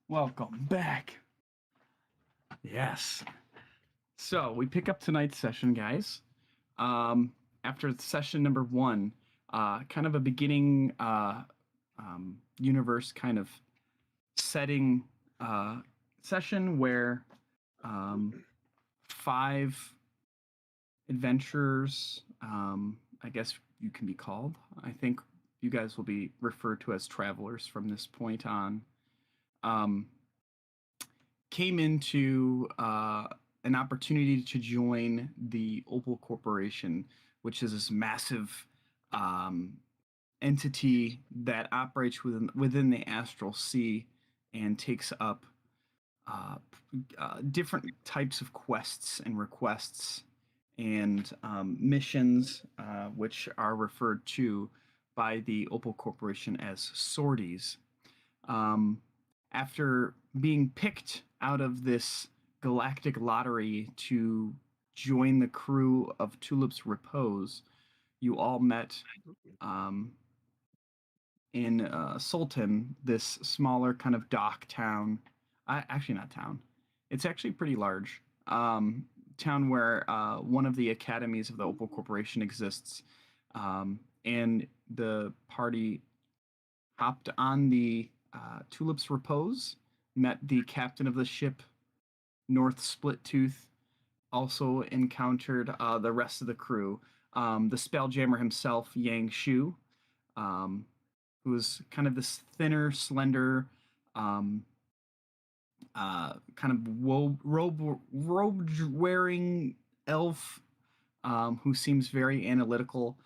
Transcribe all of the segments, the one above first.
Welcome back. Yes. So we pick up tonight's session, guys. After session number one, kind of a beginning universe kind of setting session where five adventurers, I guess you can be called. I think you guys will be referred to as travelers from this point on. Um, Came into an opportunity to join the Opal Corporation, which is this massive um, entity that operates within the astral sea and takes up different types of quests and requests and missions, which are referred to by the Opal Corporation as sorties. Um, After being picked out of this galactic lottery to join the crew of Tulip's Repose, you all met in Sultan, this smaller kind of dock town. Actually, not town. It's actually pretty large. Town where one of the academies of the Opal Corporation exists. And the party hopped on the Tulip's Repose, met the captain of the ship, North Splittooth, also encountered the rest of the crew. The Spelljammer himself, Yang Shu, who was kind of this thinner, slender, kind of robe-wearing elf who seems very analytical.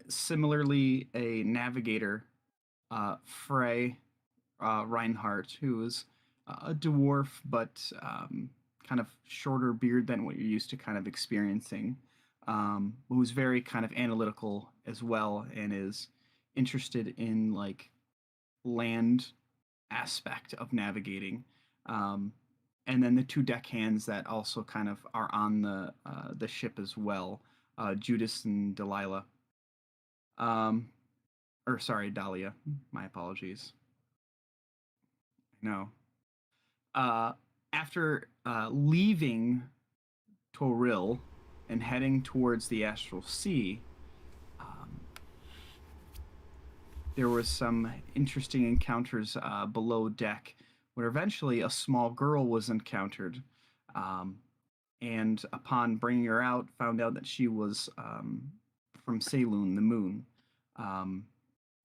Similarly, a navigator, Frey Reinhardt, who is a dwarf, but kind of shorter beard than what you're used to kind of experiencing, who's very kind of analytical as well and is interested in like land aspect of navigating. And then the two deckhands that also kind of are on the ship as well, Judas and Delilah. Or sorry, Dahlia. My apologies. No. After leaving Toril and heading towards the Astral Sea, there was some interesting encounters below deck, where eventually a small girl was encountered, and upon bringing her out, found out that she was from Saloon, the moon.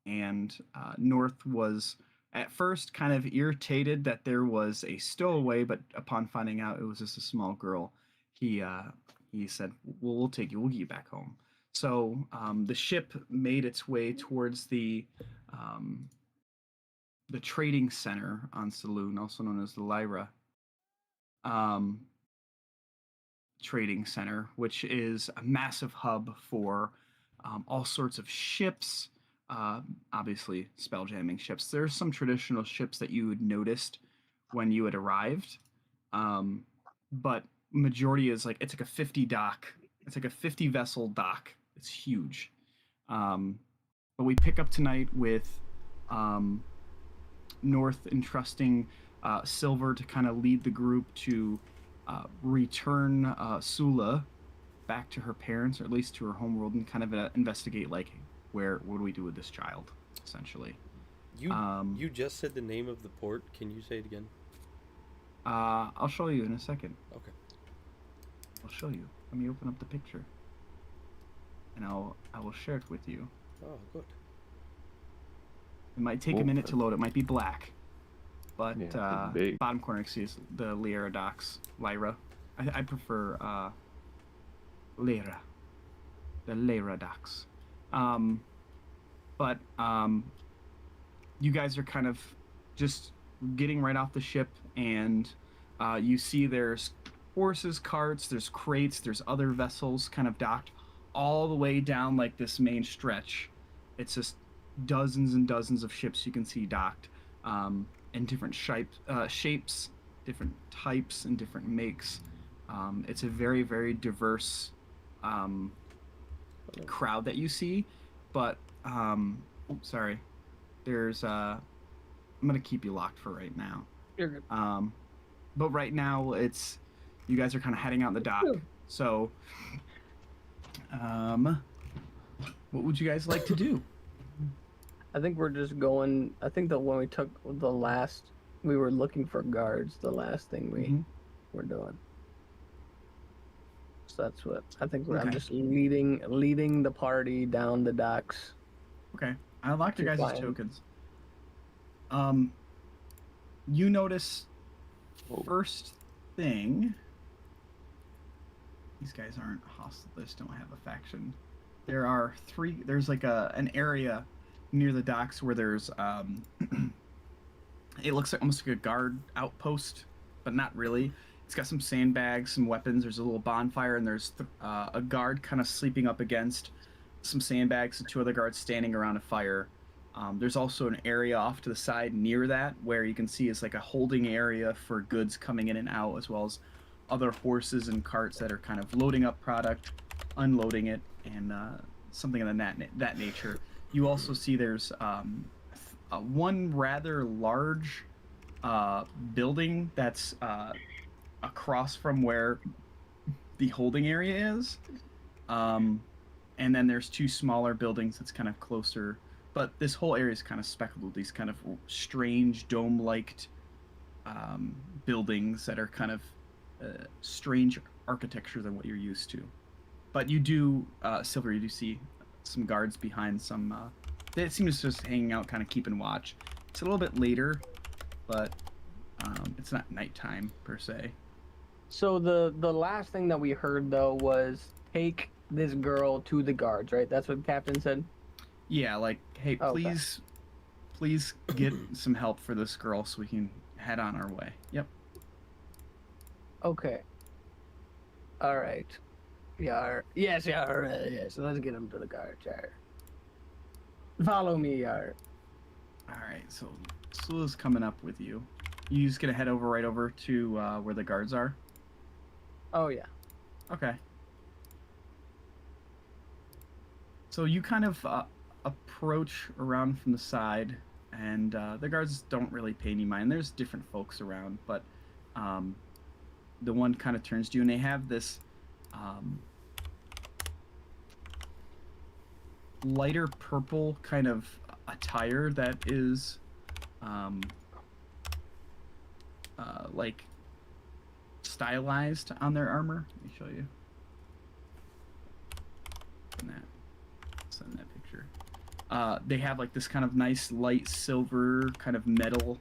And North was at first kind of irritated that there was a stowaway, but upon finding out it was just a small girl, he said, "Well, we'll take you. We'll get you back home." So the ship made its way towards the trading center on Saloon, also known as the Lyra trading center, which is a massive hub for all sorts of ships. Obviously, spelljamming ships. There's some traditional ships that you had noticed when you had arrived, but majority is like it's like a 50 dock. It's like a 50 vessel dock. It's huge. But we pick up tonight with North entrusting Silver to kind of lead the group to return Sula back to her parents, or at least to her homeworld, and kind of investigate like what do we do with this child, essentially. You just said the name of the port. Can you say it again? I'll show you in a second. Okay. I'll show you. Let me open up the picture, and I will share it with you. Oh, good. It might take a minute to load. It might be black, but big. bottom corner you see is the Lyra docks. Lyra. I prefer Lyra. The Lyra docks. But you guys are kind of just getting right off the ship, and you see there's horses, carts, there's crates, there's other vessels kind of docked all the way down like this main stretch. It's just dozens and dozens of ships you can see docked in different shapes, different types, and different makes. It's a very, very diverse crowd that you see, but sorry, there's I'm gonna keep you locked for right now. You're good. But right now it's you guys are kind of heading out the dock. So, what would you guys like to do? I think we're just going. I think that when we took the last, we were looking for guards. The last thing we were doing. So that's what I think. I'm just leading the party down the docks. Okay, I unlocked your guys' tokens. You notice first thing. These guys aren't hostile. They just don't have a faction. There are three. There's like an area near the docks where there's it looks like almost like a guard outpost, but not really. It's got some sandbags, some weapons. There's a little bonfire, and there's a guard kind of sleeping up against some sandbags and two other guards standing around a fire. There's also an area off to the side near that where you can see is like a holding area for goods coming in and out, as well as other horses and carts that are kind of loading up product, unloading it, and something of that nature. You also see there's one rather large building that's across from where the holding area is. And then there's two smaller buildings that's kind of closer. But this whole area is kind of speckled with these kind of strange dome-like buildings that are kind of strange architecture than what you're used to. But you do, Silver, you do see some guards behind some... they seem to just hanging out, kind of keeping watch. It's a little bit later, but it's not nighttime, per se. So the last thing that we heard, though, was take this girl to the guards, right? That's what the captain said? Yeah, like, hey, please get some help for this girl so we can head on our way. Yep. Okay. All right. Yeah. Yes. Yeah. All right. Yes. Let's get him to the guards. Follow me. All right. So Sula's coming up with you. You just gonna head right over to where the guards are? Oh yeah. Okay. So you kind of approach around from the side, and the guards don't really pay any mind. There's different folks around, but the one kind of turns to you, and they have this lighter purple kind of attire that is like stylized on their armor. Let me show you. Send that picture. They have like this kind of nice light silver kind of metal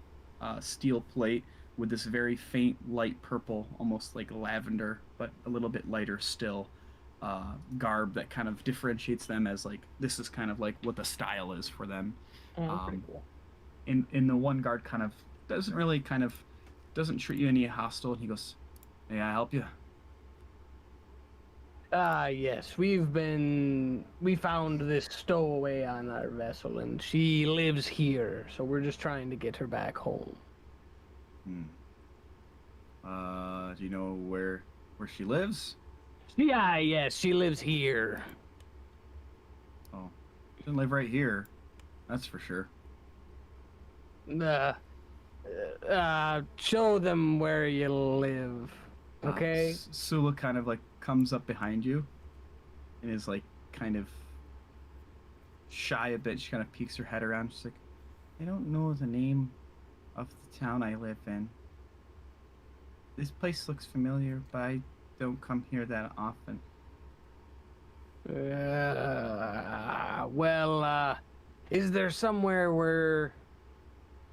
steel plate with this very faint light purple, almost like lavender, but a little bit lighter still, garb that kind of differentiates them as like this is kind of like what the style is for them. Pretty cool. In the one guard kind of doesn't treat you any hostile, and he goes, "May I help you?" Yes, we found this stowaway on our vessel, and she lives here, so we're just trying to get her back home. Do you know where she lives? Yeah, yes, she lives here. Oh, she doesn't live right here. That's for sure. Show them where you live, okay? Sula kind of like comes up behind you and is like kind of shy a bit. She kind of peeks her head around. She's like, I don't know the name of the town I live in. This place looks familiar, but I don't come here that often. Is there somewhere where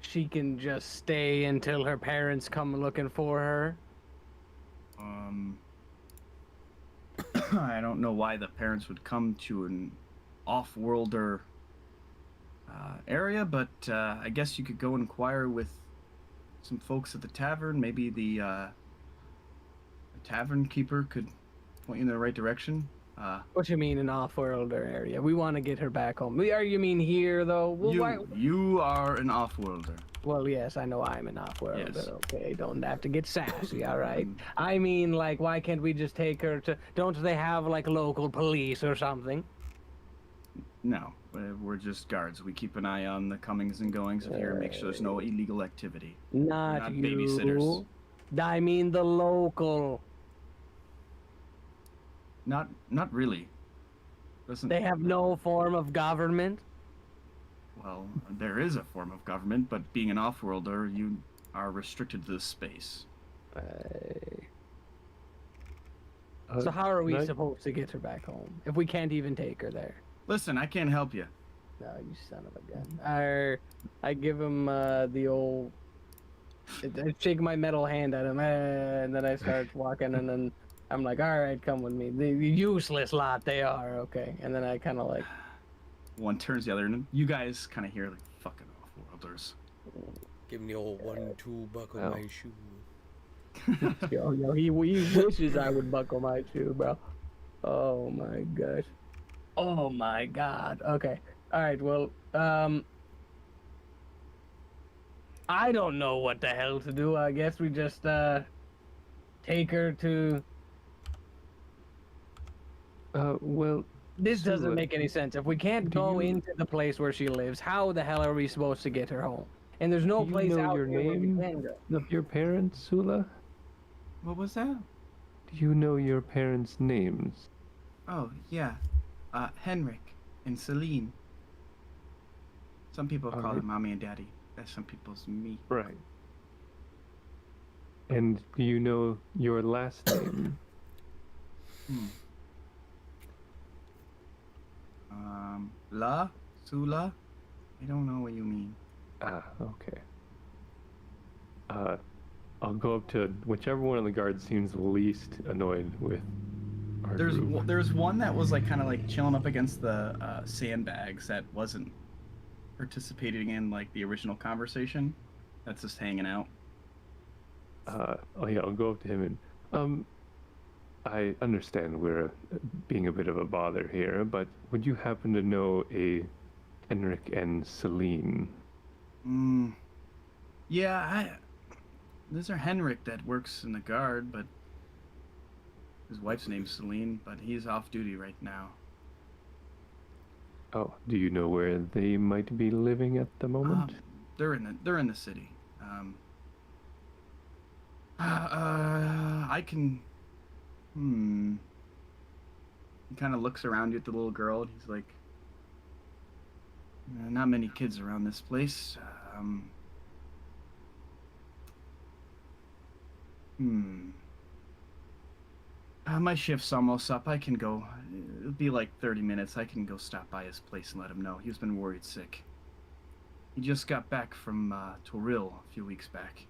she can just stay until her parents come looking for her? I don't know why the parents would come to an off-worlder area, but I guess you could go inquire with some folks at the tavern. Maybe the tavern keeper could point you in the right direction. What you mean an off-worlder area? We want to get her back home. You mean here, though? Well, you are an off-worlder. Well, yes, I know I'm an off-worlder. Yes. Okay, don't have to get sassy, all right? I mean, like, why can't we just take her to... Don't they have, like, local police or something? No, we're just guards. We keep an eye on the comings and goings of here and make sure there's no illegal activity. Not, not you. babysitters. I mean the local. Not really. Listen, They have no form of government. well, there is a form of government, but being an off-worlder, you are restricted to this space. So how are we supposed to get her back home if we can't even take her there? Listen, I can't help you. No, you son of a gun. I give him the old. I shake my metal hand at him, and then I start walking, and then I'm like, "All right, come with me." The useless lot they are, okay. And then I kind of like. One turns the other, and you guys kind of hear like fucking off-worlders. Give me the old 1-2 buckle my shoe. Yo, he wishes I would buckle my shoe, bro. Oh my gosh. Oh my god. Okay. All right. Well, I don't know what the hell to do. I guess we just take her to. Well, This doesn't make any sense. If we can't go into the place where she lives, how the hell are we supposed to get her home? And there's no place know out your here where we name can go. of your parents, Sula? What was that? Do you know your parents' names? Oh, yeah. Henrik and Celine. Some people call them mommy and daddy. That's some people's me. Right. And do you know your last name? La? Sula? I don't know what you mean. Ah, okay. I'll go up to whichever one of the guards seems least annoyed with our group. There's one that was like kind of like chilling up against the sandbags that wasn't participating in like the original conversation. That's just hanging out. Oh yeah, I'll go up to him and I understand we're being a bit of a bother here, but would you happen to know a Henrik and Celine? Yeah, there's our Henrik that works in the guard, but his wife's name's Celine, but he's off duty right now. Oh, do you know where they might be living at the moment? They're in the city. I can. He kind of looks around you at the little girl, and he's like, "Not many kids around this place. My shift's almost up. I can go. It'll be like 30 minutes. I can go stop by his place and let him know. He's been worried sick. He just got back from Toril a few weeks back."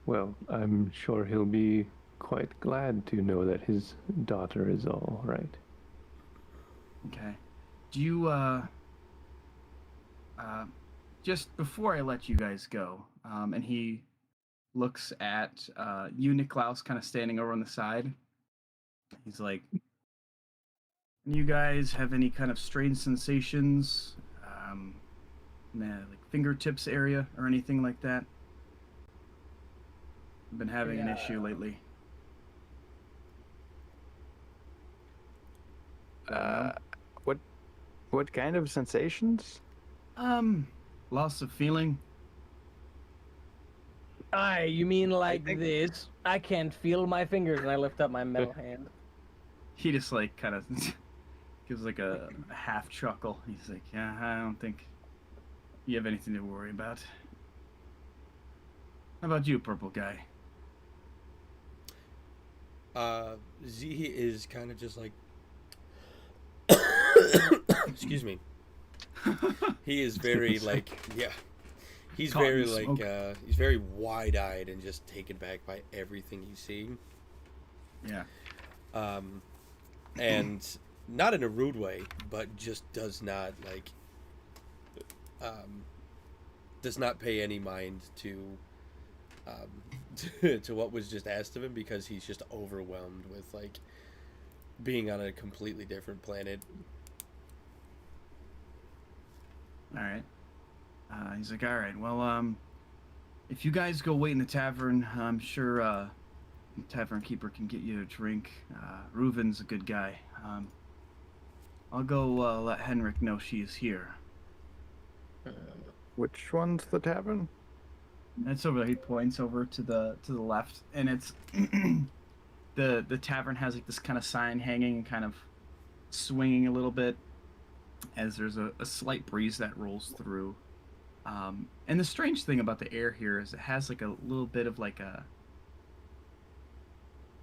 Well, I'm sure he'll be quite glad to know that his daughter is all right. Okay. Do you, just before I let you guys go, and he looks at you, Niklaus, kind of standing over on the side. He's like, "You guys have any kind of strange sensations, like fingertips area or anything like that? I've been having an issue lately." What kind of sensations? Loss of feeling. You mean like this? I can't feel my fingers, and I lift up my metal hand. He just like kind of gives like a half chuckle. He's like, "Yeah, I don't think you have anything to worry about. How about you, purple guy?" Z is kind of just like, excuse me. He is very like, yeah. He's Caught in very the like, smoke. he's very wide-eyed and just taken back by everything he's seeing. Yeah. And not in a rude way, but just does not like, does not pay any mind to to what was just asked of him, because he's just overwhelmed with like being on a completely different planet. All right. He's like, "All right, well, if you guys go wait in the tavern, I'm sure the tavern keeper can get you a drink. Reuven's a good guy. I'll go let Henrik know she is here. Which one's the tavern? And it's over there. He points over to the left, and it's the tavern has like this kind of sign hanging and kind of swinging a little bit as there's a slight breeze that rolls through. And the strange thing about the air here is it has like a little bit of like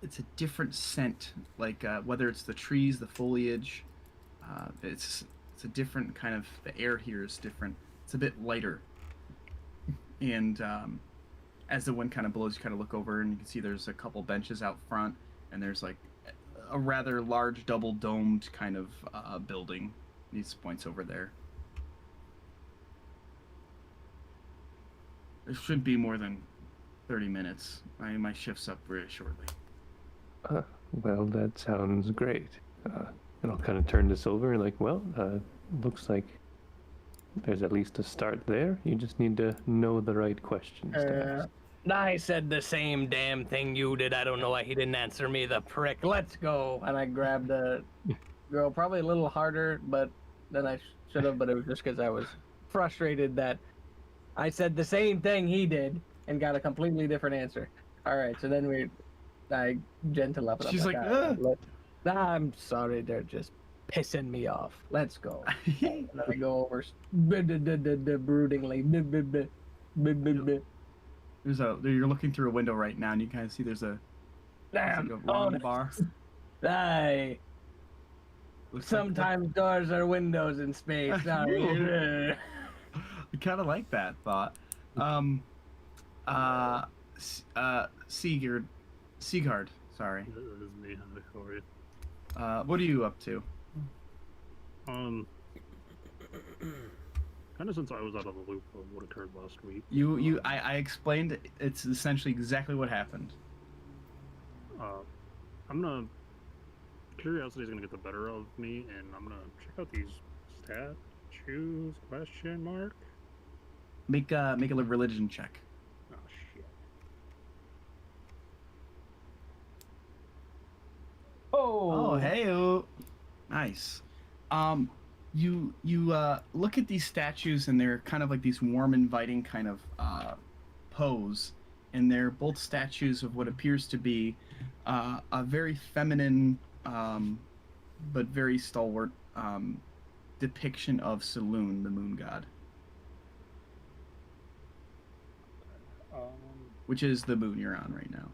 it's a different scent, like whether it's the trees, the foliage, it's a different kind of, the air here is different. It's a bit lighter, and as the wind kind of blows, you kind of look over and you can see there's a couple benches out front, and there's like a rather large double domed kind of building. These points over there. It shouldn't be more than 30 minutes. My shift's up very shortly. Well, that sounds great. And I'll kind of turn this over and like, well, looks like there's at least a start there. You just need to know the right questions to ask. I said the same damn thing you did. I don't know why he didn't answer me, the prick. Let's go. And I grabbed the girl probably a little harder than I should have, but it was just because I was frustrated that I said the same thing he did and got a completely different answer. All right, so then I gentle up. She's like, I'm sorry, they're just pissing me off. Let's go. And then I go over broodingly. You're looking through a window right now, and you kind of see there's a long bar. Aye. Sometimes doors are windows in space. I kind of like that thought. Sigurd, sorry. That is me. How are you? What are you up to? Kind of since I was out of the loop of what occurred last week. I explained. It's essentially exactly what happened. Curiosity's gonna get the better of me, and I'm gonna check out these statues? Question mark. Make a religion check. Oh shit. Oh, hey, nice. You look at these statues, and they're kind of like these warm, inviting kind of pose, and they're both statues of what appears to be a very feminine, but very stalwart depiction of Saloon, the moon god, which is the moon you're on right now.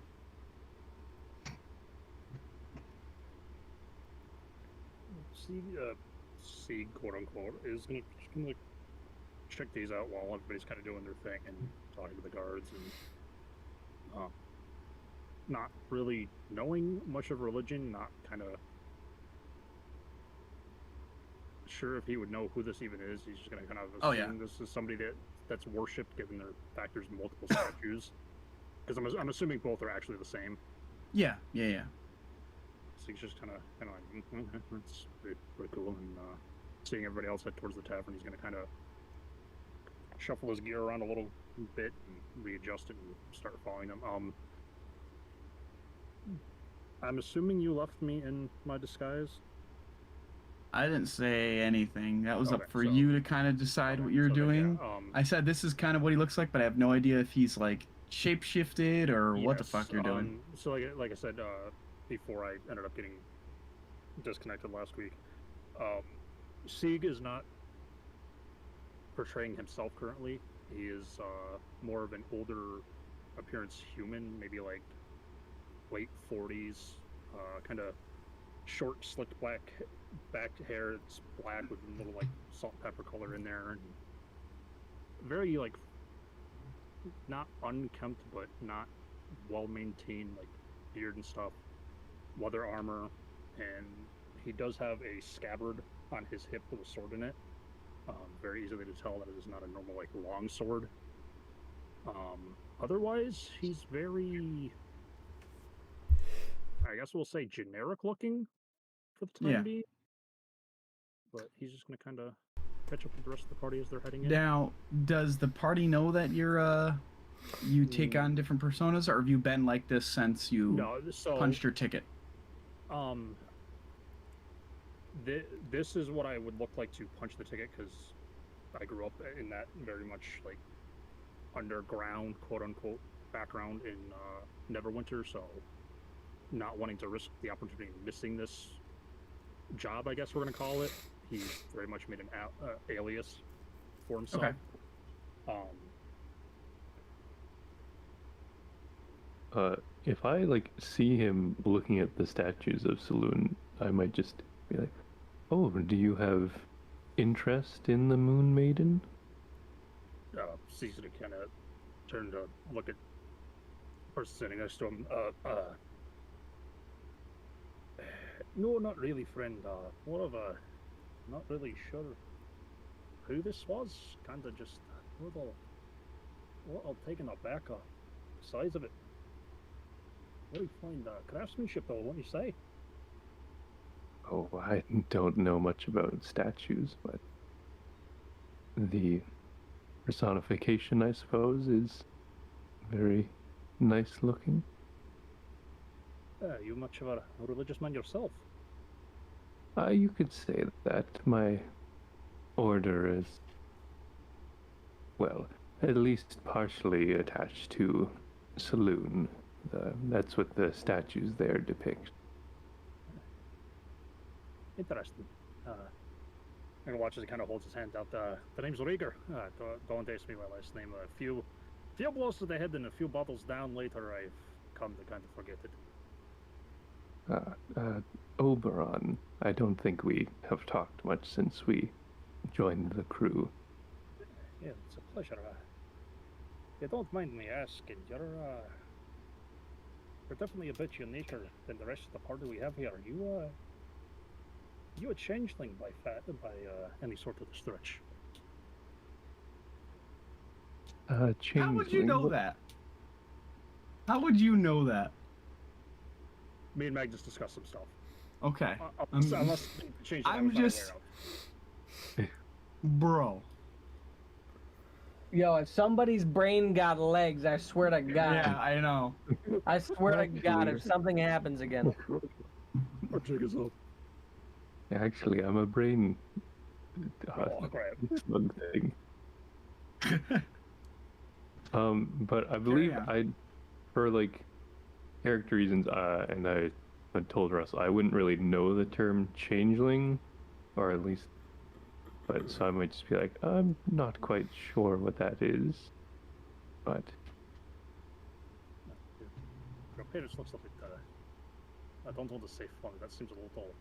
C quote unquote is gonna like check these out while everybody's kind of doing their thing and talking to the guards, and not really knowing much of religion, not kind of sure if he would know who this even is. He's just gonna kind of assume this is somebody that's worshipped, given the fact there's multiple statues. Because I'm assuming both are actually the same. Yeah. So he's just kind of like, that's pretty cool. And seeing everybody else head towards the tavern, he's going to kind of shuffle his gear around a little bit and readjust it and start following them. I'm assuming you left me in my disguise? I didn't say anything. That was up for you to kind of decide what you're doing. Yeah, I said this is kind of what he looks like, but I have no idea if he's like shapeshifted or what the fuck you're doing. So like I said, before I ended up getting disconnected last week, Sieg is not portraying himself currently. He is more of an older appearance human, maybe like late 40s, kind of short, slicked back hair. It's black with a little like salt and pepper color in there, and very like not unkempt but not well maintained, like beard and stuff, leather armor, and he does have a scabbard on his hip with a sword in it. Very easily to tell that it is not a normal like long sword. Otherwise, he's very, I guess we'll say, generic looking for the time being. But he's just gonna kind of catch up with the rest of the party as they're heading in. Now, does the party know that you're you take on different personas, or have you been like this since you punched your ticket? This is what I would look like to punch the ticket, because I grew up in that very much like underground, quote unquote, background in Neverwinter. So, not wanting to risk the opportunity of missing this job, I guess we're gonna call it. He very much made an alias for himself. Okay. If I like see him looking at the statues of Saloon, I might just be like, "Oh, do you have interest in the Moon Maiden?" Caesar kind of turned to look at the person sitting next to him. No, not really, friend. More of a, not really sure who this was. Kind of just a little taken aback of the size of it. Very fine craftsmanship, though, won't you say? Oh, I don't know much about statues, but the personification, I suppose, is very nice looking. You much of a religious man yourself? You could say that my order is, well, at least partially attached to Saloon. That's what the statues there depict. Interesting. And watches, he kind of holds his hand out. The name's Rieger. Don't ask me my last name. A few blows to the head and a few bottles down later, I've come to kind of forget it. Oberon. I don't think we have talked much since we joined the crew. Yeah, it's a pleasure. You don't mind me asking, you're definitely a bit uniquer than the rest of the party we have here. Are you a changeling by any sort of stretch? How would you know that? How would you know that? Me and Magnus discussed some stuff. Okay. Unless change I'm just, bro. Yo, if somebody's brain got legs, I swear to God. Yeah, I know. I swear to God, if something happens again. Or check us out. Actually, I'm a brain slug thing. But I believe for like character reasons, and I told Russell I wouldn't really know the term changeling, or at least, but so I might just be like, I'm not quite sure what that is, but. Your appearance looks like I don't want to say fun. That seems a little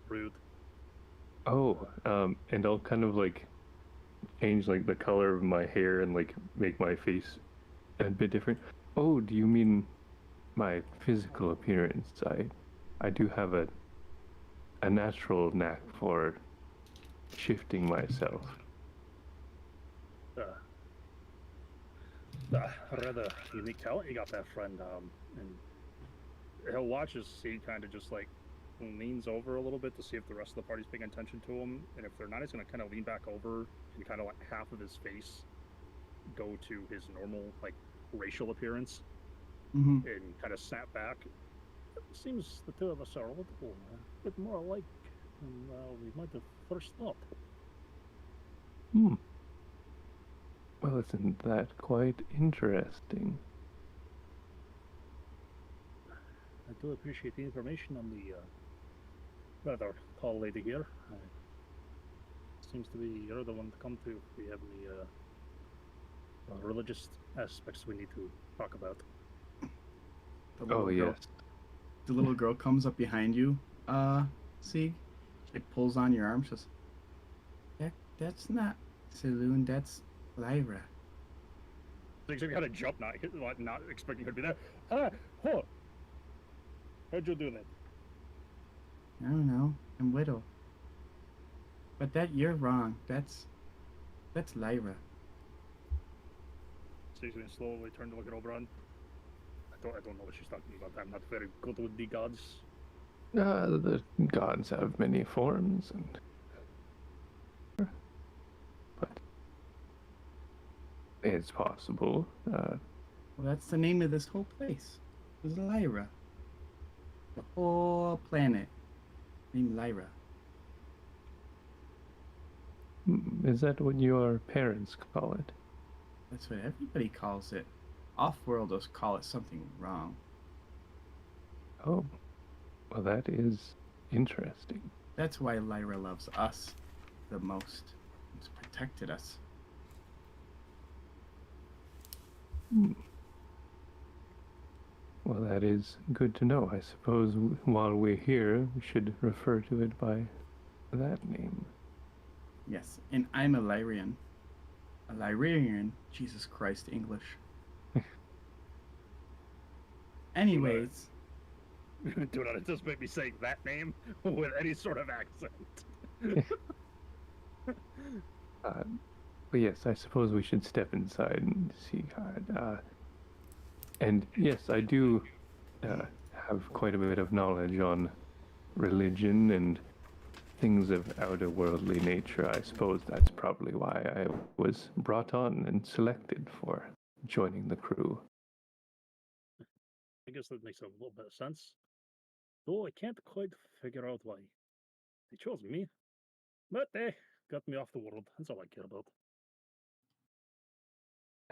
rude. Oh, and I'll kind of like change like the color of my hair and like make my face a bit different. Oh, do you mean my physical appearance? I do have a natural knack for shifting myself. Rather unique talent you got there, friend. And he'll watch as he kind of just like leans over a little bit to see if the rest of the party's paying attention to him, and if they're not, he's gonna kind of lean back over and kind of like half of his face go to his normal like racial appearance, and kind of snap back. It seems the two of us are a little bit more alike than we might have first thought. Well, isn't that quite interesting? I do appreciate the information on the rather tall lady here. Seems to be you're the one to come to if we have any religious aspects we need to talk about. Oh, yes. The little girl comes up behind you, Sieg, like pulls on your arm, says, that's not Saloon, that's Lyra. Things are kind of jump, not expecting her to be there. How'd you do that? I don't know. I'm widow. But you're wrong. That's Lyra. So he's going to slowly turn to look at Oberon. I don't know what she's talking about. I'm not very good with the gods. The gods have many forms, but it's possible. Well, that's the name of this whole place. It's Lyra. The whole planet. named Lyra. Is that what your parents call it? That's what everybody calls it. Off-worlders call it something wrong. Oh, well, that is interesting. That's why Lyra loves us the most. It's protected us. Well, that is good to know. I suppose while we're here, we should refer to it by that name. Yes, and I'm a Lyrian. A Lyrian? Jesus Christ, English. Anyways, Do not anticipate me saying that name with any sort of accent. But yes, I suppose we should step inside and see. And yes, I do have quite a bit of knowledge on religion and things of outer worldly nature. I suppose that's probably why I was brought on and selected for joining the crew. I guess that makes a little bit of sense. Though I can't quite figure out why they chose me. But they got me off the world. That's all I care about.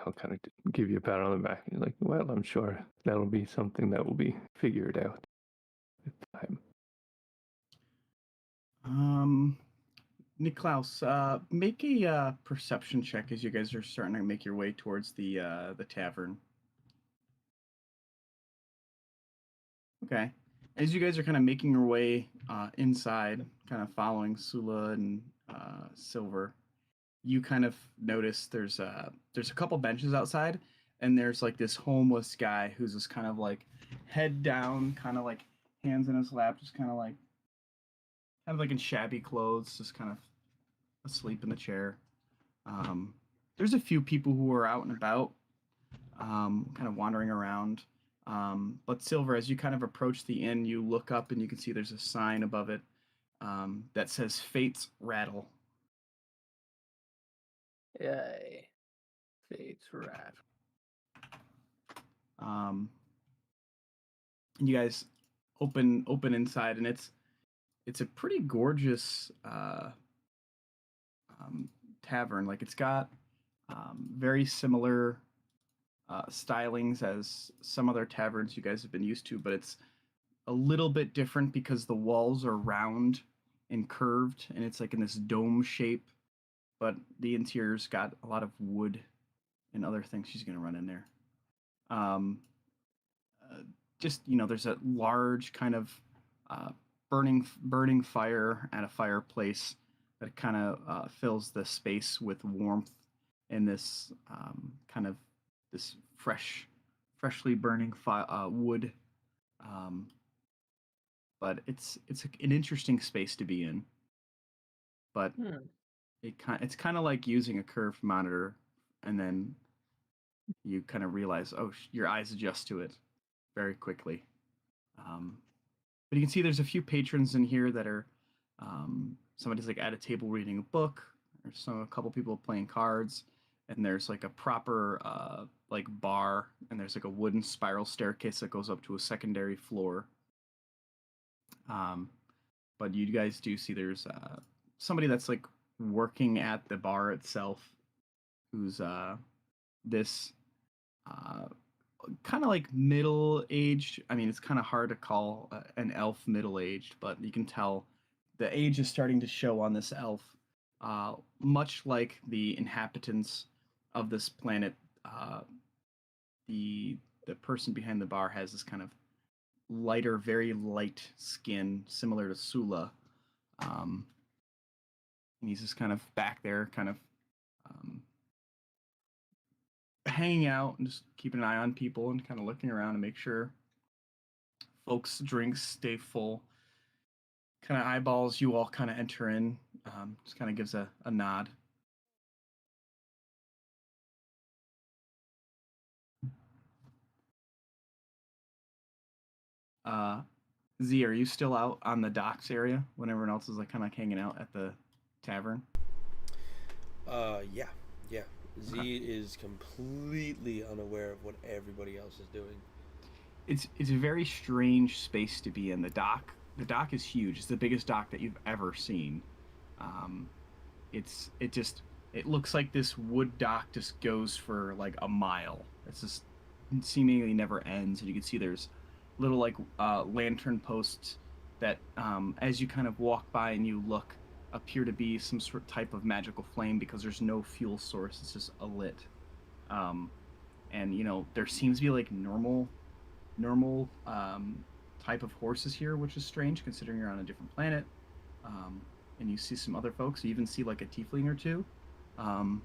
I'll kind of give you a pat on the back. You're like, well, I'm sure that'll be something that will be figured out with time. Niklaus, make a perception check as you guys are starting to make your way towards the tavern. Okay. As you guys are kind of making your way inside, kind of following Sula and Silver, you kind of notice there's a couple benches outside, and there's like this homeless guy who's just kind of like head down, kind of like hands in his lap, just kind of like in shabby clothes, just kind of asleep in the chair. There's a few people who are out and about, kind of wandering around. But Silver, as you kind of approach the inn, you look up and you can see there's a sign above it that says Fate's Rattle. Yay. Fate's rat. And you guys open inside, and it's a pretty gorgeous tavern. Like, it's got very similar stylings as some other taverns you guys have been used to, but it's a little bit different because the walls are round and curved, and it's like in this dome shape, but the interior's got a lot of wood and other things. She's gonna run in there. Um, just, there's a large kind of burning fire at a fireplace that kind of fills the space with warmth and this kind of this freshly burning wood. But it's an interesting space to be in. But it's kind of like using a curved monitor, and then you kind of realize, oh, your eyes adjust to it very quickly. But you can see there's a few patrons in here that are somebody's like at a table reading a book. There's a couple people playing cards, and there's like a proper like bar, and there's like a wooden spiral staircase that goes up to a secondary floor. But you guys do see there's somebody that's like working at the bar itself, who's this kind of like middle-aged. I mean, it's kind of hard to call an elf middle-aged, but you can tell the age is starting to show on this elf. Much like the inhabitants of this planet, the person behind the bar has this kind of lighter, very light skin, similar to Sula. And he's just kind of back there, kind of hanging out and just keeping an eye on people and kind of looking around to make sure folks' drinks stay full. Kind of eyeballs you all kind of enter in. Just kind of gives a nod. Z, are you still out on the docks area when everyone else is like kind of hanging out at the tavern? Yeah. Z is completely unaware of what everybody else is doing. It's a very strange space to be in. The The dock is huge. It's the biggest dock that you've ever seen. Um, it looks like this wood dock just goes for like a mile. It's just seemingly never ends, and you can see there's little like lantern posts that, as you kind of walk by and you look, appear to be some sort of type of magical flame because there's no fuel source. It's just a lit. Um, and there seems to be like normal type of horses here, which is strange considering you're on a different planet. Um, and you see some other folks. You even see like a tiefling or two. Um,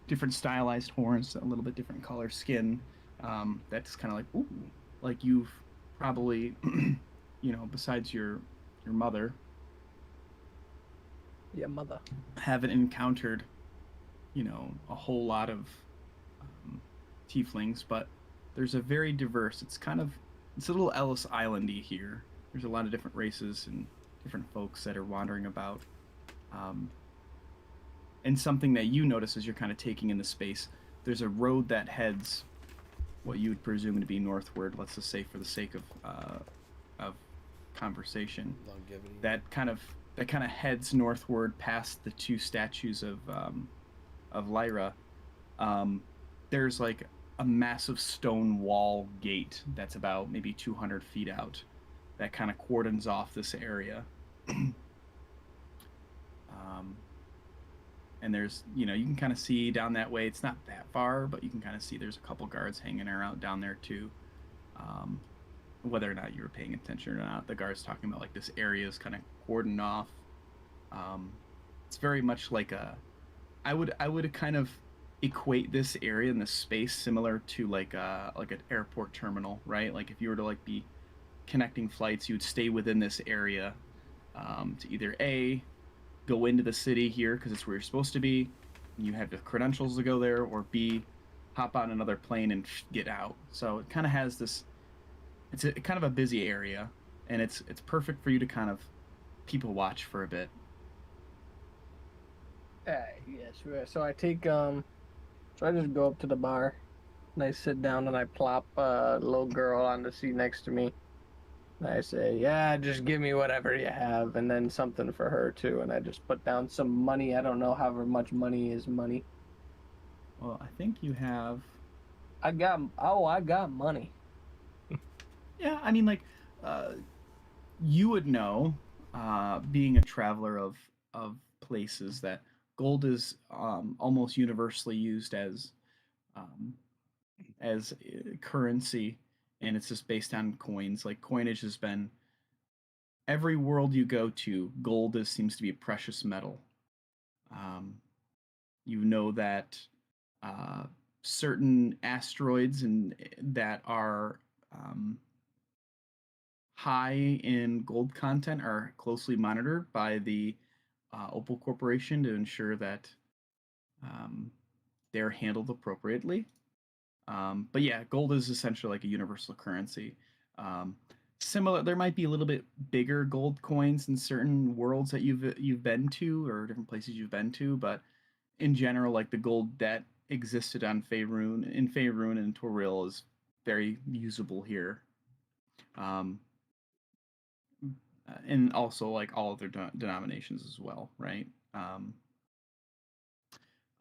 Different stylized horns, a little bit different color skin. That's kind of like, ooh, like you've probably, besides your mother, Yeah, mother. haven't encountered, a whole lot of um, tieflings, but there's a very diverse. It's a little Ellis Islandy here. There's a lot of different races and different folks that are wandering about. Um, and something that you notice as you're kind of taking in the space, there's a road that heads what you would presume to be northward. Let's just say, for the sake of conversation, Longevity. that kind of heads northward past the two statues of Lyra. There's like a massive stone wall gate that's about maybe 200 feet out that kind of cordons off this area. And there's, you can kind of see down that way. It's not that far, but you can kind of see there's a couple guards hanging around down there too. Whether or not you were paying attention or not, the guards talking about like this area is kind of cordoned off. It's very much like I would kind of equate this area and this space similar to like an airport terminal, right? Like if you were to like be connecting flights, you would stay within this area to either go into the city here because it's where you're supposed to be, and you have the credentials to go there, or B, hop on another plane and get out. So it kind of has this. It's kind of a busy area, and it's perfect for you to kind of people watch for a bit. Yes. So I take so I just go up to the bar, and I sit down and I plop a little girl on the seat next to me. And I say, "Yeah, just give me whatever you have, and then something for her too." And I just put down some money. I don't know however much money is money. Well, I think you have. I got money. Yeah, I mean, like, you would know, being a traveler of places, that gold is almost universally used um, as currency, and it's just based on coins. Like coinage has been every world you go to, seems to be a precious metal. Um, you know that uh, certain asteroids and that are um, high in gold content are closely monitored by the Opal Corporation to ensure that um, they're handled appropriately. But yeah, gold is essentially like a universal currency. Um, Similar, there might be a little bit bigger gold coins in certain worlds that you've been to, or different places you've been to, but in general, like the gold that existed on Faerun and Toril is very usable here. Um, and also like all other denominations as well, right? Um,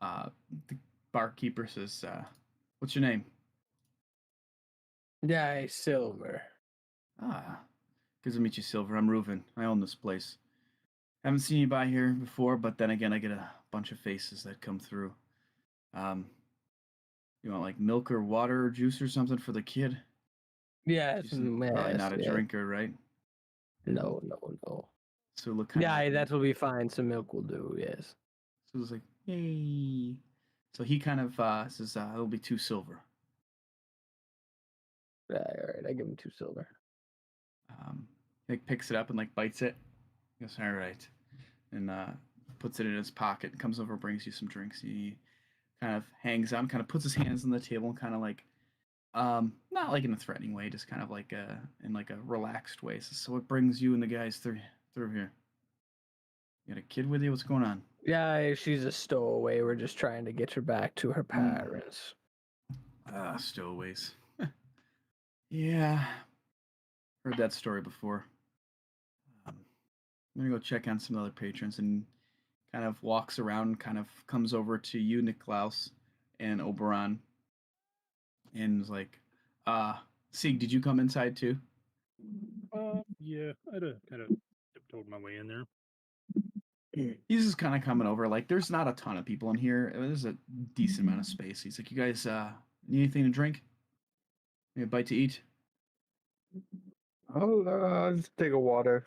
uh, the barkeeper says, "What's your name?" Yeah, silver. Ah, good to meet you, Silver. I'm Reuven. I own this place. Haven't seen you by here before, but then again, I get a bunch of faces that come through. Um, you want like milk or water or juice or something for the kid? Yes, She's probably not a yes. drinker, right? No, no, no. So look kind of Yeah, like, that will be fine. Some milk will do. Yes. so it's like, yay. So he kind of says, "It'll be 2 silver." All right. I give him 2 silver. Like picks it up and like bites it. He goes, "All right," and puts it in his pocket. Comes over, brings you some drinks. He kind of hangs out, kind of puts his hands on the table, and kind of like, not like in a threatening way, just kind of like in like a relaxed way. So what brings you and the guys through here? You got a kid with you? What's going on? Yeah, she's a stowaway. We're just trying to get her back to her parents. Stowaways. Yeah, heard that story before. I'm gonna go check on some other patrons and kind of walks around, kind of comes over to you, Niklaus, and Oberon, and is like, Sieg, did you come inside too? Yeah, I'd kind of tiptoed my way in there. He's just kind of coming over. Like, there's not a ton of people in here. There's a decent amount of space. He's like, you guys need anything to drink? Need a bite to eat? I'll just take a water.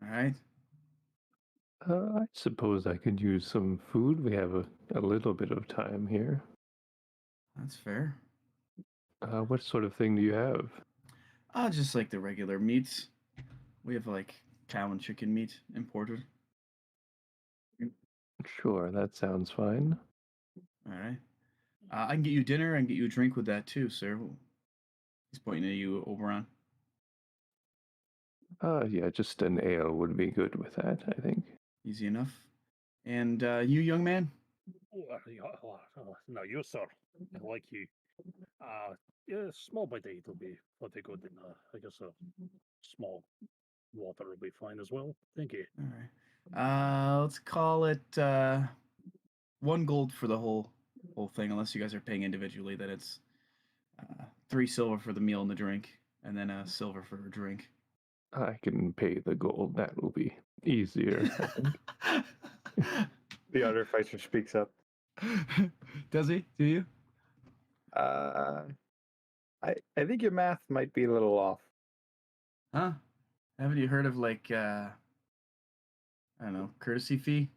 All right. I suppose I could use some food. We have a little bit of time here. That's fair. What sort of thing do you have? Just like the regular meats. We have like cow and chicken meat imported. Sure, that sounds fine. All right. I can get you dinner. I can get you a drink with that too, sir. He's pointing at you, Oberon. Yeah, just an ale would be good with that, I think. Easy enough. And you, young man? No, you, sir. I like you. Yeah, small bite to eat will be pretty good, and I guess a small water will be fine as well. Thank you. All right. Let's call it 1 gold for the whole thing, unless you guys are paying individually. Then it's 3 silver for the meal and the drink, and then a silver for a drink. I can pay the gold. That will be easier, I think. The other fighter speaks up. Does he? Do you? I think your math might be a little off. Huh? Haven't you heard of like I don't know, courtesy fee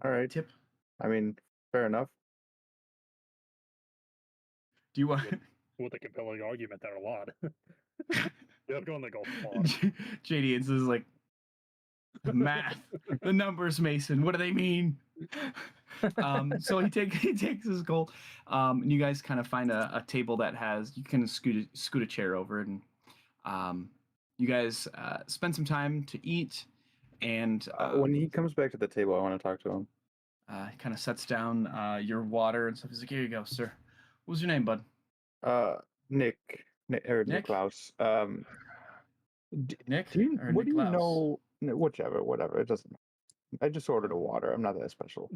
All right. tip? I mean, fair enough. Do you want? With a compelling argument there a lot. They're going to go far. JD, it's just like math, the numbers, Mason. What do they mean? So he takes his gold, and you guys kind of find a table that has you can scoot a chair over it, and you guys spend some time to eat, and When he comes back to the table, I want to talk to him. kind of sets down your water and stuff. He's like, "Here you go, sir. What was your name, bud?" Nick or Nick? Niklaus. Nick or What do you Niklaus? know? Whatever. It doesn't. I just ordered a water. I'm not that special.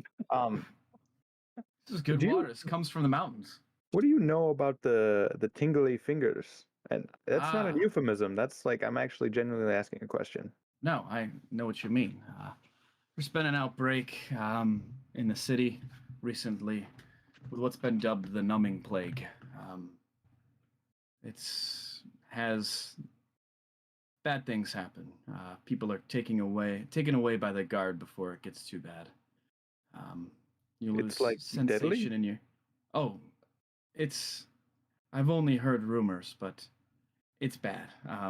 This is good do you- water. This comes from the mountains. What do you know about the tingly fingers? And that's not Ah. a euphemism. That's like I'm actually genuinely asking a question. No, I know what you mean. There's been an outbreak in the city recently with what's been dubbed the Numbing Plague. It's has bad things happen. People are taken away by the guard before it gets too bad. You lose It's like sensation deadly? in your. Oh, it's. I've only heard rumors, but it's bad.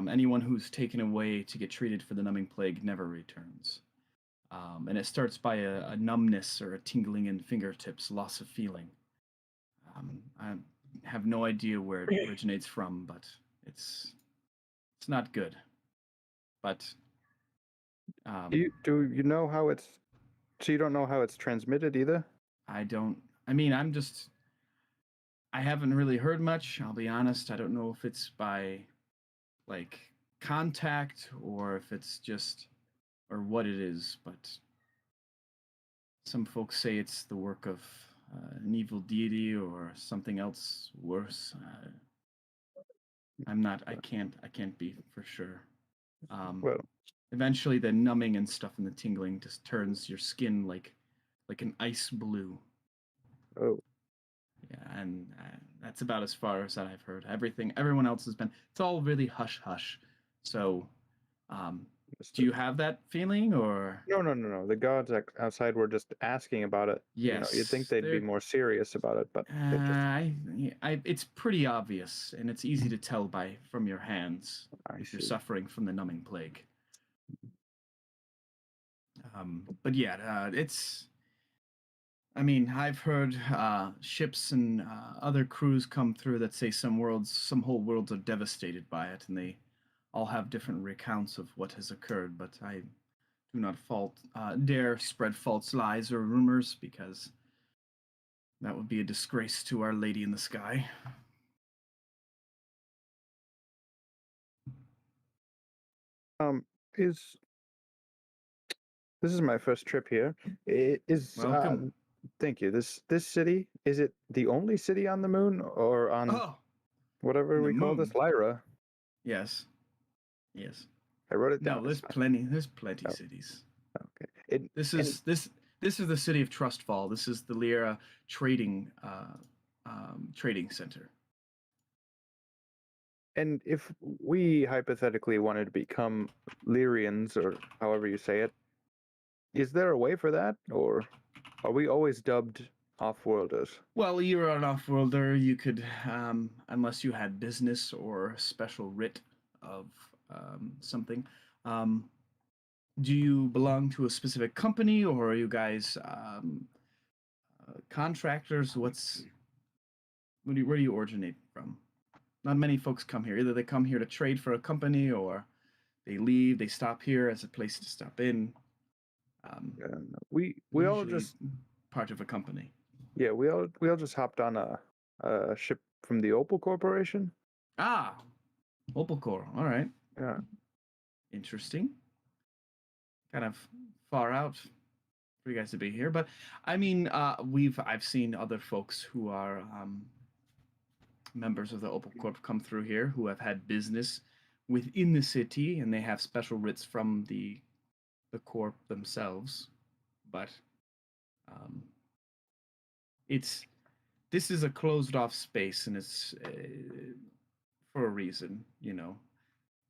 Anyone who's taken away to get treated for the numbing plague never returns. And it starts by a numbness or a tingling in fingertips, loss of feeling. I have no idea where it originates from, but it's not good. But Do you know how it's? So you don't know how it's transmitted either? I don't. I mean, I haven't really heard much. I'll be honest. I don't know if it's by like contact or if it's just or what it is, but some folks say it's the work of an evil deity or something else worse. I'm not. I can't be for sure. Well, Eventually, the numbing and stuff and the tingling just turns your skin like an ice blue. oh, Yeah, and that's about as far as that I've heard. Everyone else has been. It's all really hush hush. So, do you have that feeling or? No. The gods outside were just asking about it. Yes, You'd think they'd be they're- more serious about it, but they just. It's pretty obvious, and it's easy to tell from your hands I if you're see. suffering from the numbing plague. But yeah, it's. I mean, I've heard ships and other crews come through that say some whole worlds are devastated by it, and they all have different recounts of what has occurred. But I do not dare spread false lies or rumors because that would be a disgrace to Our Lady in the Sky. Is This is my first trip here. It is Welcome. thank you. This city, is it the only city on the moon or on Oh, whatever the we call this, moon. Lyra? Yes. Yes. I wrote it down. No, It's there's plenty Oh. cities. okay. It This and is this is the city of Trustfall. This is the Lyra trading trading center. and if we hypothetically wanted to become Lyrians, or however you say it, is there a way for that, or are we always dubbed off-worlders? Well, you're an off-worlder. You could, unless you had business or a special writ of something. Do you belong to a specific company, or are you guys contractors? Where do you originate from? Not many folks come here. Either they come here to trade for a company, or they leave. They stop here as a place to stop in. We all Usually just part of a company. we all just hopped on a ship from the Opal Corporation. Ah, Opal Core. All right, Yeah. interesting. Kind of far out for you guys to be here, but I mean, I've seen other folks who are members of the Opal Corp come through here who have had business within the city, and they have special writs from the corp themselves. But um, this is a closed off space, and it's for a reason, you know.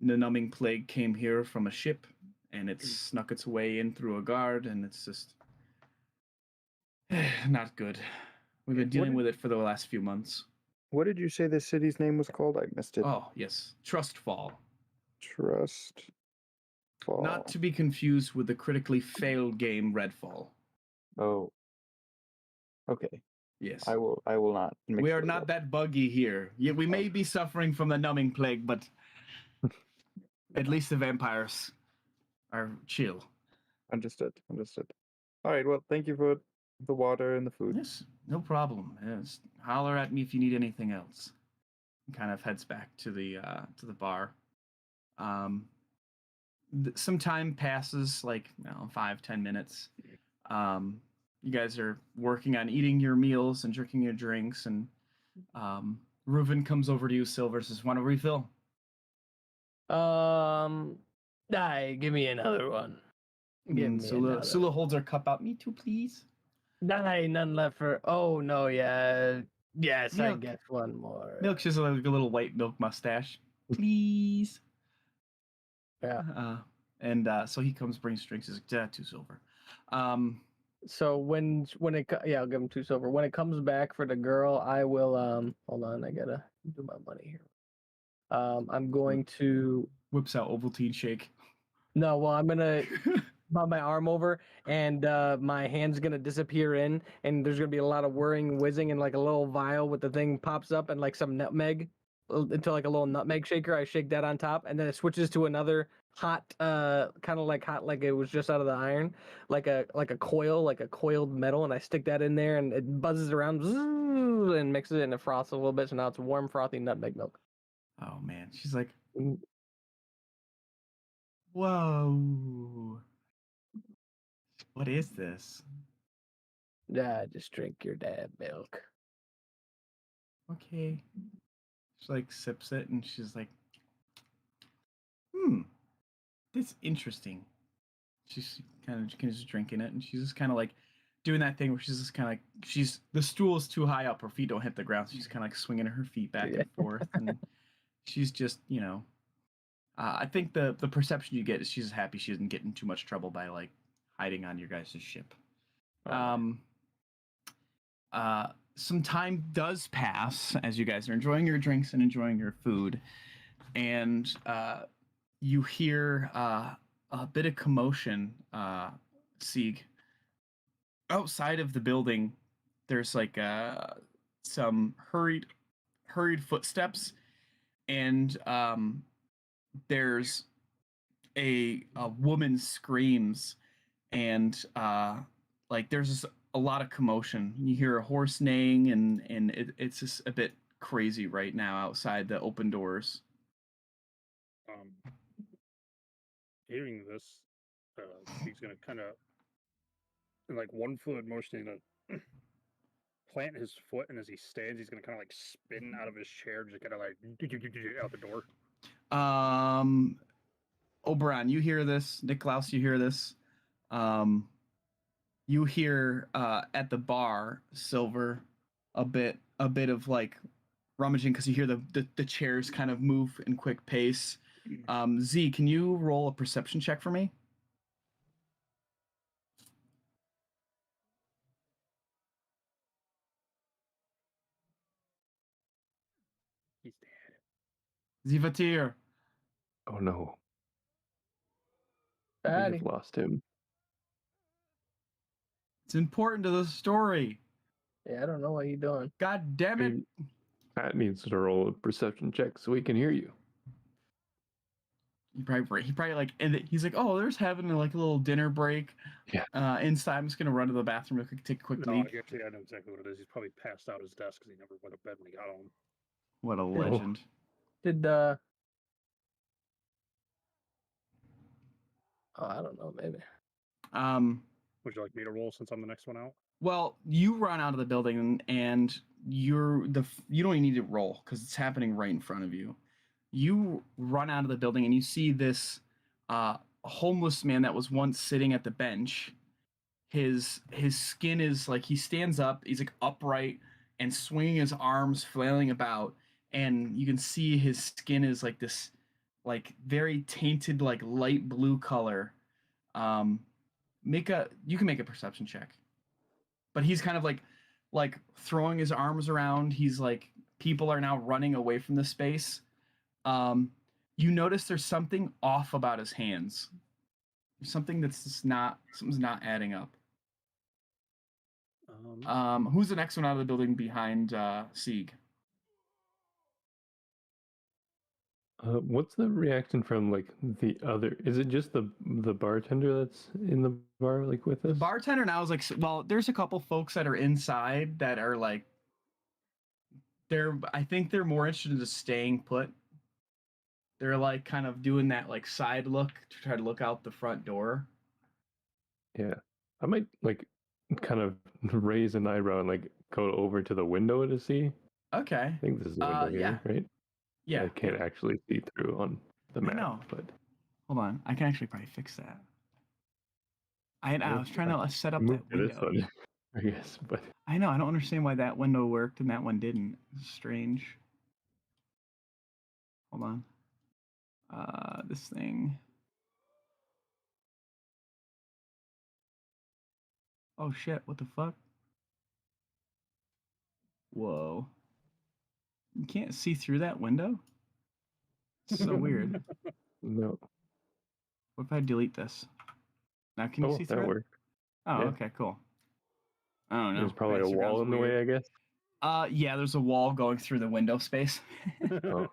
The numbing plague came here from a ship, and it snuck its way in through a guard, and it's just not good. We've been dealing with it for the last few months. What did you say this city's name was called? I missed it. Oh, yes. Trustfall. Trust Fall. Not to be confused with the critically failed game Redfall. Oh. Okay. Yes. I will not mix We are those not up. that buggy here. Yeah, we may be suffering from the numbing plague, but at least the vampires are chill. Understood. All right, well, thank you for the water and the food. Yes, no problem. Yes. Holler at me if you need anything else. Kind of heads back to the bar. Some time passes, like 5-10 minutes. You guys are working on eating your meals and drinking your drinks, and Reuven comes over to you, Silver, says, "Want a refill?" Give me another one. Give me another. Sula holds her cup out. Me too, please. None left for. Oh no, yeah, yes, I Milk. guess one more. Milk, she's like a little white milk mustache. Please. Yeah. So he comes, brings drinks. He's like, 2 silver. So when I'll give him 2 silver. When it comes back for the girl, I will hold on, I gotta do my money here. I'm going to Whips out Ovaltine shake. No, well, I'm gonna put my arm over, and my hand's gonna disappear in, and there's gonna be a lot of whirring and whizzing, and like a little vial with the thing pops up, and like some nutmeg into like a little nutmeg shaker. I shake that on top, and then it switches to another hot, kind of like hot, like it was just out of the iron, like a coil, like a coiled metal, and I stick that in there, and it buzzes around, and mixes it, and it froths a little bit, so now it's warm, frothy nutmeg milk. Oh man, she's like, whoa, what is this? Yeah, just drink your dad milk. Okay. She like sips it, and she's like, that's interesting. She's kind of just drinking it, and she's just kind of like doing that thing where she's just kind of like, the stool is too high up, her feet don't hit the ground, so she's kind of like swinging her feet back and forth, and she's just, I think the perception you get is she's happy she doesn't get in too much trouble by like hiding on your guys' ship. Some time does pass as you guys are enjoying your drinks and enjoying your food, and you hear a bit of commotion. Sieg, outside of the building, there's like some hurried footsteps, and there's a woman screams, and like there's just a lot of commotion. You hear a horse neighing, and it's just a bit crazy right now outside the open doors. Hearing this, he's gonna kind of and like one fluid motion to plant his foot, and as he stands, he's gonna kind of like spin out of his chair, just kind of like out the door. Oberon, you hear this? Niklaus, you hear this? You hear at the bar, Silver, a bit of like rummaging because you hear the chairs kind of move in quick pace. Z, can you roll a perception check for me? He's dead. Zivatir. Oh no. We Daddy. have lost him. It's important to the story. Yeah, I don't know what you're doing. God damn it. Pat needs to roll a perception check so we can hear you. He probably like, and he's like, oh, there's having like a little dinner break. Yeah. Inside, I'm just gonna run to the bathroom real quick, take a quick No, leak. actually, I know exactly what it is. He's probably passed out his desk because he never went to bed when he got home. What a legend. Did oh, I don't know, maybe. Would you like me to roll since I'm the next one out? Well, you run out of the building and you don't even need to roll because it's happening right in front of you. You run out of the building and you see this homeless man that was once sitting at the bench. His skin is like, he stands up, he's like upright and swinging his arms, flailing about, and you can see his skin is like this like very tainted like light blue color. You can make a perception check. But he's kind of like throwing his arms around. He's like, people are now running away from the space. You notice there's something off about his hands. There's something something's not adding up. Who's the next one out of the building behind Sieg? What's the reaction from like the other? Is it just the bartender that's in the bar like with us? The bartender now is like, well, there's a couple folks that are inside that are like, I think they're more interested in just staying put. They're like kind of doing that like side look to try to look out the front door. Yeah, I might like kind of raise an eyebrow and like go over to the window to see. Okay. I think this is the window here, right? Yeah. I can't actually see through on the map. know. But hold on, I can actually probably fix that. I was trying to set up that window. One, I guess, but I know, I don't understand why that window worked and that one didn't. It's strange. Hold on. This thing. Oh shit, what the fuck? Whoa. You can't see through that window? It's so weird. no. What if I delete this? Now can you see through that it? worked. Oh, Yeah. okay, cool. I don't know. There's probably a wall in the way, I guess. Yeah, there's a wall going through the window space. Oh.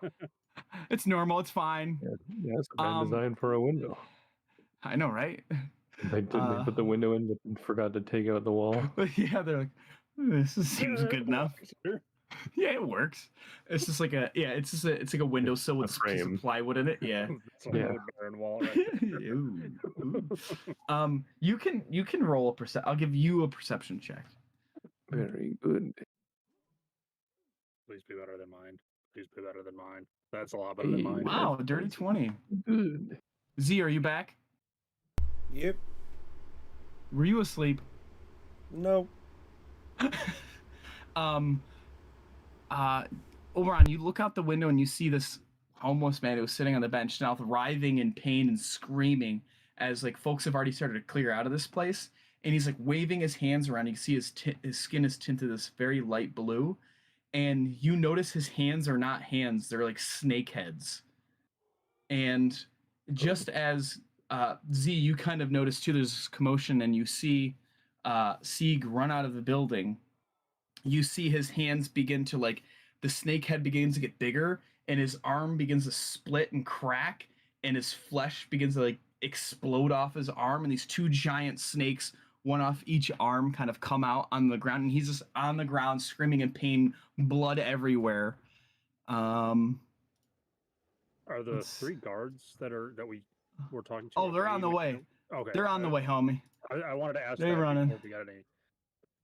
It's normal, it's fine. Yeah, it's a bad design for a window. I know, right? They put the window in but forgot to take out the wall. Yeah, they're like, this seems good enough. Yeah, it works. It's just like it's like a windowsill with some plywood in it. Yeah. Yeah. Wall right ooh. You can roll a percent. I'll give you a perception check. Very good. Please be better than mine. Please be better than mine. That's a lot better than mine. Wow, dirty 20. Good. Z, are you back? Yep. Were you asleep? No. Oberon, you look out the window and you see this homeless man who was sitting on the bench now writhing in pain and screaming as like folks have already started to clear out of this place, and he's like waving his hands around. You can see his skin is tinted this very light blue, and you notice his hands are not hands, they're like snake heads. And just as Z, you kind of notice too, there's this commotion and you see Sieg run out of the building. You see his hands begin to like, the snake head begins to get bigger and his arm begins to split and crack and his flesh begins to like explode off his arm, and these two giant snakes, one off each arm, kind of come out on the ground, and he's just on the ground screaming in pain, blood everywhere. Are the three guards that we were talking to? Oh, they're on the way. Okay. They're on the way, homie. I wanted to ask They're that running. before we got any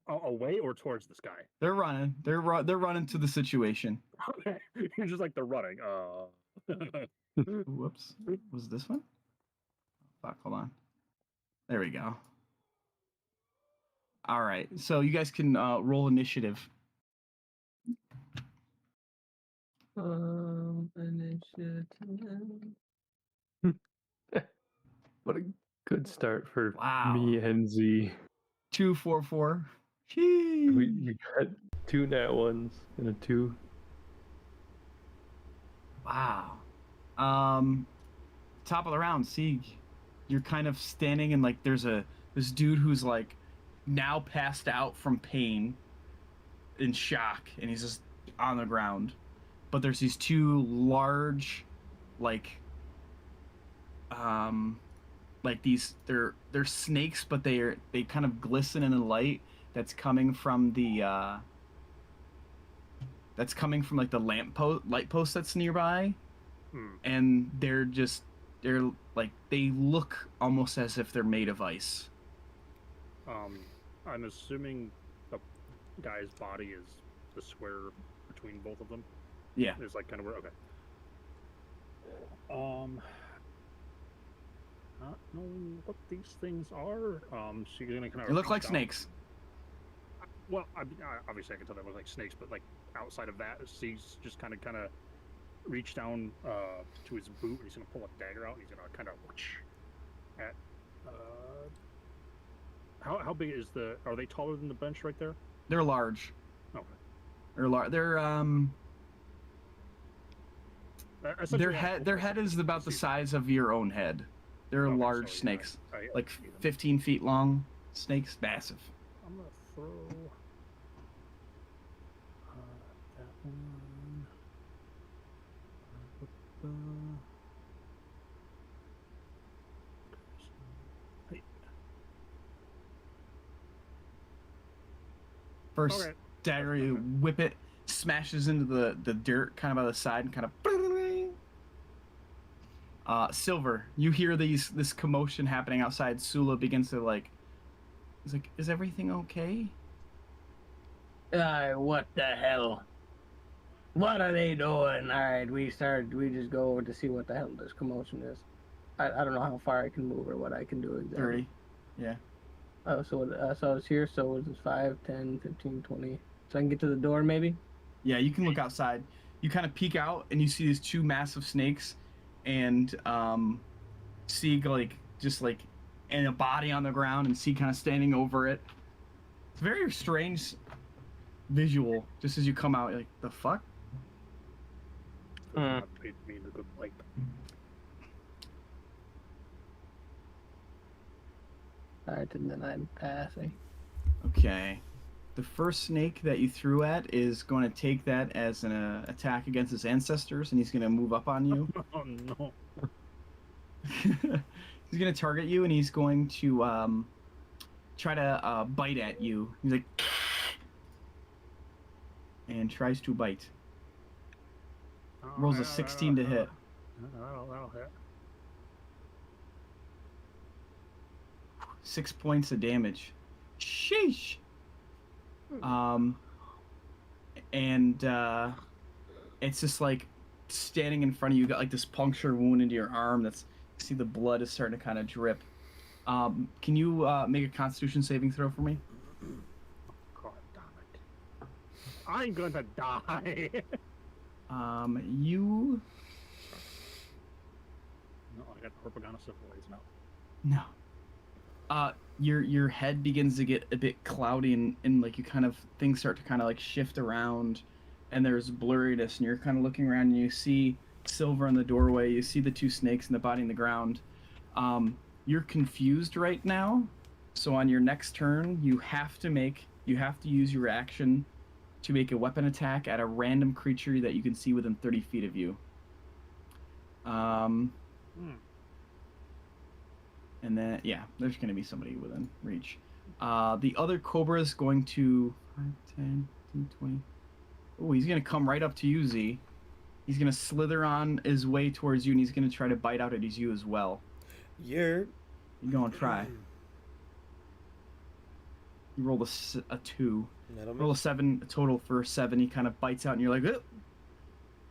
away or towards the sky. They're running. They're running to the situation. Okay. You're just like they're running. Whoops. Was it this one? Fuck, hold on. There we go. All right. So you guys can roll initiative. Initiative. What a good start for Wow. me and Z. 2, 4, 4. We got 2 nat ones and a 2. Wow. Top of the round, Sieg. You're kind of standing and like there's this dude who's like now passed out from pain in shock and he's just on the ground. But there's these 2 large like these they're snakes, but they kind of glisten in the light that's coming from the like the light post that's nearby. And they're like they look almost as if they're made of ice. I'm assuming the guy's body is the square between both of them. Yeah. It's like kind of where okay. Not knowing what these things are. So you're gonna kind of. They look like snakes. Well, obviously I can tell they look like snakes, but like outside of that, he's just kind of reach down to his boot and he's gonna pull a dagger out and he's gonna kind of at. How big is the? Are they taller than the bench right there? They're large. Okay. Their head is about the size of your own head. They're Okay, large so, yeah, snakes, I like see them. 15 feet long snakes, massive. I'm gonna throw that one. Hey, First okay. dagger, you whip it, smashes into the dirt kind of by the side and kind of. Silver, you hear this commotion happening outside. Sula begins to he's like, is everything okay? What the hell? What are they doing? Alright, we just go over to see what the hell this commotion is. I don't know how far I can move or what I can do exactly. 30. Yeah. Oh, so I was here, so it was 5, 10, 15, 20. So I can get to the door maybe? Yeah, you can look outside. You kind of peek out and you see these 2 massive snakes and Sieg and a body on the ground and Sieg kind of standing over it. It's a very strange visual just as you come out. You're like, the fuck? I paid me a good light. Alright, and then I'm passing. Okay. The first snake that you threw at is going to take that as an attack against his ancestors, and he's going to move up on you. Oh no. He's going to target you, and he's going to try to bite at you. He's like... and tries to bite. Rolls a 16 to hit. That'll hit. 6 points of damage. Sheesh! And it's just like standing in front of you, got like this puncture wound into your arm that's, see the blood is starting to kind of drip. Can you make a Constitution saving throw for me? God damn it. I'm gonna die. You... No, I got Horpagana syphilis now. No. Your head begins to get a bit cloudy and like you kind of, things start to kind of like shift around and there's blurriness and you're kind of looking around and you see Silver in the doorway, you see the 2 snakes and the body in the ground. You're confused right now, so on your next turn you have to use your action to make a weapon attack at a random creature that you can see within 30 feet of you. And then, yeah, there's going to be somebody within reach. The other Cobra is going to 5, 10, 15, 20. Oh, he's going to come right up to you, Z. He's going to slither on his way towards you, and he's going to try to bite out at you as well. You're You go and try. You roll a 2. That'll Roll a miss. 7, a total for 7. He kind of bites out, and you're like, ugh!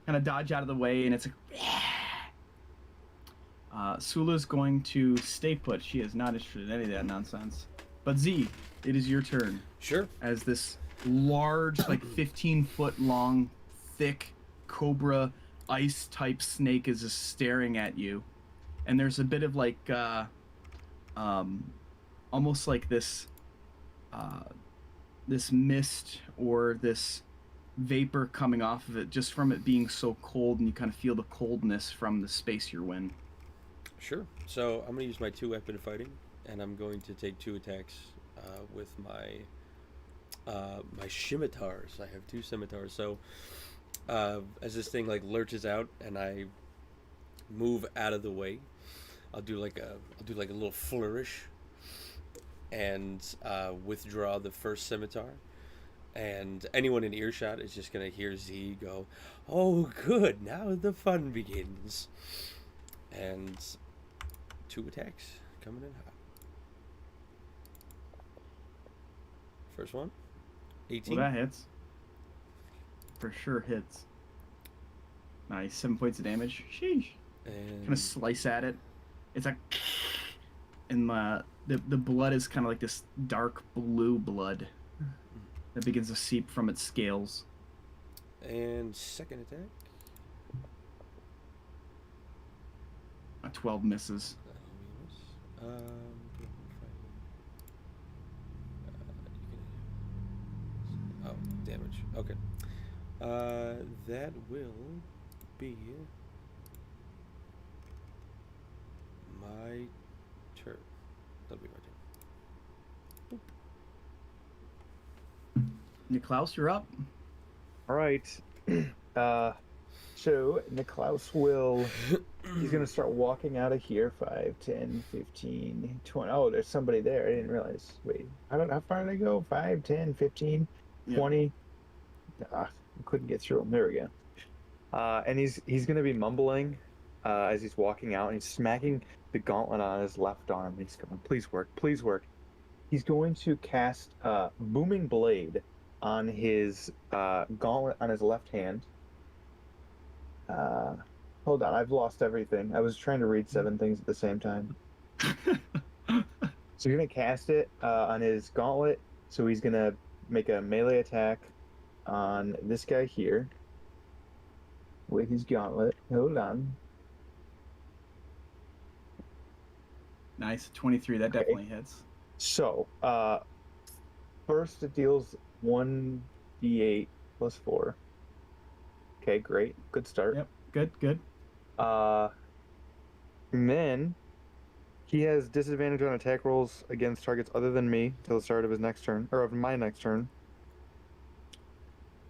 Kind of dodge out of the way, and it's like, Sula's going to stay put. She is not interested in any of that nonsense. But Z, it is your turn. Sure. As this large, like 15-foot long, thick cobra ice type snake is just staring at you, and there's a bit of like, almost like this, this mist or this vapor coming off of it just from it being so cold, and you kind of feel the coldness from the space you're in. Sure. So I'm going to use my 2 weapon fighting, and I'm going to take 2 attacks with my my scimitars. I have 2 scimitars. So as this thing like lurches out and I move out of the way, I'll do like a little flourish and withdraw the first scimitar. And anyone in earshot is just going to hear Z go, "Oh, good, now the fun begins." And 2 attacks coming in hot. First one, 18. Well, that hits. For sure hits. Nice, 7 points of damage. Sheesh. And Kind of slice at it. It's like, and the blood is kind of like this dark blue blood that begins to seep from its scales. and second attack. A 12 misses. Oh, damage. Okay. That will be my turn. That'll be my turn. Niklaus, you're up. All right. So Niklaus will. He's going to start walking out of here. 5, 10, 15, 20. Oh, there's somebody there. I didn't realize. Wait, how far did I go? 5, 10, 15, 20. I couldn't get through them. There we go. And he's going to be mumbling as he's walking out, and he's smacking the gauntlet on his left arm. He's going, "Please work, please work." He's going to cast Booming Blade on his gauntlet on his left hand. Hold on, I've lost everything. I was trying to read 7 things at the same time. So you're going to cast it on his gauntlet. So he's going to make a melee attack on this guy here with his gauntlet. Hold on. Nice, 23. That definitely hits. So, first it deals 1d8 plus 4. Okay, great. Good start. Yep, good. And then he has disadvantage on attack rolls against targets other than me till the start of his next turn, or of my next turn.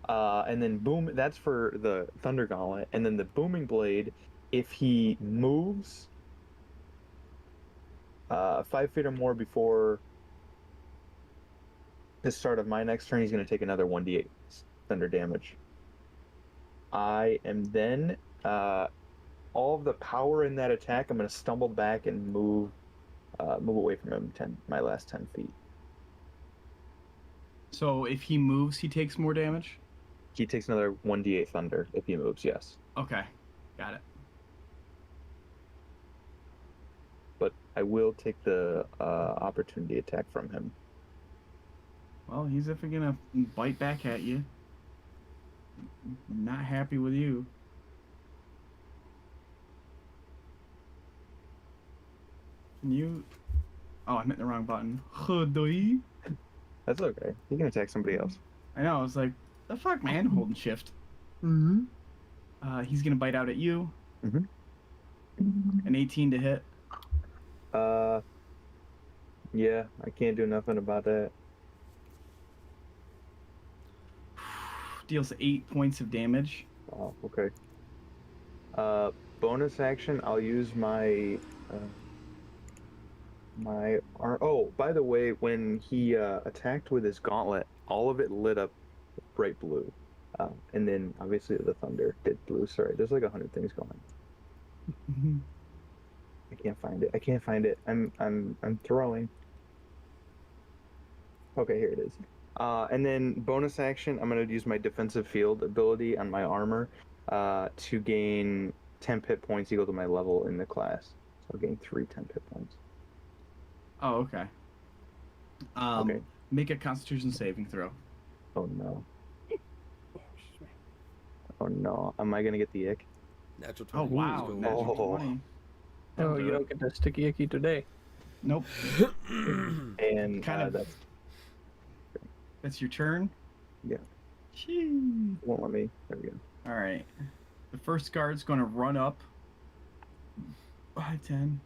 And then boom, that's for the Thunder Gauntlet. And then the Booming Blade, if he moves 5 feet or more before the start of my next turn, he's going to take another 1d8 thunder damage. I am then all of the power in that attack. I'm going to stumble back and move away from him my last 10 feet. So if he moves, he takes more damage? He takes another 1d8 thunder if he moves, yes. Okay, got it. But I will take the opportunity attack from him. Well, he's definitely gonna bite back at you. Not happy with you. Can you... Oh, I'm hitting the wrong button. That's okay. He can attack somebody else. I know, I was like, the fuck, man? Holding shift. He's gonna bite out at you. Mhm. An 18 to hit. Yeah, I can't do nothing about that. Deals 8 points of damage. Oh, okay. Bonus action, I'll use my oh, by the way, when he attacked with his gauntlet, all of it lit up bright blue. And then obviously the thunder did blue. Sorry, there's like 100 things going on. I can't find it. I can't find it. I'm throwing. Okay, here it is. And then bonus action, I'm gonna use my defensive field ability on my armor, to gain 10 hit points equal to my level in the class. So I'll gain 10 hit points. Oh, okay. Okay. Make a Constitution saving throw. Oh no. Oh, excuse me. Oh no. Am I gonna get the ick? Natural Oh 20. wow, Let's go. natural Oh. 20. Oh, That'll you do don't it. get the sticky icky today. Nope. And Kind of. That's your turn. Yeah. Jeez. Won't let me. There we go. All right. The first guard's going to run up. 5, 10.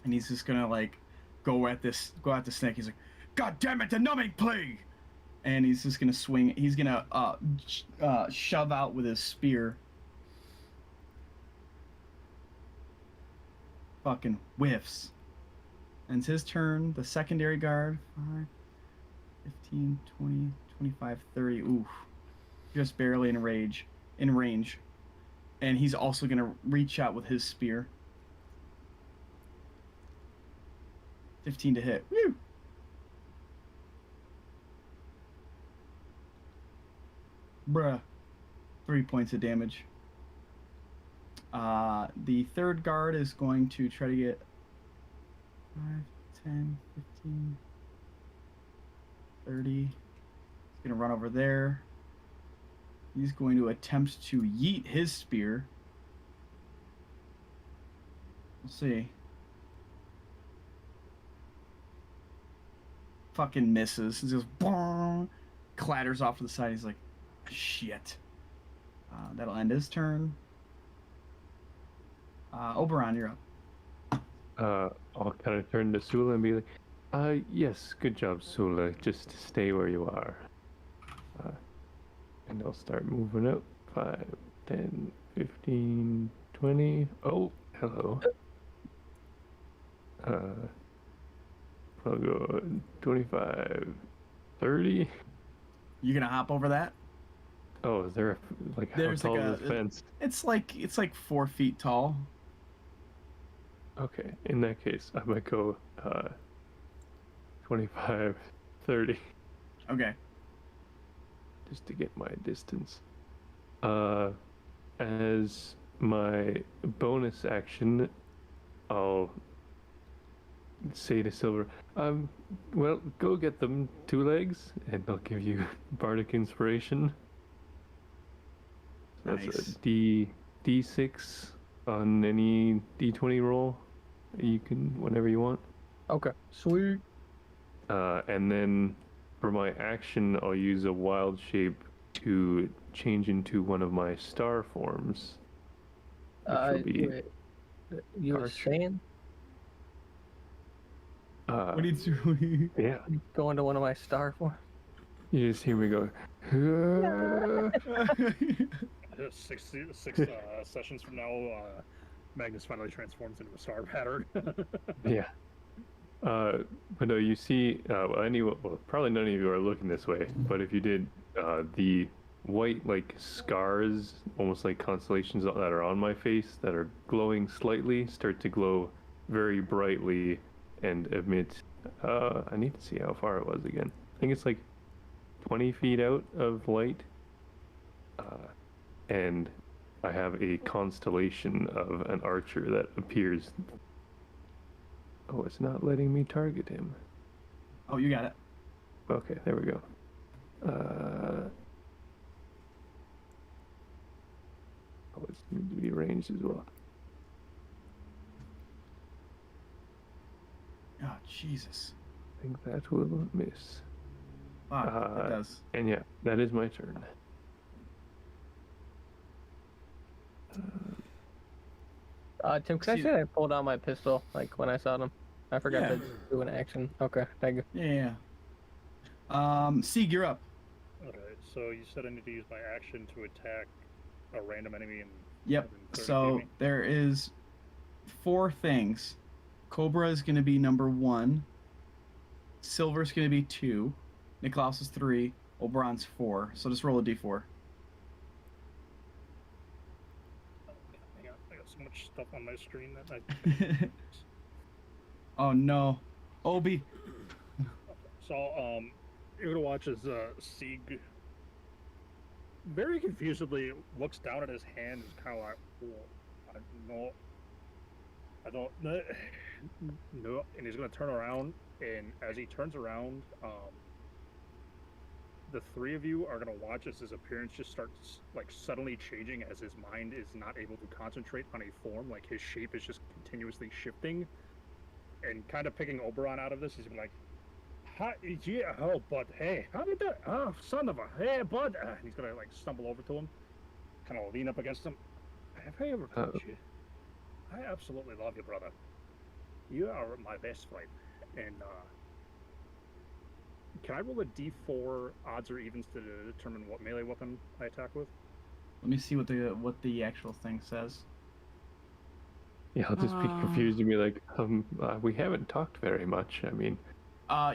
And he's just going to like go at the snake. He's like, God damn it, the numbing plague! And he's just going to swing. He's going to shove out with his spear. Fucking whiffs. And it's his turn. The secondary guard. 5, 15, 20, 25, 30. Oof. Just barely in range. And he's also going to reach out with his spear. 15 to hit. Woo! Bruh. 3 points of damage. The third guard is going to try to get 5, 10, 15, 30. He's going to run over there. He's going to attempt to yeet his spear. We'll see. Fucking misses. He just boom, clatters off to the side. He's like, shit. That'll end his turn. Oberon, you're up. I'll kind of turn to Sula and be like, yes, good job, Sula. Just stay where you are. And I'll start moving up. 5, 10, 15, 20. Oh, hello. I'll go 25, 30. You gonna hop over that? Oh, is there how There's tall like is this fence? It's like 4 feet tall. Okay, in that case, I might go 25, 30, Okay. just to get my distance. As my bonus action, I'll say to Silver, well, go get them 2 legs, and I'll give you bardic inspiration. So that's Nice. a D6 on any D20 roll. You can whenever you want. Okay. Sweet. And then for my action, I'll use a wild shape to change into one of my star forms. Which will be Wait, you were archer. saying What do you do? Yeah, go into one of my star forms? you just hear me go. Six sessions from now, Magnus finally transforms into a star pattern. Yeah. But no, you see, probably none of you are looking this way, but if you did, the white, scars, almost like constellations that are on my face that are glowing slightly, start to glow very brightly and emit, I need to see how far it was again. I think it's 20 feet out of light. And I have a constellation of an archer that appears. Oh, it's not letting me target him. Oh, you got it. Okay, there we go. Oh, it needs to be ranged as well. Oh, Jesus. I think that will miss. Fuck, it does. And yeah, that is my turn. Tim, can I See- say I pulled out my pistol when I saw them? I forgot Yeah. to do an action. Okay, thank you. Yeah. Sieg, you're up. Okay, so you said I need to use my action to attack a random enemy and Yep. within 30 feet So of me? there is 4 things. Cobra is going to be number 1. Silver's going to be 2. Niklaus is 3. Oberon's 4. So just roll a d4. Hang on, I gotta so much stuff on my screen that I. Oh no, Obi. So you're gonna watch as Sieg very confusedly looks down at his hand and is kind of like, oh, I don't know, no, and he's gonna turn around, and as he turns around, the three of you are gonna watch as his appearance just starts like suddenly changing as his mind is not able to concentrate on a form, like his shape is just continuously shifting, and kind of picking Oberon out of this. He's gonna be like, hi, yeah, oh, bud, hey, how did that? Oh, son of a, hey, bud. And he's gonna like stumble over to him, kind of lean up against him. Have I ever told you? I absolutely love you, brother. You are my best friend. And can I roll a d4 odds or evens to determine what melee weapon I attack with? Let me see what the actual thing says. Yeah, I'll just be confused and be like, we haven't talked very much. I mean,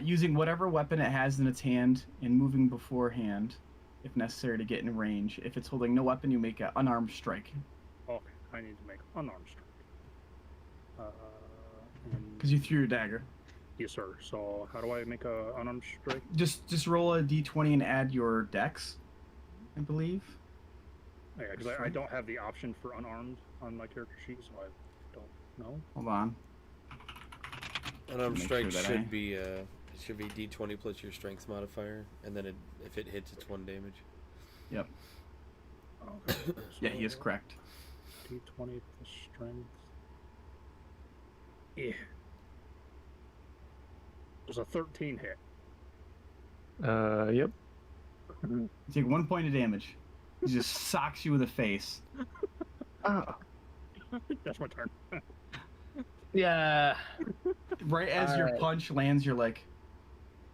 using whatever weapon it has in its hand and moving beforehand, if necessary, to get in range. If it's holding no weapon, you make an unarmed strike. Okay, I need to make unarmed strike. Because you threw your dagger. Yes, sir. So how do I make a unarmed strike? Just roll a d20 and add your dex, I believe. Yeah, because I don't have the option for unarmed on my character sheet, so I don't know. Hold on. Unarmed Make strike sure that should be d20 plus your strength modifier, and then if it hits, it's 1 damage. Yep. Okay. So Yeah, he is correct. d20 plus strength. Yeah. It was a 13 hit. yep. You take 1 point of damage. He just socks you in the face. Ah. That's my turn. Yeah. Right as your Alright. punch lands, you're like,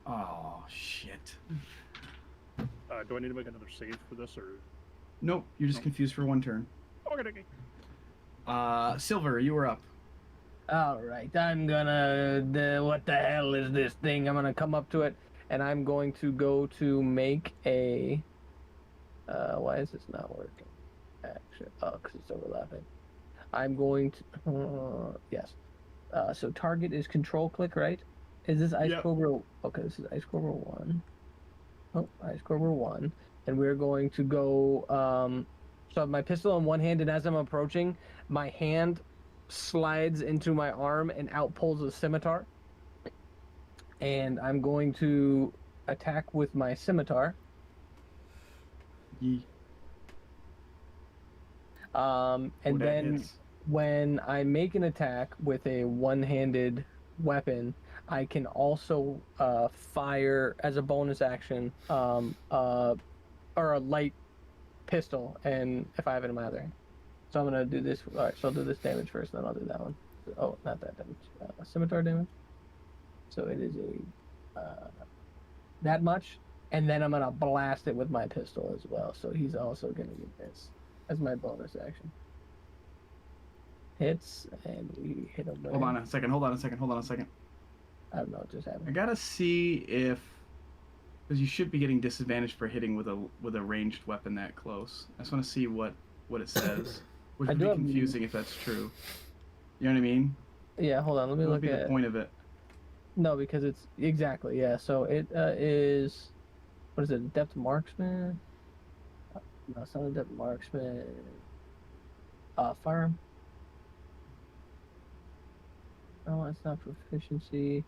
oh, shit. Do I need to make another save for this, or? Nope, you're just confused for 1 turn. Okay. Silver, you were up. All right, I'm gonna. What the hell is this thing? I'm gonna come up to it, and I'm going to go to make a. Why is this not working? Actually, oh, because it's overlapping. I'm going to. Yes. So target is control click, right? Is this Ice Yep. Cobra? Okay, this is Ice Cobra 1. Oh, Ice Cobra 1, and we're going to go. So I have my pistol in one hand, and as I'm approaching, my hand slides into my arm and out pulls a scimitar. And I'm going to attack with my scimitar. Yee. And That then hits. when I make an attack with a one-handed weapon, I can also fire as a bonus action or a light pistol, and if I have it in my other hand. So I'm gonna do this. All right, so I'll do this damage first, then I'll do that one. Oh, not that damage. Scimitar damage. So it is a that much, and then I'm gonna blast it with my pistol as well. So he's also gonna get this as my bonus action. Hits, and we hit him. Hold on a second. I don't know what just I happened. gotta see if, because you should be getting disadvantage for hitting with a ranged weapon that close. I just want to see what it says, which I would do be have- confusing if that's true. You know what I mean? Yeah, hold on. Let me What would look be at. the point of it? No, because it's exactly, yeah. So it is, what is it? Depth marksman? No, it's not a depth marksman. Firearm. No, it's not proficiency.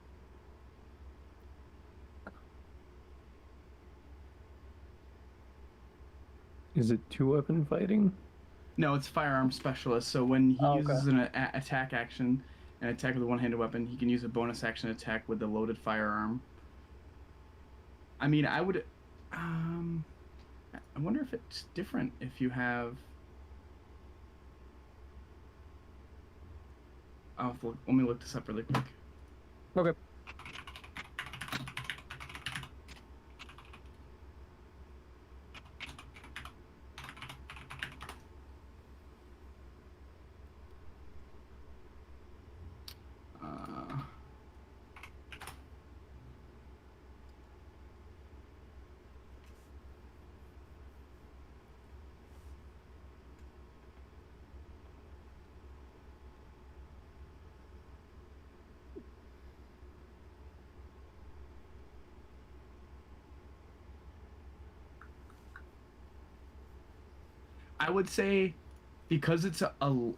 Is it 2-weapon fighting? No, it's firearm specialist. So when he Oh, uses an attack action, an attack with a one-handed weapon, he can use a bonus action attack with the loaded firearm. I mean, I would. I wonder if it's different if you have. Let me look this up really quick. Okay. I would say because it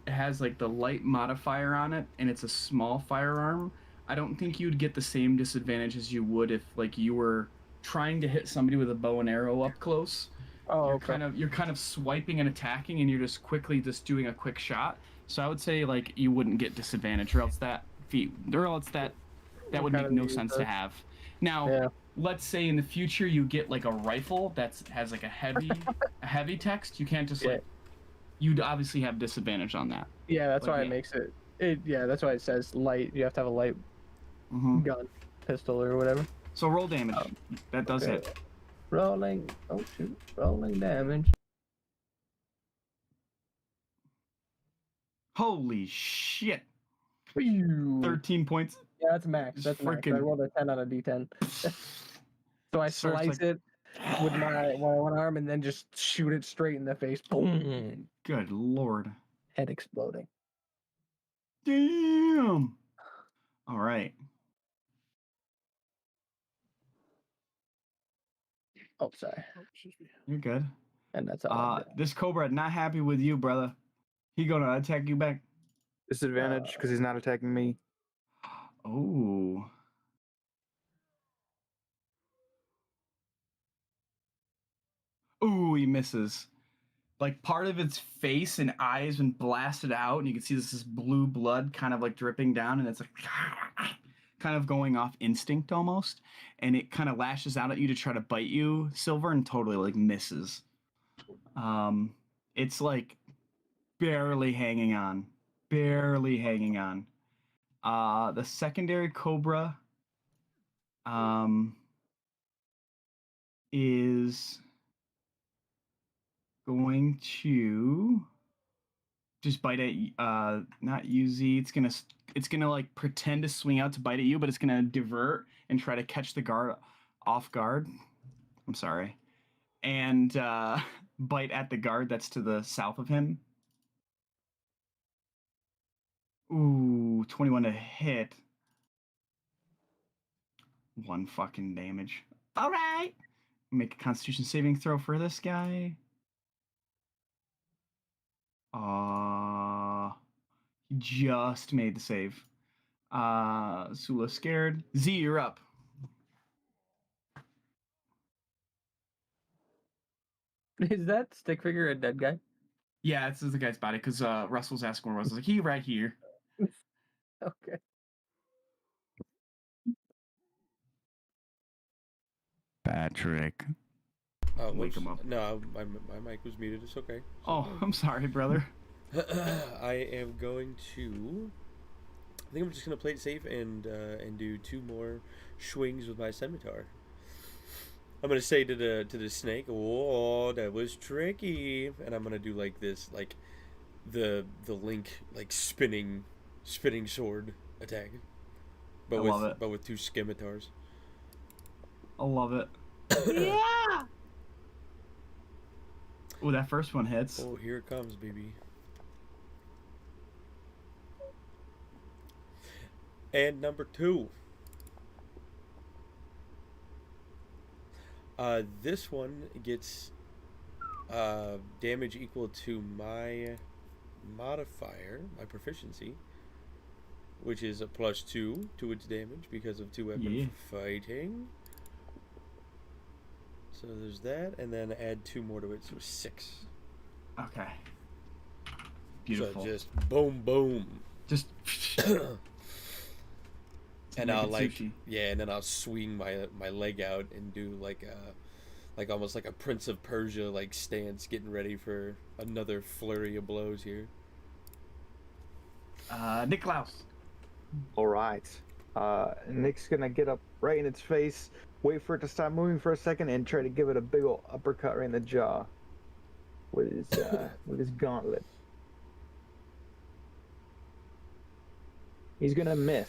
has like the light modifier on it and it's a small firearm, I don't think you'd get the same disadvantage as you would if like you were trying to hit somebody with a bow and arrow up close. Oh, You're okay. kind of swiping and attacking and you're just quickly just doing a quick shot. So I would say like you wouldn't get disadvantage or else that would Kind make of no sense to useless. have. Now, Yeah. let's say in the future you get like a rifle that has like a heavy text. You can't just Yeah. like you'd obviously have disadvantage on that. Yeah, that's But why yeah. it makes it. Yeah, that's why it says light. You have to have a light Mm-hmm. gun, pistol, or whatever. So roll damage. That does Okay. hit. Rolling. Oh shoot! Rolling damage. Holy shit! Phew. 13 points. Yeah, that's max. Just That's max. I freaking- rolled a 10 on a D10. So I Starts slice like- it with my one arm and then just shoot it straight in the face. Boom! Good lord. Head exploding. Damn. All right. Oh, sorry. Oh, excuse me. You're good. And that's all. I'm doing. This Cobra not happy with you, brother. He gonna attack you back. Disadvantage because he's not attacking me. Oh. Ooh, he misses. Like part of its face and eyes been blasted out, and you can see this blue blood kind of like dripping down, and it's like kind of going off instinct almost, and it kind of lashes out at you to try to bite you, Silver, and totally like misses. It's like barely hanging on. Barely hanging on. The secondary Cobra is going to just bite at not UZ. It's gonna like pretend to swing out to bite at you, but it's gonna divert and try to catch the guard off guard. I'm sorry. And bite at the guard that's to the south of him. Ooh, 21 to hit. 1 fucking damage. All right. Make a Constitution saving throw for this guy. He just made the save. Sula scared. Z, you're up. Is that stick figure a dead guy? Yeah, this is the guy's body because Russell's asking where it was. I was like, he right here. Okay. Patrick. Wake Whoops. him up. No, my mic was muted. It's okay. Oh, I'm sorry, brother. I am going to. I think I'm just gonna play it safe and do 2 more swings with my scimitar. I'm gonna say to the snake, "Oh, that was tricky," and I'm gonna do like this, like the Link like spinning sword attack, but I love it. but with 2 scimitars. I love it. Yeah. Oh, that first one hits. Oh, here it comes, baby. And number 2. This one gets damage equal to my modifier, my proficiency, which is a +2 to its damage because of 2 weapon fighting. So there's that, and then add 2 more to it, so 6. Okay. Beautiful. So just boom, boom. Just. And Make I'll it like, sushi. yeah, and then I'll swing my leg out and do like almost like a Prince of Persia like stance, getting ready for another flurry of blows here. Niklaus. All right. Nick's gonna get up right in its face, wait for it to stop moving for a second, and try to give it a big ol' uppercut right in the jaw with his gauntlet. He's gonna miss.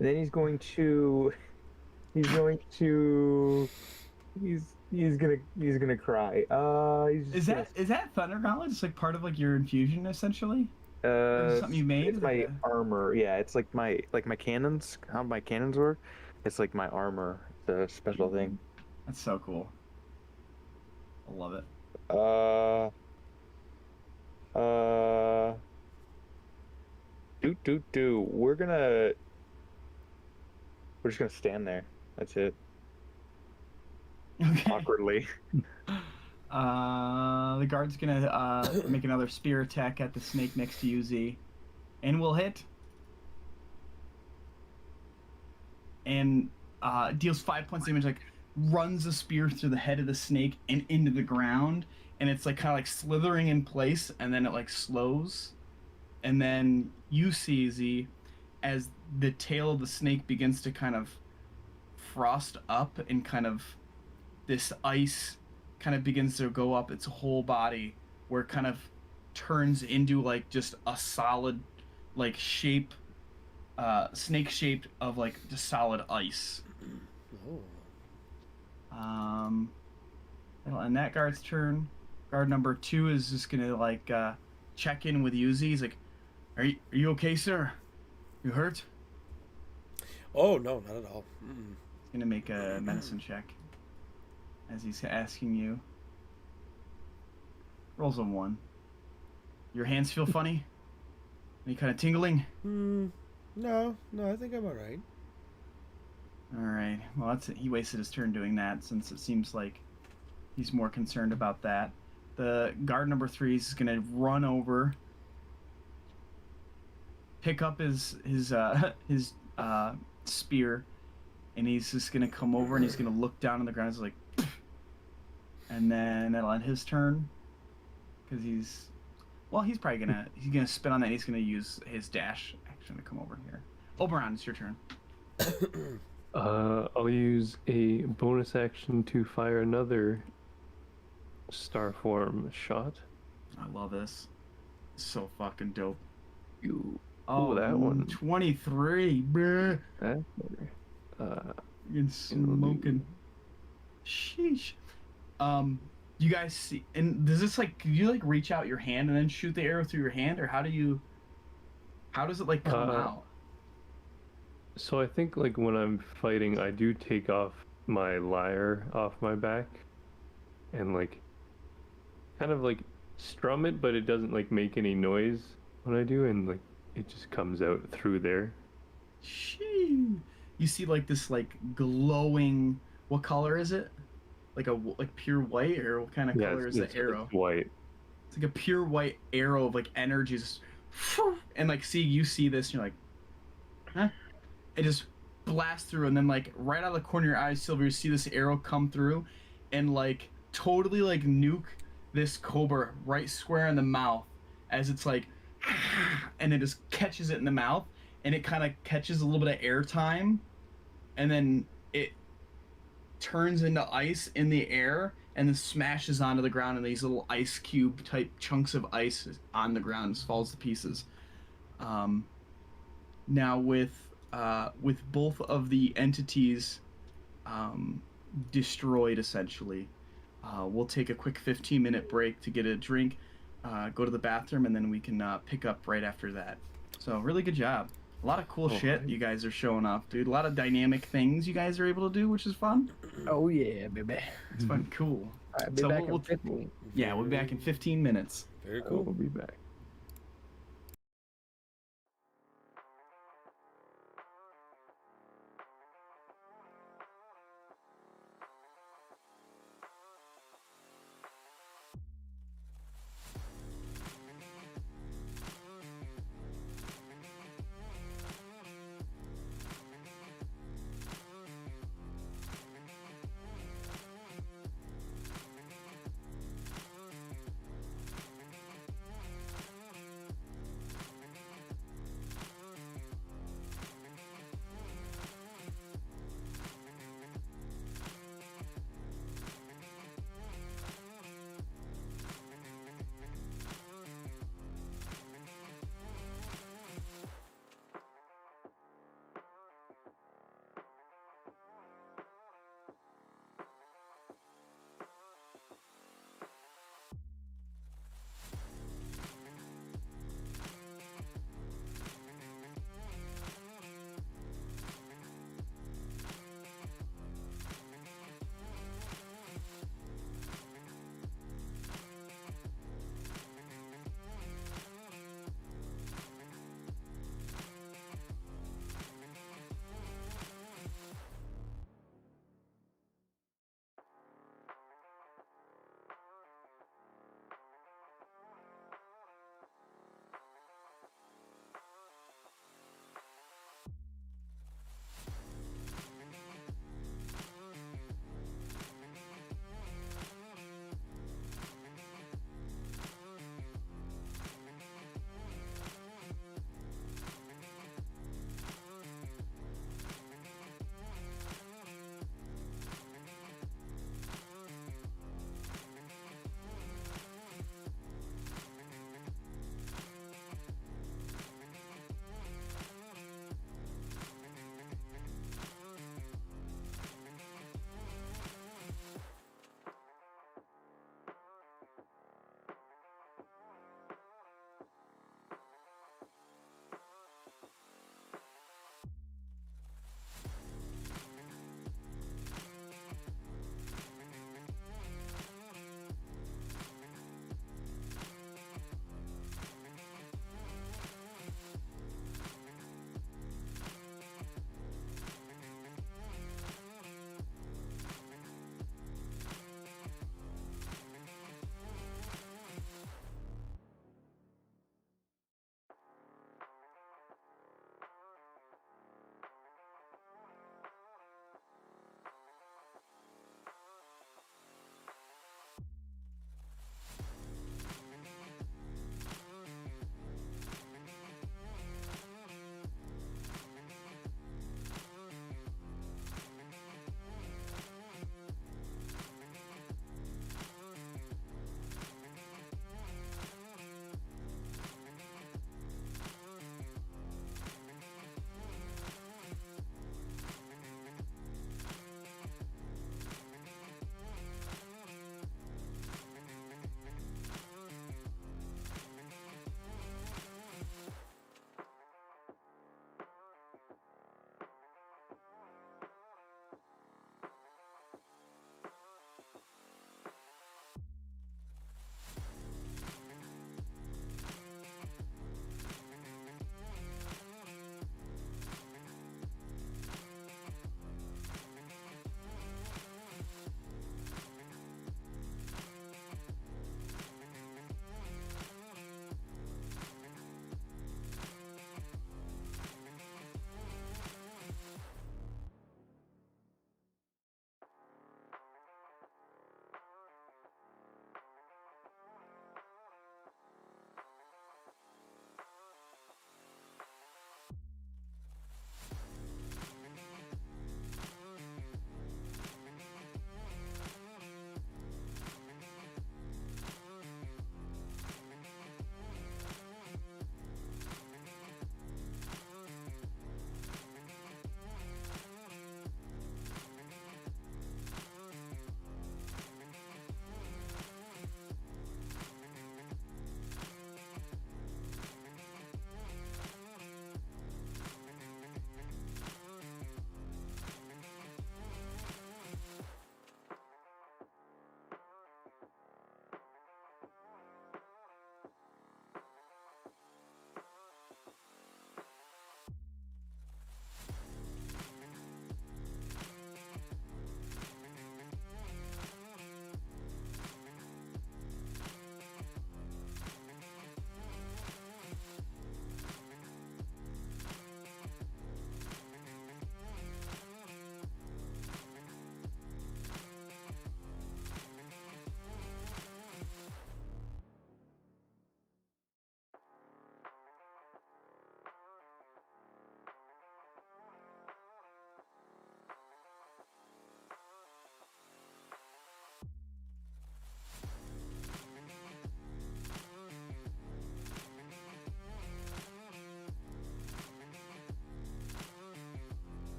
And then he's gonna cry. Is that Thunder Gauntlet? It's like part of like your infusion essentially. Or is it something you made? It's my armor. Yeah, it's like my cannons. How my cannons work. It's like my armor. It's a special thing. That's so cool. I love it. Uh, do. We're just gonna stand there. That's it. Okay. Awkwardly. The guard's gonna make another spear attack at the snake next to you, Z, and will hit. And deals 5 points of damage. Like runs a spear through the head of the snake and into the ground, and it's like kind of like slithering in place, and then it like slows, and then you see Z as the tail of the snake begins to kind of frost up and kind of this ice kind of begins to go up its whole body where it kind of turns into like just a solid like shape snake shaped of like just solid ice. Oh. That'll end that guard's turn. Guard number 2 is just gonna like check in with Yuzi. He's like, are you okay, sir? You hurt? Oh, no, not at all. Mm-mm. He's gonna make a medicine check as he's asking you. Rolls a 1. Your hands feel funny? Any kind of tingling? No, I think I'm all right. All right. Well, that's it. He wasted his turn doing that since it seems like he's more concerned about that. The guard number 3 is going to run over, pick up his spear, and he's just going to come over and he's going to look down on the ground. He's like, pfft. And then that'll end his turn because he's probably gonna spin on that. And he's gonna use his dash action to come over here. Oberon, it's your turn. I'll use a bonus action to fire another Starform shot. I love this. It's so fucking dope. Ooh, That one. 23, bruh. that's better. You're smoking. Sheesh. You guys see, and does this like, can you like reach out your hand and then shoot the arrow through your hand, or how does it like come out? So I think like when I'm fighting, I do take off my lyre off my back and like kind of like strum it, but it doesn't like make any noise when I do, and like it just comes out through there. Shee. You see like this like glowing, what color is it? Like pure white, or what kind of color is the arrow? It's white. It's like a pure white arrow of like energy, just, and like you see this, and you're like, huh? It just blasts through, and then like right out of the corner of your eyes, Silver, you see this arrow come through, and like totally like nuke this cobra right square in the mouth as it's like, and it just catches it in the mouth, and it kind of catches a little bit of air time, and then it turns into ice in the air and then smashes onto the ground, and these little ice cube type chunks of ice on the ground, just falls to pieces. Now with both of the entities destroyed essentially, we'll take a quick 15-minute break to get a drink, go to the bathroom, and then we can pick up right after that. So really good job. A lot of cool shit you guys are showing off, dude. A lot of dynamic things you guys are able to do, which is fun. Oh yeah, baby. It's fun, cool. All right, be back in 15. Yeah, we'll be back in 15 minutes. Very cool. We'll be back.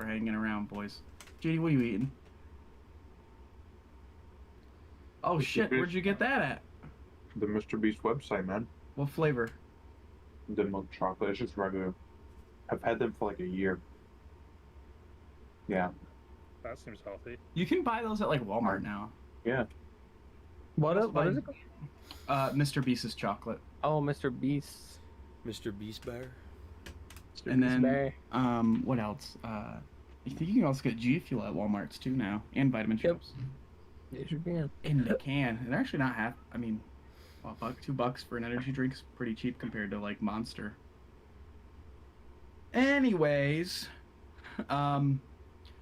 for hanging around, boys. JD, what are you eating? Oh Mr. shit, where'd Beast. you get that at? The Mr. Beast website, man. What flavor? The milk chocolate. It's just regular. I've had them for like a year. Yeah. That seems healthy. You can buy those at like Walmart now. Yeah. What Also what buy- is it called? Mr. Beast's chocolate. Oh, Mr. Beast. Mr. Beast Bear. And then, Bear. what else? I think you can also get G Fuel at Walmart's too now, and vitamin Yep. shops. Yes, you can. In the can. And they're actually not half. I mean, well, $2 for an energy drink is pretty cheap compared to like Monster. Anyways,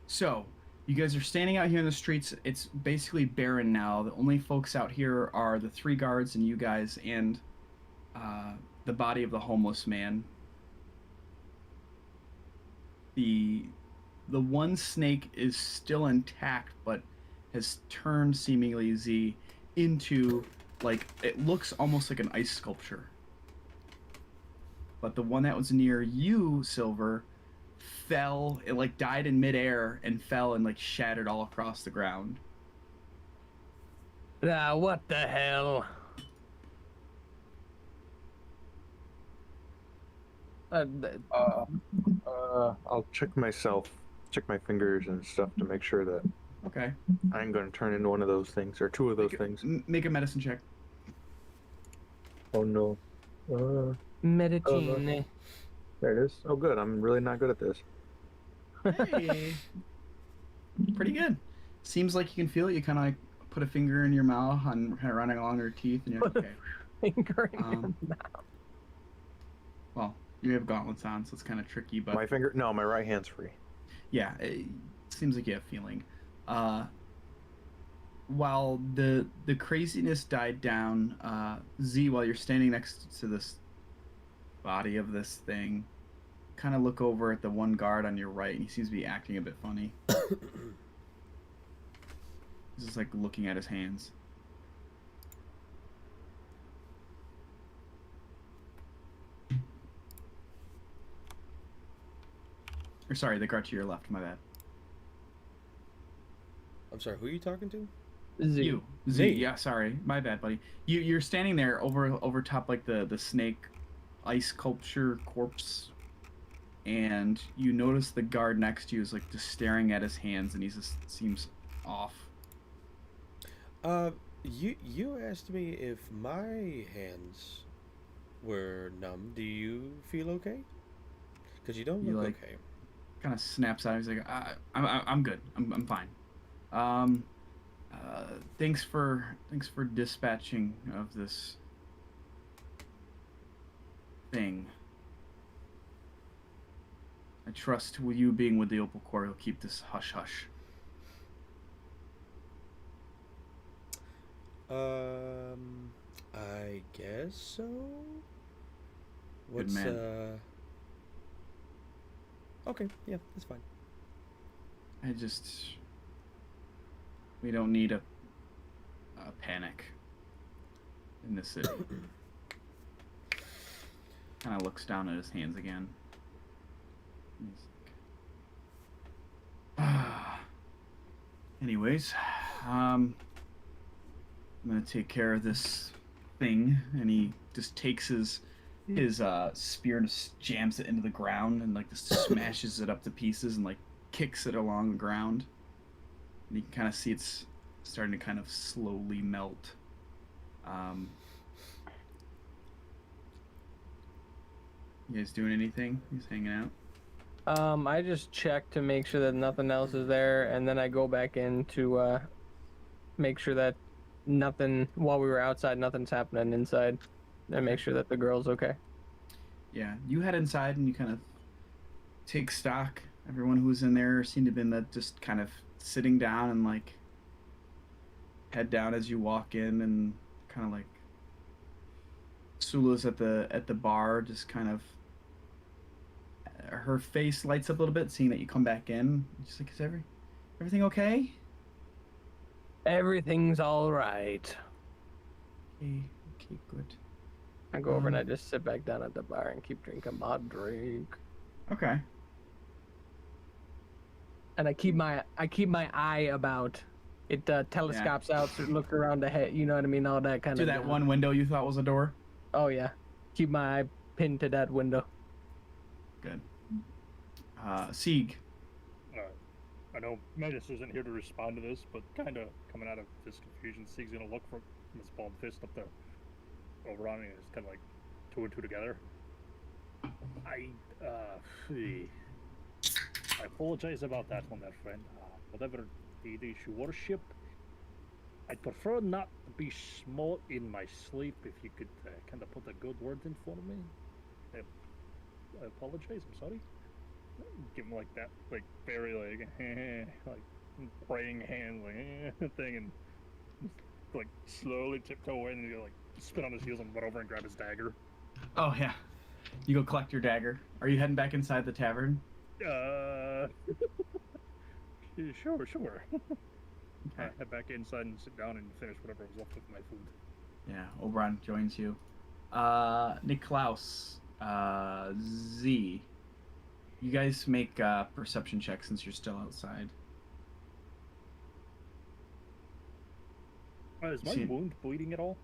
so you guys are standing out here in the streets. It's basically barren now. The only folks out here are the 3 guards and you guys, and the body of the homeless man. The one snake is still intact, but has turned seemingly Z into like it looks almost like an ice sculpture. But the one that was near you, Silver, fell. It like died in midair and fell and like shattered all across the ground. Ah, what the hell? I'll check myself, check my fingers and stuff to make sure that Okay. I ain't gonna turn into one of those things or 2 of those things. Make a medicine check. Oh no. Medicine. There it is. Oh good. I'm really not good at this. Hey. Pretty good. Seems like you can feel it. You kind of like put a finger in your mouth and kind of running along your teeth, and you're like, okay. Finger in your Um, Well, you have gauntlets on, so it's kind of tricky, but My finger? No, my right hand's free. yeah, it seems like you have feeling. While the craziness died down, Z, while you're standing next to this body of this thing, kind of look over at the one guard on your right, and he seems to be acting a bit funny. He's just like looking at his hands. Or sorry, the guard to your left. My bad. I'm sorry, who are you talking to? Z. You, Z. Me. Yeah, sorry, my bad, buddy. You're standing there over top like the snake ice sculpture corpse, and you notice the guard next to you is like just staring at his hands, and he just seems off. You asked me if my hands were numb. Do you feel okay? Because you don't You, look like- okay. Kind of snaps out. He's like, I'm good. I'm fine. Thanks for dispatching of this thing. I trust with you being with the Opal Corps, you'll keep this hush hush. I guess so. Good What's man. Okay, yeah, that's fine. We don't need a panic in the city. Kind of looks down at his hands again. He's like, anyways, I'm gonna take care of this thing, and he just takes his spear and just jams it into the ground and like just smashes it up to pieces and like kicks it along the ground. And you can kind of see it's starting to kind of slowly melt. You guys doing anything? He's hanging out. I just check to make sure that nothing else is there, and then I go back in to make sure that nothing, while we were outside, nothing's happening inside, and make sure that the girl's okay. Yeah, you head inside and you kind of take stock. Everyone who was in there seemed to have been just kind of sitting down and like head down as you walk in, and kind of like Sula's at the bar, just kind of her face lights up a little bit seeing that you come back in. She's like, is everything okay? Everything's all right. Okay, good. I go over and I just sit back down at the bar and keep drinking my drink. Okay. and I keep my eye about. It telescopes out, so look around the head. You know what I mean? All that kind To of. that one window you thought was a door. Oh yeah, keep my eye pinned to that window. Good. Sieg. I know Metis isn't here to respond to this, but kind of coming out of this confusion, Sieg's gonna look for this bald fist up there. Over on me, and it's kind of like two and two together. I apologize about that one, there, friend. Whatever deity you worship, I'd prefer not to be small in my sleep. If you could kind of put a good word in for me. I apologize. I'm sorry. Give him like that, like very like praying hand like thing, and like slowly tiptoe away, and you like spin on his heels and run over and grab his dagger. Oh yeah. You go collect your dagger. Are you heading back inside the tavern? Sure. Okay. Head back inside and sit down and finish whatever was left of my food. Yeah. Oberon joins you. Niklaus, Z. You guys make perception checks since you're still outside. Is my wound bleeding at all?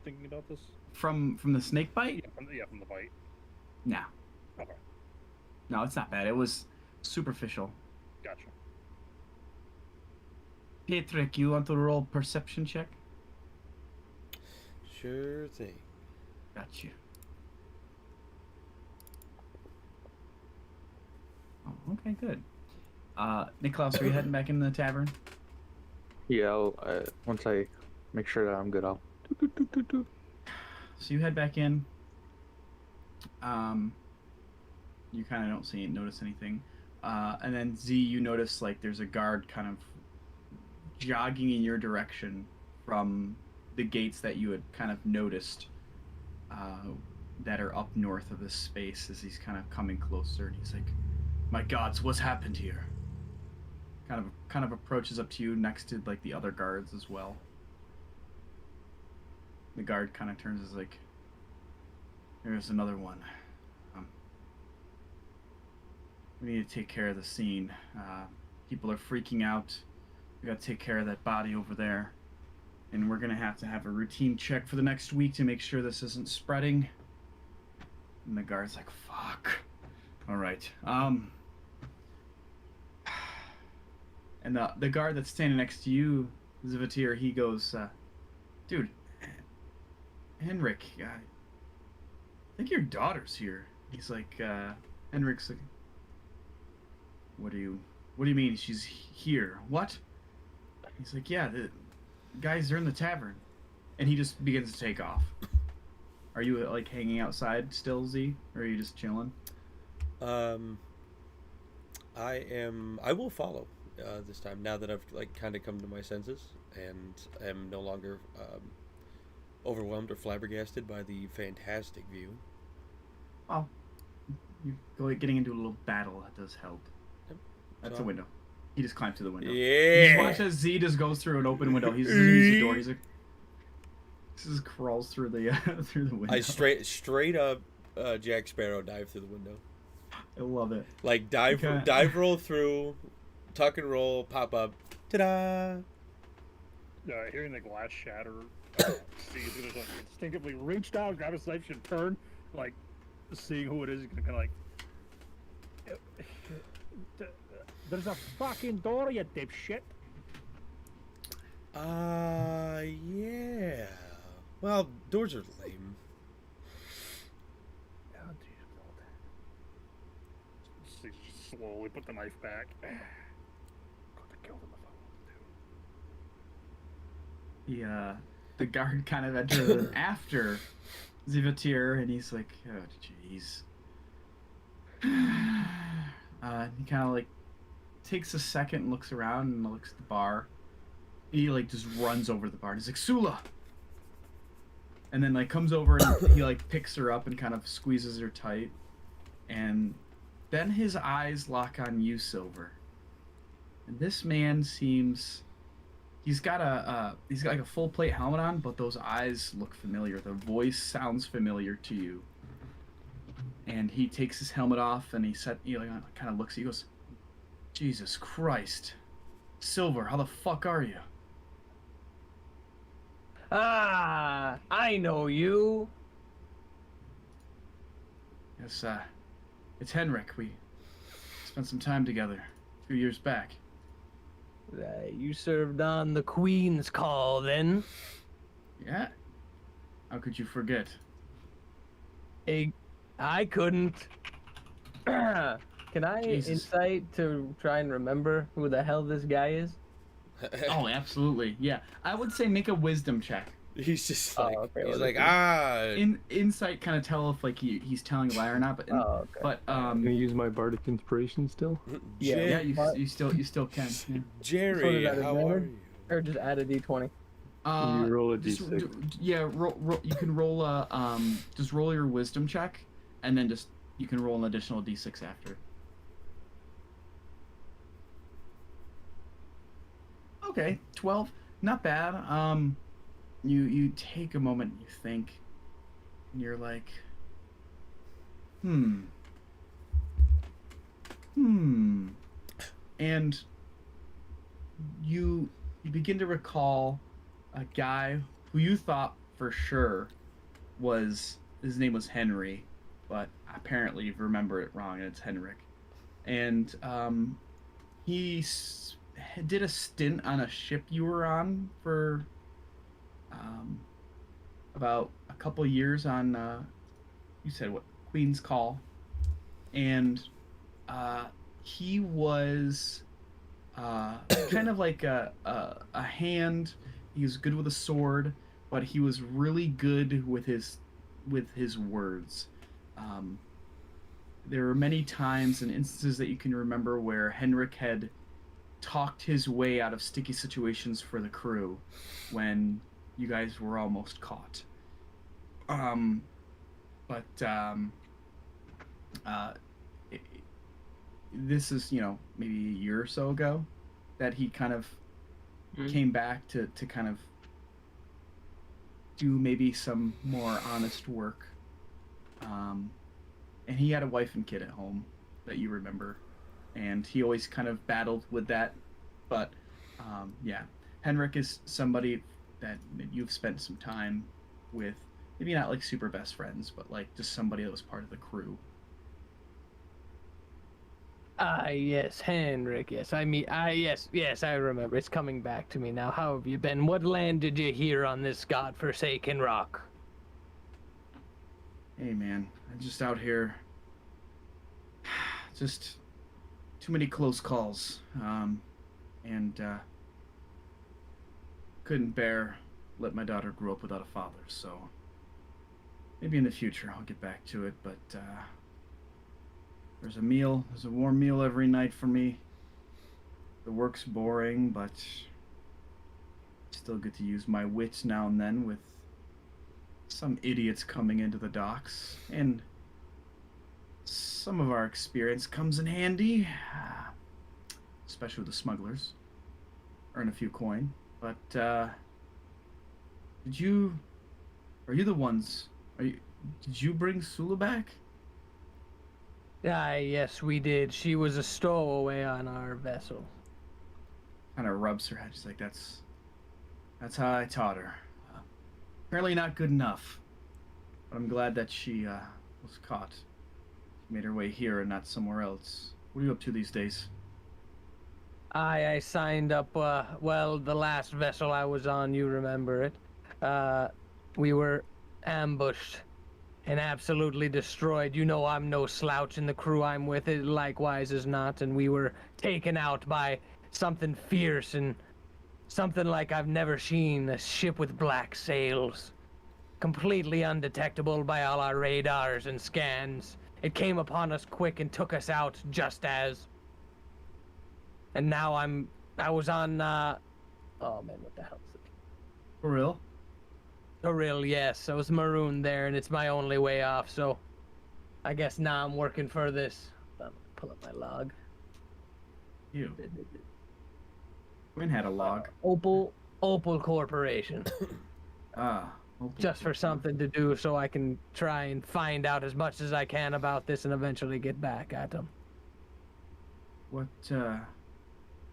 Thinking about this? From the snake bite? Yeah, from the bite. No. Okay. No, it's not bad. It was superficial. Gotcha. Patrick, you want to roll perception check? Sure thing. Got you. Oh, okay, good. Niklaus, are you heading back into the tavern? Yeah, once I make sure that I'm good, I'll. So you head back in. You kind of don't notice anything. And then Z, you notice like there's a guard kind of jogging in your direction from the gates that you had kind of noticed that are up north of this space as he's kind of coming closer, and he's like, "My gods, what's happened here?" Kind of approaches up to you next to like the other guards as well. The guard kind of turns and is like, "There's another one. We need to take care of the scene. People are freaking out. We got to take care of that body over there. And we're going to have a routine check for the next week to make sure this isn't spreading." And the guard's like, "Fuck. All right. And the guard that's standing next to you, Zivatir, he goes, "Dude, Henrik, I think your daughter's here." He's like, Henrik's like, What do you mean she's here? What?" He's like, "Yeah, the guys are in the tavern." And he just begins to take off. Are you like hanging outside still, Z? Or are you just chilling? I will follow this time, now that I've like kind of come to my senses and am no longer overwhelmed or flabbergasted by the fantastic view. Oh, you go getting into a little battle. That does help. Yep. That's So- a window. He just climbs through the window. Yeah. You watch as Z just goes through an open window. He's the door. He's like, just crawls through the through the window. I straight up Jack Sparrow dive through the window. I love it. Like dive Okay. dive roll through, tuck and roll, pop up, ta-da! Hearing the glass shatter, Steve's gonna like, instinctively reach down, grab his knife, and turn, like seeing who it is. He's gonna kind of like, "There's a fucking door, you dipshit." Yeah. Well, doors are lame. Oh, Jesus, Lord. Steve just slowly put the knife back. Could have killed him if I wanted to. The guard kind of enters after Zivatir, and he's like, "Oh, jeez." He kind of like takes a second and looks around and looks at the bar. He like just runs over to the bar. And he's like, "Sula!" And then like comes over and he like picks her up and kind of squeezes her tight. And then his eyes lock on you, Silver. And this man seems... He's got like a full plate helmet on, but those eyes look familiar. The voice sounds familiar to you. And he takes his helmet off and he kind of looks at you. He goes, Jesus Christ. Silver, how the fuck are you? Ah, I know you. Yes, it's Henrik. We spent some time together a few years back. You served on the Queen's Call then. Yeah? How could you forget? I couldn't. Can I Jesus. insight to try and remember who the hell this guy is? Oh, absolutely. Yeah. I would say make a wisdom check. He's just Oh, like, okay, he's well, like, this Insight kind of tell if like he's telling a lie or not, but Oh, okay. Can I use my bardic inspiration still? Yeah, yeah, you still can. Yeah. Jerry, Sort of how are advantage? you? Or just add a d20. You roll a just d6. roll. You can roll a just roll your wisdom check, and then just you can roll an additional d6 after. Okay, 12, not bad. You take a moment, and you think, and you're like, and you begin to recall a guy who you thought for sure was his name was Henry, but apparently you remember it wrong and it's Henrik. And he did a stint on a ship you were on for about a couple years on you said what, Queen's Call, and he was kind of like a hand. He was good with a sword, but he was really good with his words. There were many times and instances that you can remember where Henrik had talked his way out of sticky situations for the crew when you guys were almost caught. This is, maybe a year or so ago that he kind of came back to kind of do maybe some more honest work. And he had a wife and kid at home that you remember. And he always kind of battled with that. But, yeah, Henrik is somebody that you've spent some time with. Maybe not like super best friends, but like just somebody that was part of the crew. Yes, Henrik, yes. Yes, I remember. It's coming back to me now. How have you been? What land did you hear on this godforsaken rock? Hey, man, I'm just out here. Just too many close calls. And couldn't bear let my daughter grow up without a father, so maybe in the future I'll get back to it, but there's a warm meal every night for me. The work's boring, but still get to use my wits now and then with some idiots coming into the docks, and some of our experience comes in handy, especially with the smugglers. Earn a few coin, but are you the ones? Did you bring Sula back? Yes, we did. She was a stowaway on our vessel. Kind of rubs her head. She's like, that's how I taught her. Apparently not good enough, but I'm glad that she was caught. She made her way here and not somewhere else. What are you up to these days? I signed up, the last vessel I was on, you remember it. We were ambushed and absolutely destroyed. You know I'm no slouch, and the crew I'm with it likewise is not, and we were taken out by something fierce and something like I've never seen, a ship with black sails. Completely undetectable by all our radars and scans. It came upon us quick and took us out just as. And now I was on, oh man, what the hell is it? For real? Toril, yes. I was marooned there, and it's my only way off, so I guess now I'm working for this. Pull up my log. You. Quinn had a log. Opal Corporation. Opal Just for something to do so I can try and find out as much as I can about this and eventually get back at them. What,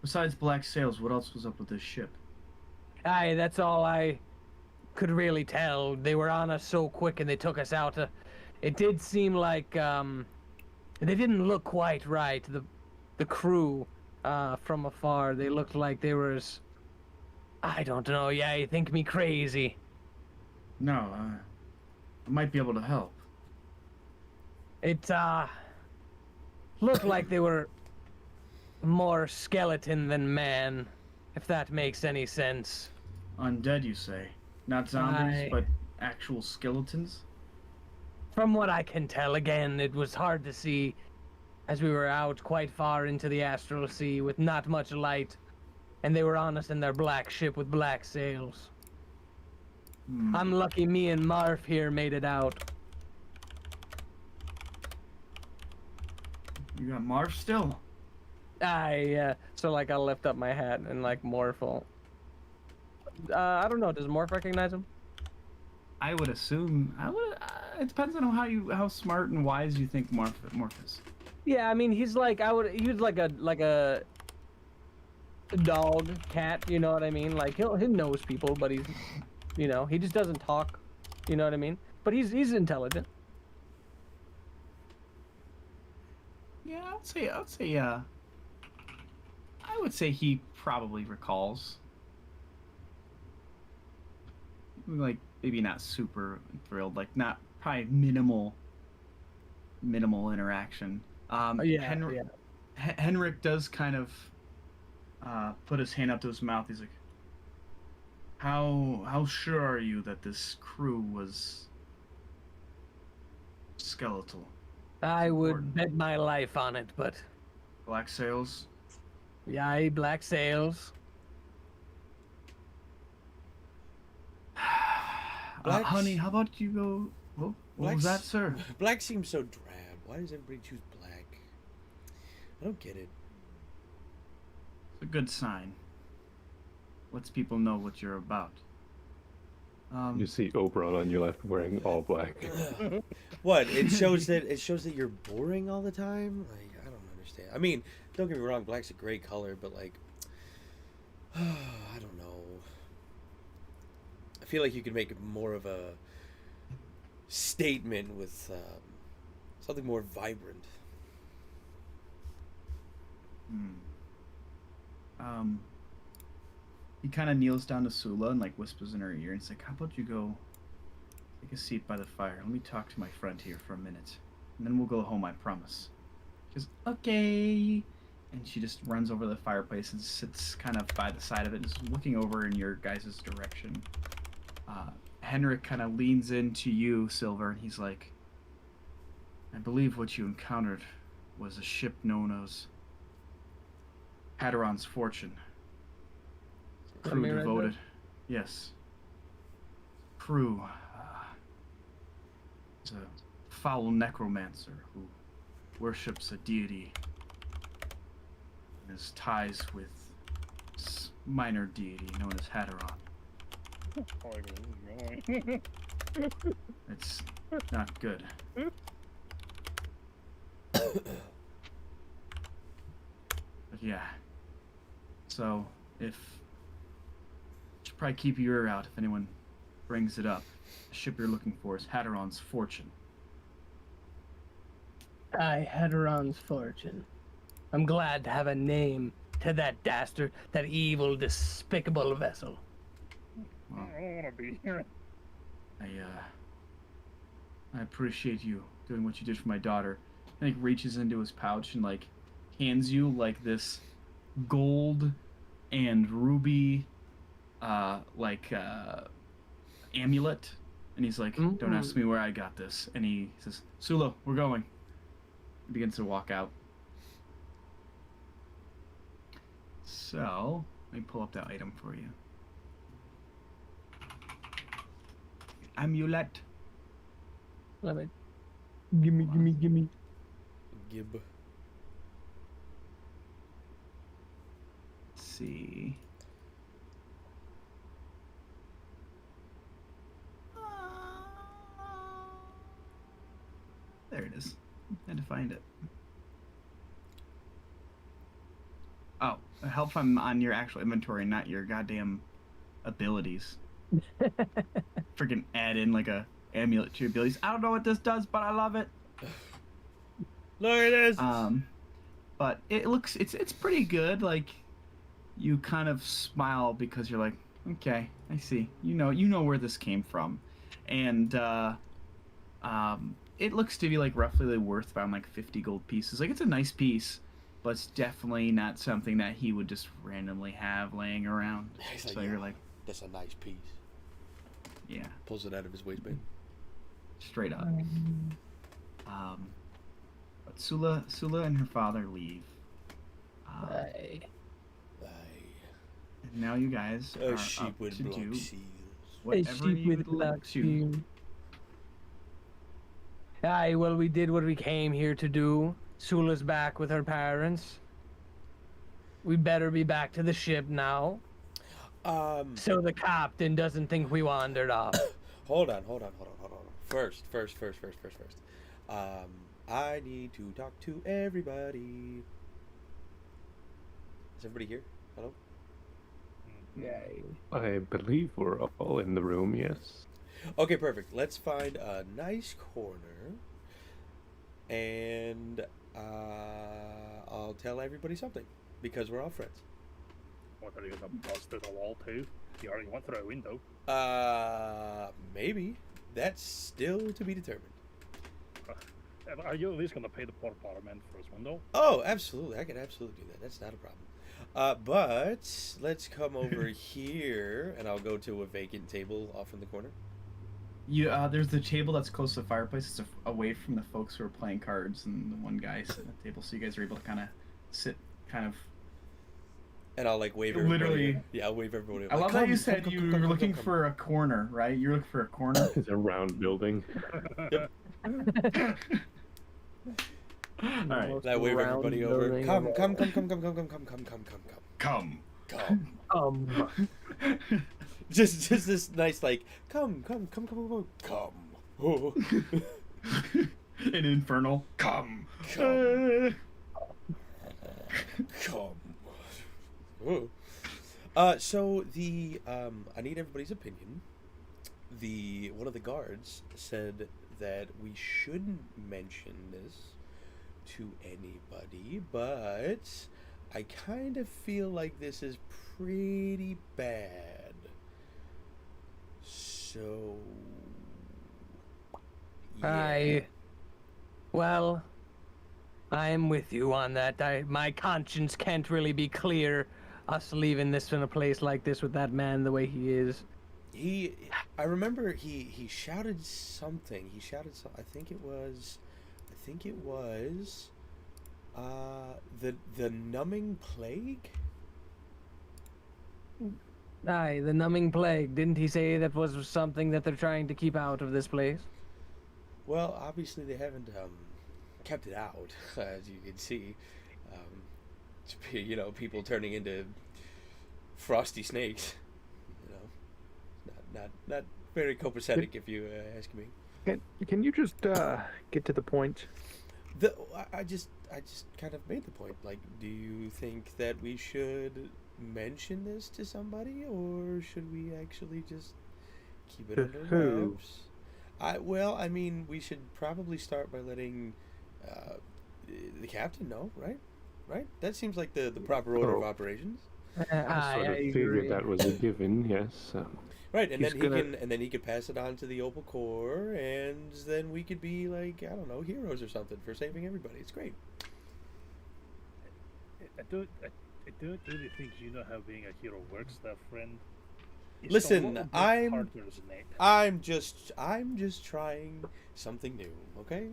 besides black sails, what else was up with this ship? Aye, that's all I could really tell. They were on us so quick and they took us out. It did seem like they didn't look quite right. The crew from afar, they looked like they were. I don't know. Yeah, you think me crazy? No, I might be able to help. It looked like they were more skeleton than man, if that makes any sense. Undead, you say? Not zombies, Aye. but actual skeletons? From what I can tell, again, it was hard to see as we were out quite far into the astral sea with not much light, and they were on us in their black ship with black sails. Hmm. I'm lucky me and Marv here made it out. You got Marv still? So like I'll lift up my hat and like Morph will. I don't know, does Morph recognize him? I would assume. It depends on how smart and wise you think Morph is. Yeah, I mean he's like he's like a dog, cat, you know what I mean? Like he knows people, but he's he just doesn't talk, you know what I mean? But he's intelligent. Yeah, I would say he probably recalls. Like maybe not super thrilled, like not probably minimal interaction. Yeah. Henrik does kind of put his hand up to his mouth. He's like, "How sure are you that this crew was skeletal? I would Important. bet my life on it, but Black sails? yeah, black sails. Blacks- Honey, how about you go? Oh, what was that, sir? Black seems so drab. Why does everybody choose black? I don't get it. It's a good sign. Lets people know what you're about. You see Oberon on your left wearing all black. What? It shows that you're boring all the time? Like, I don't understand. I mean, don't get me wrong, black's a great color, but like I don't know. I feel like you could make more of a statement with something more vibrant. He kind of kneels down to Sula and like whispers in her ear and he's like, "How about you go take a seat by the fire? Let me talk to my friend here for a minute, and then we'll go home. I promise." She goes, "Okay," and she just runs over to the fireplace and sits kind of by the side of it, just looking over in your guys' direction. Henrik kind of leans into you, Silver, and he's like, "I believe what you encountered was a ship known as Hadron's Fortune. Crew Right devoted. Yes. Crew. Is a foul necromancer who worships a deity and has ties with minor deity known as Hadron. It's not good. But yeah. So if should probably keep your ear out if anyone brings it up. The ship you're looking for is Hadron's Fortune. I Hadron's fortune. I'm glad to have a name to that dastard, that evil, despicable vessel. Well, I don't want to be here. I appreciate you doing what you did for my daughter. And like reaches into his pouch and like hands you like this gold and ruby amulet, and he's like, "Don't ask me where I got this." And he says, "Sula, we're going." He begins to walk out. So let me pull up that item for you. Amulet. Love it. Gimme. Gib. Let's see. There it is. I had to find it. help him on your actual inventory, not your goddamn abilities. Freaking add in like a amulet to your abilities. I don't know what this does, but I love it. Look at this. But it's pretty good. Like, you kind of smile because you're like, okay, I see. You know where this came from, and it looks to be like roughly worth around like 50 gold pieces. Like, it's a nice piece, but it's definitely not something that he would just randomly have laying around. He's So like, you're "Yeah, like, that's a nice piece." yeah, Pulls it out of his waistband. straight up. But Sula and her father leave. Aye. And now you guys A are sheep up with to black do seals. whatever sheep you with would like black to. seal. Aye, well, we did what we came here to do. Sula's back with her parents. We better be back to the ship now, so the captain doesn't think we wandered off. Hold on. First. I need to talk to everybody. Is everybody here? Hello? Yay. I believe we're all in the room, yes. Okay, perfect. Let's find a nice corner, and I'll tell everybody something, because we're all friends. What, are you gonna bust through the wall too? You already went through a window. Maybe. That's still to be determined. Are you at least gonna pay the poor man for his window? Oh, absolutely. I can absolutely do that. That's not a problem. But let's come over here, and I'll go to a vacant table off in the corner. There's the table that's close to the fireplace. It's away from the folks who are playing cards and the one guy sitting at the table, so you guys are able to kind of sit, kind of. And I'll like wave everybody. Literally. Yeah, I'll wave everybody. I love how you said you were looking for a corner, right? You're looking for a corner. It's a round building. Yep. All right. And I wave everybody over. Come. Just this nice like come. Oh. An infernal. Come. Come. Oh. So the I need everybody's opinion. One of the guards said that we shouldn't mention this to anybody, but I kind of feel like this is pretty bad. So yeah. Well, I'm with you on that. My conscience can't really be clear, us leaving this in a place like this with that man the way he is. I remember he shouted something. I think it was the numbing plague. Aye, the numbing plague. Didn't he say that was something that they're trying to keep out of this place? Well, obviously they haven't kept it out, as you can see. People turning into frosty snakes. Not very copacetic, if you ask me. Can you just get to the point? I just kind of made the point. Like, do you think that we should mention this to somebody, or should we actually just keep it under wraps? I mean, we should probably start by letting the captain know, right? Right? That seems like the proper order of operations. I sort of figured that was a given, yes. Right, and then he could pass it on to the Opal Corps, and then we could be like, I don't know, heroes or something for saving everybody. It's great. I don't really think you know how being a hero works, there, friend. It's Listen, I'm just trying something new. Okay.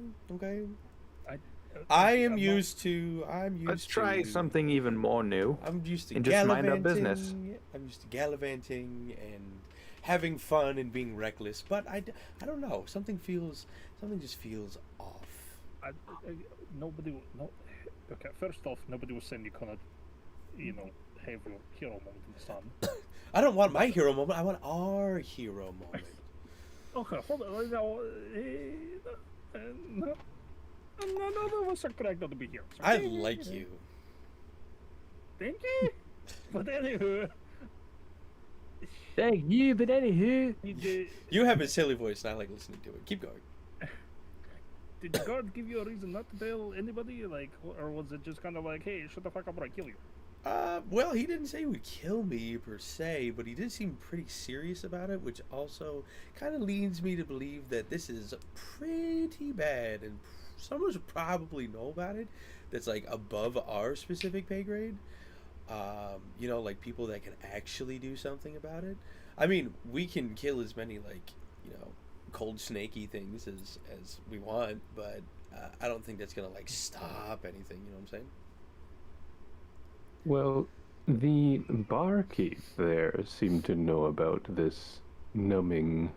Let's try something even more new. I'm used to and just mind our business. I'm used to gallivanting and having fun and being reckless, but I don't know. Something just feels off. Okay, first off, nobody was saying you cannot, have a hero moment in the sun. I don't want my hero moment. I want our hero moment. Okay, hold on. No, that was correct not to be here. I like you. Thank you. But anywho, Thank you, but anywho. You have a silly voice, and I like listening to it. Keep going. Did the guard give you a reason not to tell anybody? Like, or was it just kind of like, hey, shut the fuck up or I kill you? Well, he didn't say he would kill me per se, but he did seem pretty serious about it, which also kind of leads me to believe that this is pretty bad, and someone should probably know about it. That's like above our specific pay grade. You know, like people that can actually do something about it. I mean, we can kill as many like, you know, cold snaky things as we want, but I don't think that's gonna like stop anything. You know what I'm saying? Well, the barkeep there seemed to know about this numbing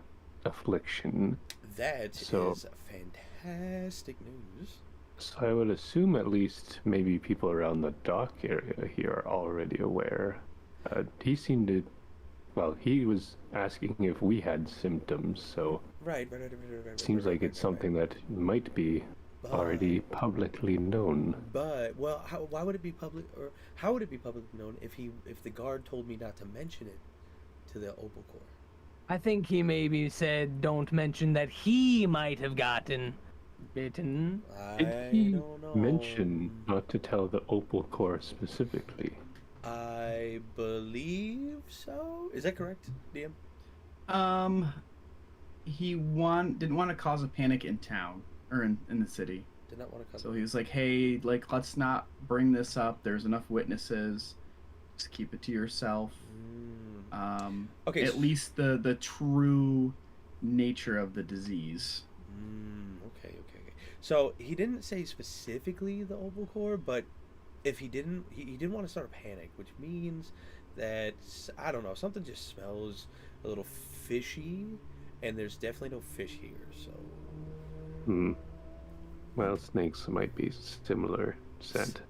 affliction. That So- is fantastic news. So I would assume at least maybe people around the dock area here are already aware. He seemed to, well, he was asking if we had symptoms, so Right. seems like it's something that might be already publicly known. But well, why would it be public, or how would it be publicly known if the guard told me not to mention it to the Opal Corps? I think he maybe said don't mention that he might have gotten bitten. Did I he don't know. mention not to tell the Opal Corps specifically? I believe so. Is that correct, DM? He didn't want to cause a panic in town or in the city. Did not want to come. So he was like, "Hey, like, let's not bring this up. There's enough witnesses. Just keep it to yourself." Okay. At least the true nature of the disease. Okay. So he didn't say specifically the Opal Core, but if he didn't, he didn't want to start a panic, which means that I don't know, something just smells a little fishy, and there's definitely no fish here. So Well, snakes might be similar scent,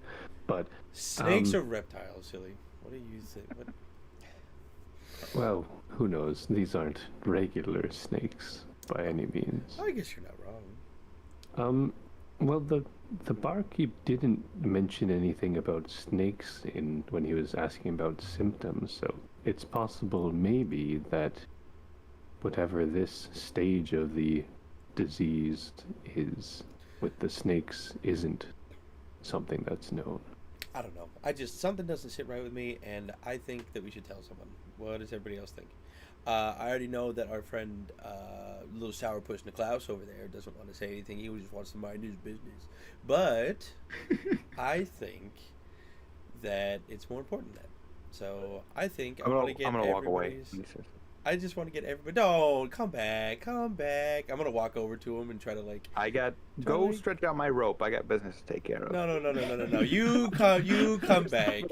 but snakes are reptiles, silly. What do you think? What? well, who knows? These aren't regular snakes by any means. I guess you're not wrong. Well, the barkeep didn't mention anything about snakes when he was asking about symptoms, so it's possible maybe that whatever this stage of the disease is with the snakes isn't something that's known. I don't know. Something doesn't sit right with me, and I think that we should tell someone. What does everybody else think? I already know that our friend, little sourpuss Niklaus over there, doesn't want to say anything. He just wants to mind his business. But I think that it's more important than that. So I think I'm want to gonna, get I'm gonna walk away. everybody's- I just want to get everybody. No, come back. I'm gonna walk over to him and try to like. Go Totally. stretch out my rope. I got business to take care of. No. You come back.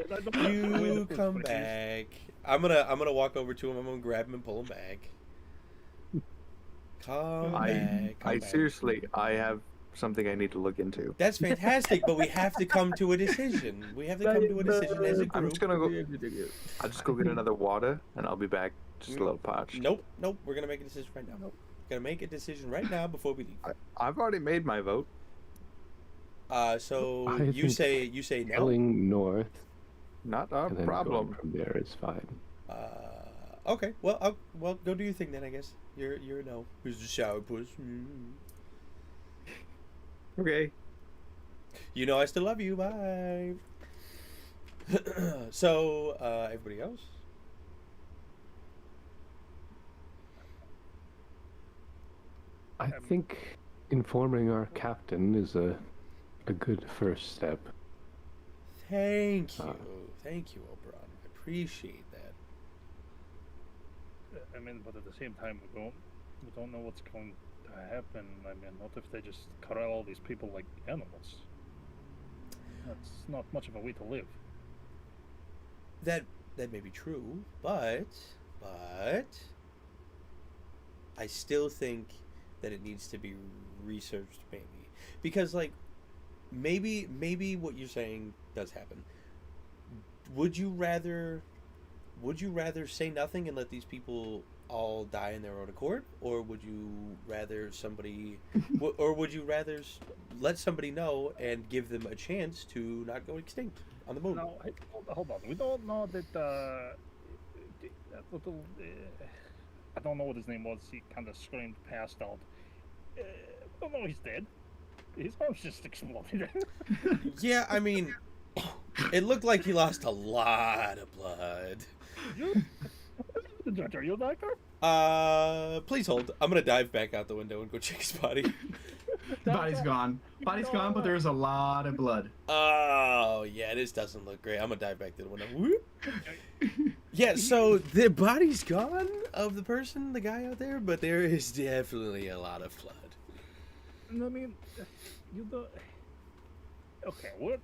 You come back. I'm gonna walk over to him. I'm gonna grab him and pull him back. Come back. I seriously, I have something I need to look into. That's fantastic, but we have to come to a decision. We have to come to a decision as a I'm group. just gonna go. I'll just go get another water, and I'll be back. Just a little parched. Nope. We're gonna make a decision right now. Gonna make a decision right now before we leave. I've already made my vote. So I you think say no. Heading north Not a and then problem. going from there is fine. Okay. Well, go do your thing then. I guess you're a no. Who's the sourpuss? Okay. You know I still love you. Bye. So everybody else. I think informing our captain is a good first step. Thank you, Oberon. I appreciate that. I mean, but at the same time, we don't know what's going to happen. I mean, what if they just cut out all these people like animals? That's not much of a way to live. That may be true, but I still think that it needs to be researched, maybe, because like maybe what you're saying does happen. Would you rather say nothing and let these people all die in their own accord, or would you rather somebody, or would you rather let somebody know and give them a chance to not go extinct on the moon? No, hold on. We don't know that. That little. I don't know what his name was. He kind of screamed, passed out. We don't know he's dead. His arms just exploded. Yeah, I mean, it looked like he lost a lot of blood. Are you a doctor? Please hold. I'm gonna dive back out the window and go check his body. Body's gone. Body's gone, but there's a lot of blood. Oh, yeah, this doesn't look great. I'm gonna dive back to the window. Whoop. Yeah, so the body's gone of the person, the guy out there, but there is definitely a lot of blood. I mean, you don't. Okay, what?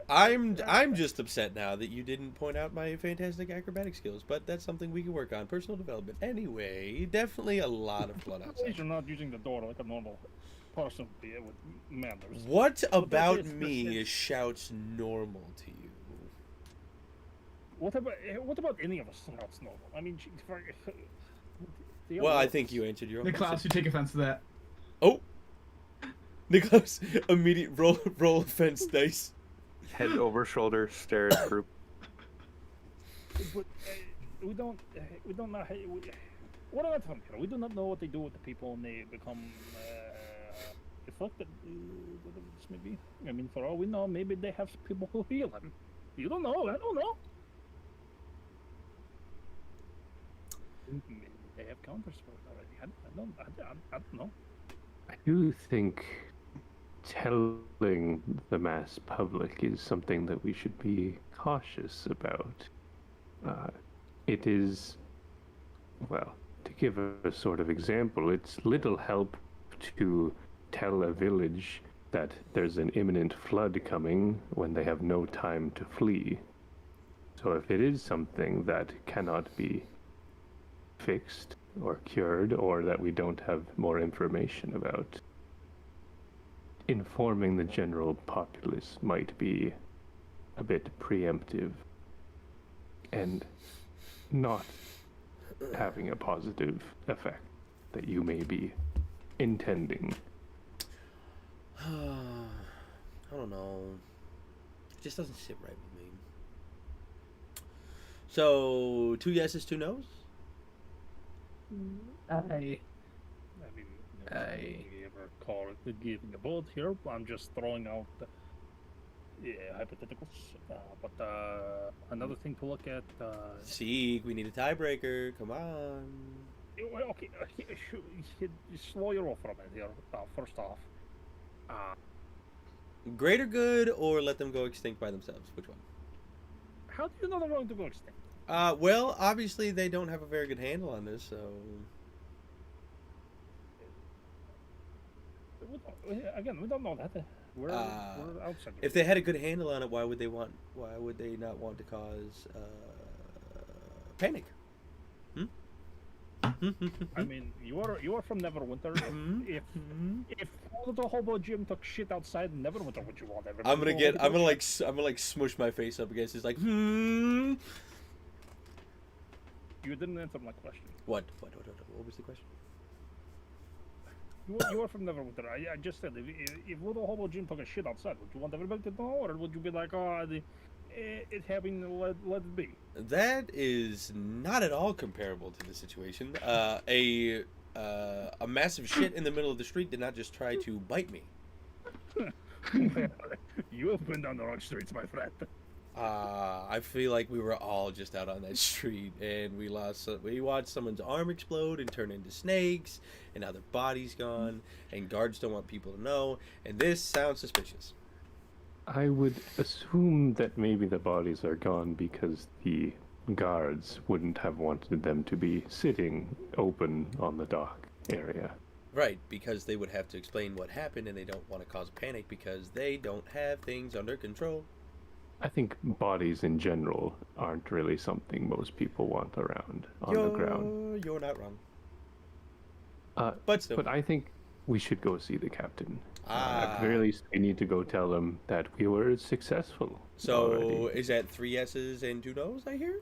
I'm just upset now that you didn't point out my fantastic acrobatic skills, but that's something we can work on. Personal development. Anyway, definitely a lot of blood At least outside. you're not using the door like a normal person would be with manners. What about it's- me it's- shouts normal to you? What about any of us else normal? I mean, Well, I think you answered your own Niklaus, question. you take offense to that. Oh! Nicholas, immediate roll offense dice. Head over shoulder, stare at group. But we don't know how. What about from here? We do not know what they do with the people when they become afflicted. Whatever this may be. I mean, for all we know, maybe they have people who heal them. You don't know. I don't know. Maybe they have counters for it already. I don't know. I do think telling the mass public is something that we should be cautious about. It is, well, to give a sort of example, it's little help to tell a village that there's an imminent flood coming when they have no time to flee. So if it is something that cannot be fixed or cured, or that we don't have more information about, informing the general populace might be a bit preemptive and not having a positive effect that you may be intending. I don't know. It just doesn't sit right with me. So, 2 yeses, 2 nos? I mean, we ever call it giving a bullet here. I'm just throwing out hypotheticals. But another thing to look at. Seek, we need a tiebreaker. Come on. Okay, slow your roll for a minute here. First off, Greater good or let them go extinct by themselves? Which one? how do you know they're going to go extinct? Well, obviously they don't have a very good handle on this, so... Again, we don't know that. We're outside. If they had a good handle on it, why would they not want to cause panic? I mean, you are from Neverwinter. If the hobo Jim took shit outside Neverwinter, would you want everybody? I'm gonna like smush my face up against his like. You didn't answer my question. What was the question? You are from Neverwinter. I just said if little hobo Jim took a shit outside, would you want everybody to know, or would you be like, it happened, let it be? That is not at all comparable to the situation. A massive shit in the middle of the street did not just try to bite me. You have been down the wrong streets, my friend. I feel like we were all just out on that street, and we watched someone's arm explode and turn into snakes, and now their body's gone, and guards don't want people to know, and this sounds suspicious. I would assume that maybe the bodies are gone because the guards wouldn't have wanted them to be sitting open on the dock area. Right, because they would have to explain what happened, and they don't want to cause panic because they don't have things under control. I think bodies in general aren't really something most people want around on the ground. You're not wrong. But I think we should go see the captain. At the very Ah. least, we need to go tell him that we were successful So already. is that 3 S's and 2 No's, I hear?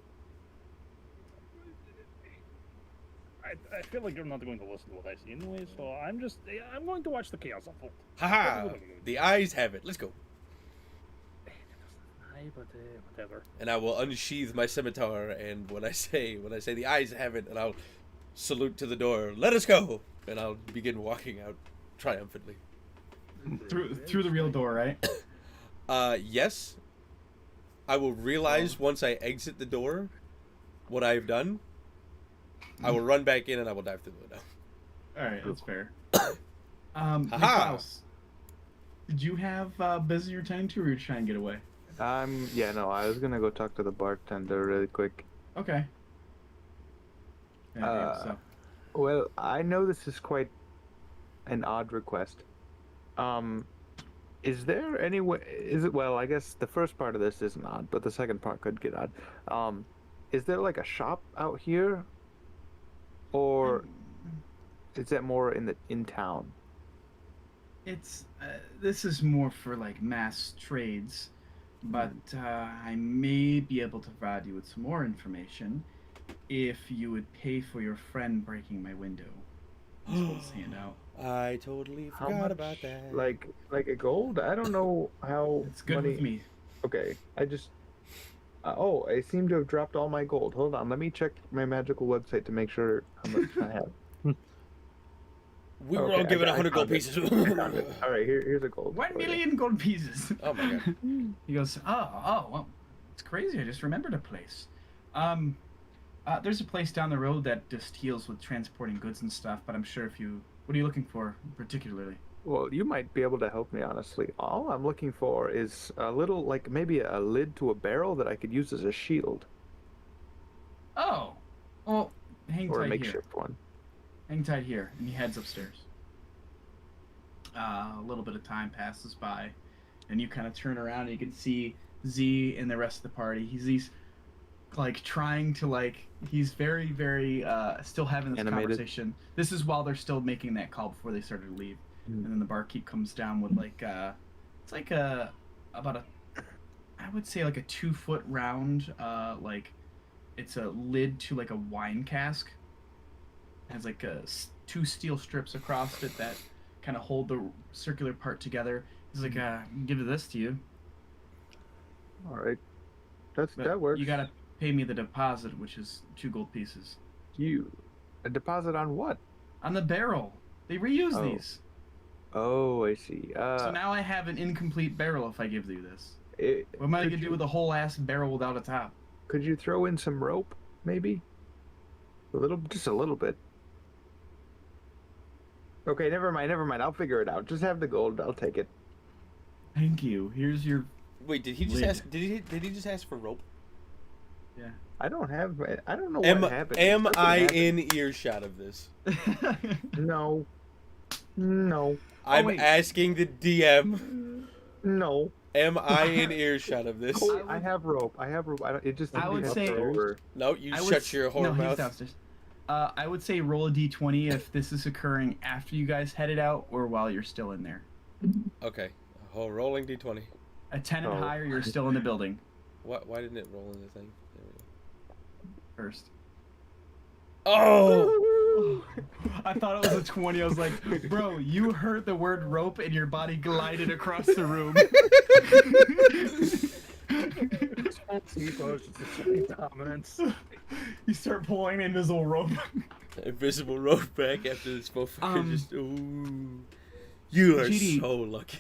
I feel like you're not going to listen to what I say anyway, so I'm going to watch the chaos unfold. Haha! The eyes have it. Let's go. But whatever. And I will unsheath my scimitar, and when I say the eyes have it, and I'll salute to the door, let us go, and I'll begin walking out triumphantly. Through the real door, right? Yes. I will realize once I exit the door what I've done. I will run back in and I will dive through the window. All right, that's fair. Haha. Klaus, did you have business you're tending to, or you're trying to get away? Yeah, no, I was gonna go talk to the bartender really quick. Okay. Yeah, so. Well, I know this is quite an odd request. Is there any way? Well, I guess the first part of this isn't odd, but the second part could get odd. Is there like a shop out here, or is that more in town? It's this is more for like mass trades, but I may be able to provide you with some more information if you would pay for your friend breaking my window. He's holding his hand out. I totally How forgot much? about that. Like a gold? I don't know how. It's good money... with me. Okay, I just. Oh, I seem to have dropped all my gold. Hold on, let me check my magical website to make sure how much I have. We were Okay, all given I 100 gold found it. pieces. I found it. All right, here's a gold. 1 million gold pieces. Oh my god. He goes, well, it's crazy. I just remembered a place. There's a place down the road that just deals with transporting goods and stuff, but I'm sure what are you looking for particularly? Well, you might be able to help me, honestly. All I'm looking for is a little, like maybe a lid to a barrel that I could use as a shield. Oh, well, hang Or a tight here. makeshift one. Hang tight here, and he heads upstairs. A little bit of time passes by, and you kind of turn around and you can see Z and the rest of the party. He's like trying to he's very very still having this Animated. conversation. This is while they're still making that call before they started to leave. And then the barkeep comes down with it's like about a I would say like a 2-foot round it's a lid to like a wine cask. It has like 2 steel strips across it that kind of hold the circular part together. He's like, give this to you. All right, But that works. You gotta pay me the deposit, which is 2 gold pieces. A deposit on what? On the barrel. They reuse Oh. these. Oh, I see. So now I have an incomplete barrel if I give you this. It, What am I could gonna do you- with a whole ass barrel without a top? Could you throw in some rope, maybe? Just a little bit. Okay, never mind. I'll figure it out. Just have the gold. I'll take it. Thank you. Here's your. Wait, did he just Lid. ask? Did he just ask for rope? Yeah. I don't know Am what happened. am Something I happened. in earshot of this? No. No. I'm wait. asking the DM. No. Am I in earshot of this? Cole, I have rope. It just I didn't would get say- over. No, you I would shut your whore no, he's mouth. downstairs. I would say roll a d20 if this is occurring after you guys headed out or while you're still in there. Okay, whole rolling d20. A 10 and Oh. higher, you're still in the building Why didn't it roll in the thing? There we go. first. Oh! I thought it was a 20. I was like, bro, you heard the word rope and your body glided across the room. Dominance. You start pulling invisible rope. Invisible rope back after this motherfucker Um, just. Ooh. You are GD. so lucky.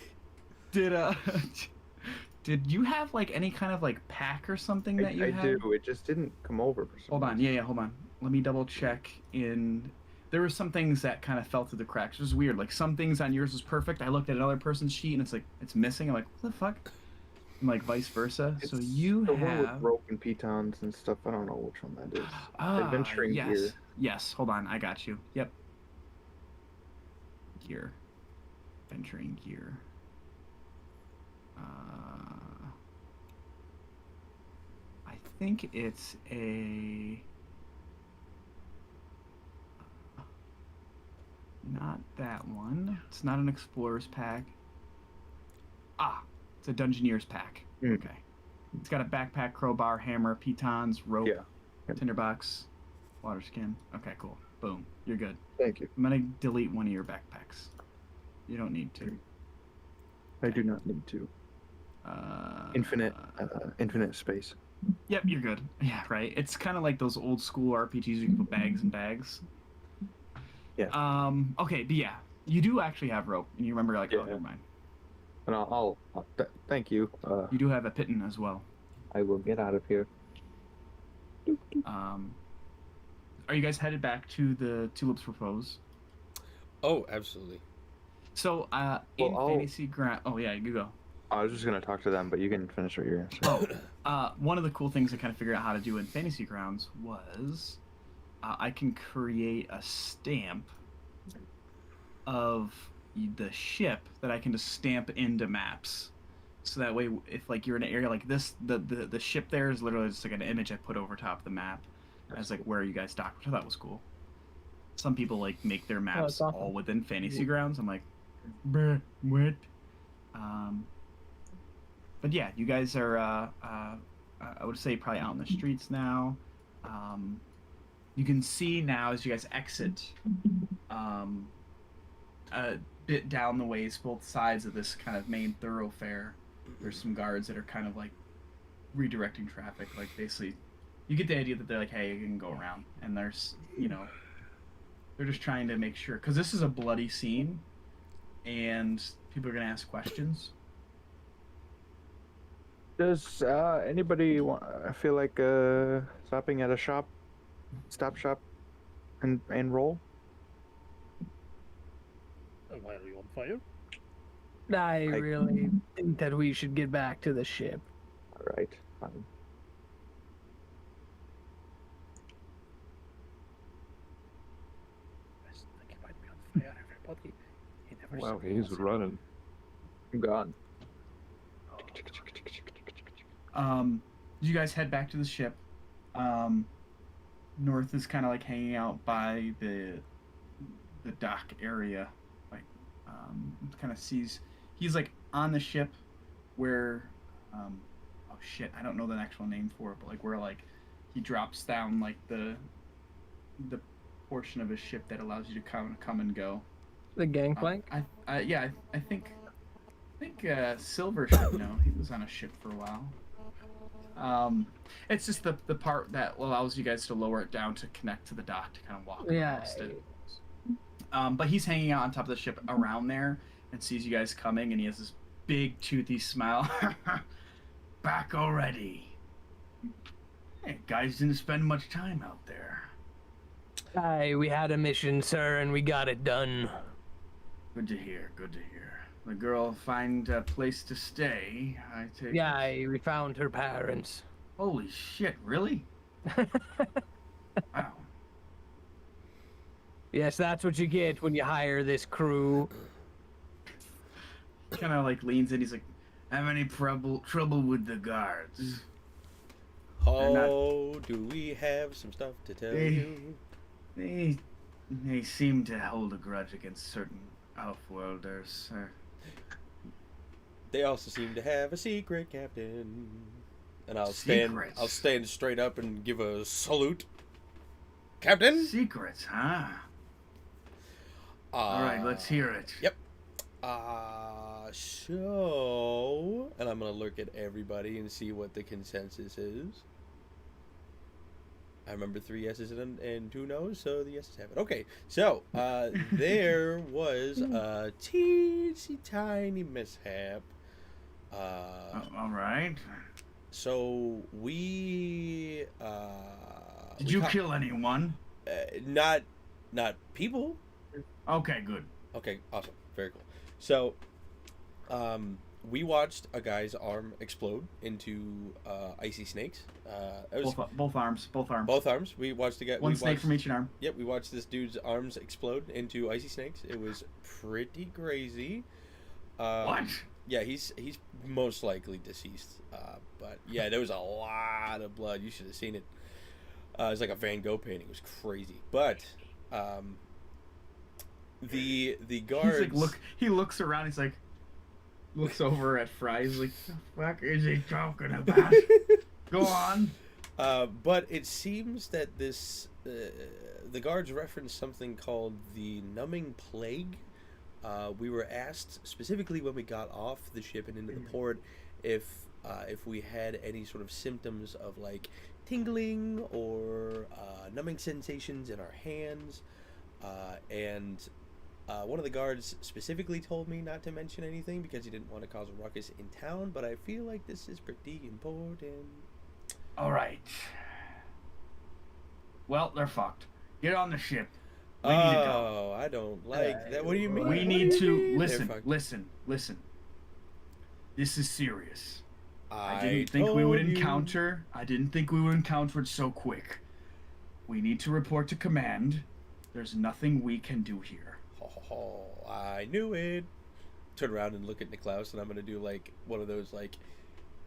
Did you have like any kind of like pack or something that you I had? do. It just didn't come over for some Hold on, reason. yeah, hold on. Let me double check in. There were some things that kind of fell through the cracks. It was weird. Like some things on yours was perfect. I looked at another person's sheet and it's like it's missing. I'm like, what the fuck? And like vice versa. So It's you the one with have broken pitons and stuff. I don't know which one that is. Adventuring yes, gear. yes. Hold on, I got you. Yep. Gear. Adventuring gear. I think it's a. not that one. It's not an explorer's pack. Ah, it's a dungeoneer's pack. Hmm. Okay. It's got a backpack, crowbar, hammer, pitons, rope, Yeah. Yep. tinderbox, water skin. Okay, cool. Boom. You're good. Thank you. I'm gonna delete one of your backpacks. You don't need to. I do not need to. Infinite space. Yep, you're good. Yeah, right. It's kind of like those old school RPGs you can put bags and bags. Yeah. Okay, but yeah, you do actually have rope, and you remember like, oh, Yeah. never mind. And thank you. You do have a piton as well. I will get out of here. Are you guys headed back to the Tulips Propose? Oh, absolutely. So, in Fantasy Ground. Oh yeah, you go. I was just gonna talk to them, but you can finish what you're gonna say. One of the cool things I kind of figured out how to do in Fantasy Grounds was I can create a stamp of the ship that I can just stamp into maps. So that way, if like you're in an area like this, the ship there is literally just like an image I put over top of the map as like where you guys dock, which I thought was cool. Some people like make their maps awesome. all within Fantasy Grounds. I'm like, bruh, what? But yeah, you guys are, I would say, probably out in the streets now. You can see now as you guys exit a bit down the ways, both sides of this kind of main thoroughfare. There's some guards that are kind of like redirecting traffic. Like basically, you get the idea that they're like, hey, you can go around. And there's, they're just trying to make sure. Because this is a bloody scene. And people are going to ask questions. Does anybody feel like stopping at a shop, stop shop, and roll? Why are you on fire? I really think that we should get back to the ship. All right, fine. I think he might be on fire, everybody. He never Wow, said he's running. I'm gone. You guys head back to the ship. North is kind of like hanging out by the dock area, like kind of sees he's like on the ship where oh shit, I don't know the actual name for it, but like where like he drops down like the portion of his ship that allows you to come and go. The gangplank? I think Silver should know. He was on a ship for a while. It's just the part that allows you guys to lower it down to connect to the dock to kind of walk across it. But he's hanging out on top of the ship around there and sees you guys coming, and he has this big toothy smile. Back already. Hey, guys didn't spend much time out there. Aye, we had a mission, sir, and we got it done. Good to hear. Good to hear. The girl find a place to stay. I take. Yeah, aye, we found her parents. Holy shit! Really? Wow. Yes, that's what you get when you hire this crew. Kind of like leans in. He's like, "Have any trouble with the guards?" Oh, do we have some stuff to tell you? They seem to hold a grudge against certain Outworlders. They also seem to have a secret captain. And I'll stand straight up and give a salute. Captain? Secrets, huh? All right, let's hear it. Yep. And I'm gonna look at everybody and see what the consensus is. I remember 3 yeses and 2 no's, so the yeses have it. Okay, so there was a teensy tiny mishap. All right. So we Did you kill anyone? Not people. Okay, good. Okay, awesome, very cool. So, we watched a guy's arm explode into icy snakes. It was Both arms. both arms. We watched the guy. One snake from each arm. Yep, we watched this dude's arms explode into icy snakes. It was pretty crazy. What? Yeah, he's most likely deceased. But yeah, there was a lot of blood. You should have seen it. It was like a Van Gogh painting. It was crazy. But The He's guards. like, he looks around. He's like, looks over at Fry. He's like, the fuck is he talking about? Go on. But it seems that the guards referenced something called the Numbing plague. We were asked specifically when we got off the ship and into the port if we had any sort of symptoms of like tingling or numbing sensations in our hands, and one of the guards specifically told me not to mention anything because he didn't want to cause a ruckus in town. But I feel like this is pretty important. All right. Well, they're fucked. Get on the ship. We need to go. Oh, I don't like that. What do you mean? We What need do you to mean? listen. They're fucked. Listen. This is serious. I I didn't think we would told you. encounter. I didn't think we would encounter it so quick. We need to report to command. There's nothing we can do here. Oh, I knew it. Turn around and look at Niklaus, and I'm gonna do like one of those like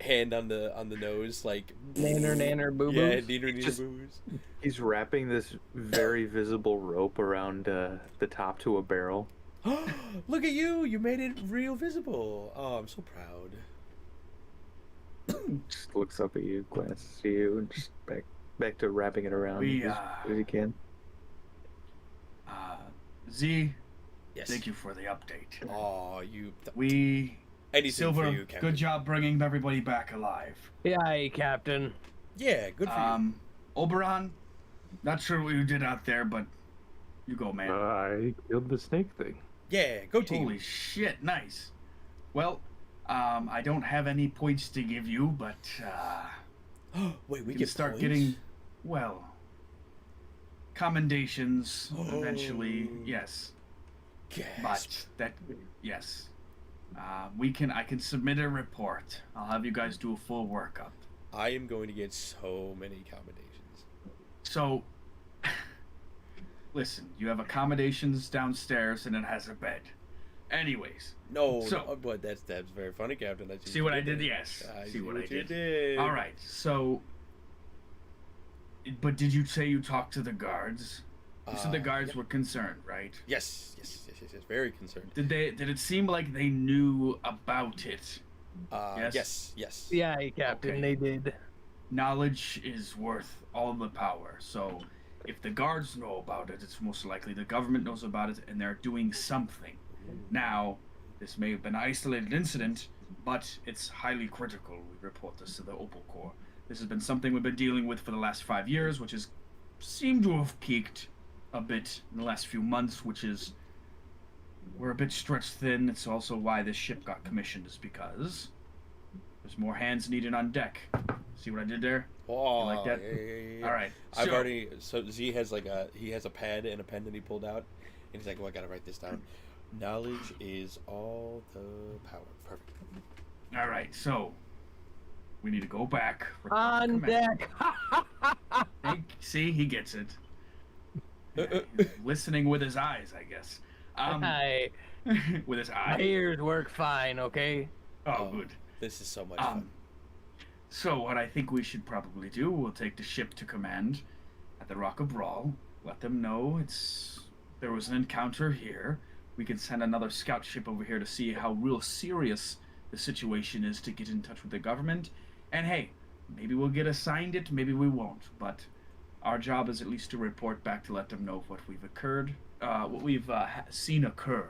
hand on the nose, like Nanner, boo-boos. yeah, neener Just- boo-boos. He's wrapping this very visible rope around the top to a barrel. Look at you! You made it real visible. Oh, I'm so proud. Just looks up at you, glances at you, and just back to wrapping it around We, as he can. Z, Yes. thank you for the update. Oh, you. We, Anything Silver, for you, Captain. good job bringing everybody back alive. Aye, Captain. Yeah, good for you. Oberon, not sure what you did out there, but you go, man. I killed the snake thing. Yeah, go team. Holy shit, nice. Well, I don't have any points to give you, but Wait, we we can get start points? getting, well, commendations eventually. Oh. Yes, Gasp. but that, yes, I can submit a report. I'll have you guys do a full workup. I am going to get so many commendations. So, listen, you have accommodations downstairs, and it has a bed. Anyways, No, So- no, but that's very funny, Captain. I see what I did? Yes. See what I you did? All right. So, but did you say you talked to the guards? You said the guards were concerned, right? Yes, very concerned. Did it seem like they knew about it? Yes? Yes. Yeah, Captain, Okay. they did. Knowledge is worth all the power. So, if the guards know about it, it's most likely the government knows about it, and they're doing something. Now, this may have been an isolated incident, but it's highly critical. We report this to the Opal Corps. This has been something we've been dealing with for the last 5 years, which has seemed to have peaked a bit in the last few months, which is we're a bit stretched thin. It's also why this ship got commissioned, is because there's more hands needed on deck. See what I did there? Oh, like that? Yeah. All right. I've so- already. So Z has he has a pad and a pen that he pulled out, and he's like, "Oh, I gotta write this down." Knowledge is all the power. Perfect. All right. So we need to go back. report to On command. deck. See, he gets it. Listening with his eyes, I guess. Aye. With his My eyes. ears work fine, okay? Oh, good. This is so much fun. So what I think we should probably do, we'll take the ship to command at the Rock of Brawl. Let them know there was an encounter here. We can send another scout ship over here to see how real serious the situation is, to get in touch with the government. And hey, maybe we'll get assigned it, maybe we won't. But our job is at least to report back to let them know what we've seen occur.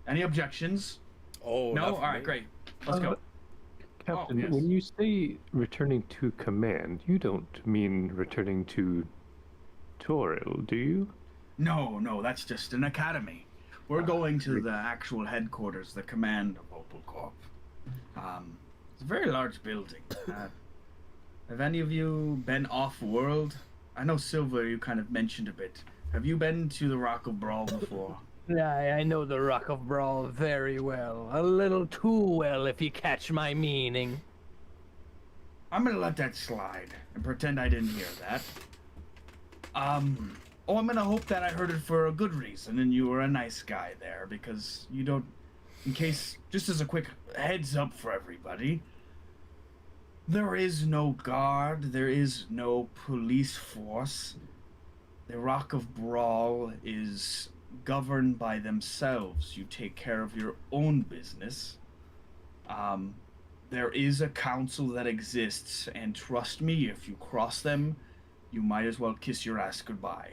Any objections? Oh No? not for All right, me. great. Let's go. Captain, yes. when you say returning to command, you don't mean returning to Toril, do you? No, that's just an academy. We're going to the actual headquarters, the command of Opal Corp. It's a very large building. Have any of you been off-world? I know, Silver, you kind of mentioned a bit. Have you been to the Rock of Brawl before? Aye, I know the Rock of Brawl very well. A little too well, if you catch my meaning. I'm gonna let that slide and pretend I didn't hear that. I'm gonna hope that I heard it for a good reason and you were a nice guy there, because you don't... In case, just as a quick heads up for everybody, there is no guard, there is no police force. The Rock of Brawl is govern by themselves. You take care of your own business. Um, there is a council that exists, and trust me, if you cross them, you might as well kiss your ass goodbye,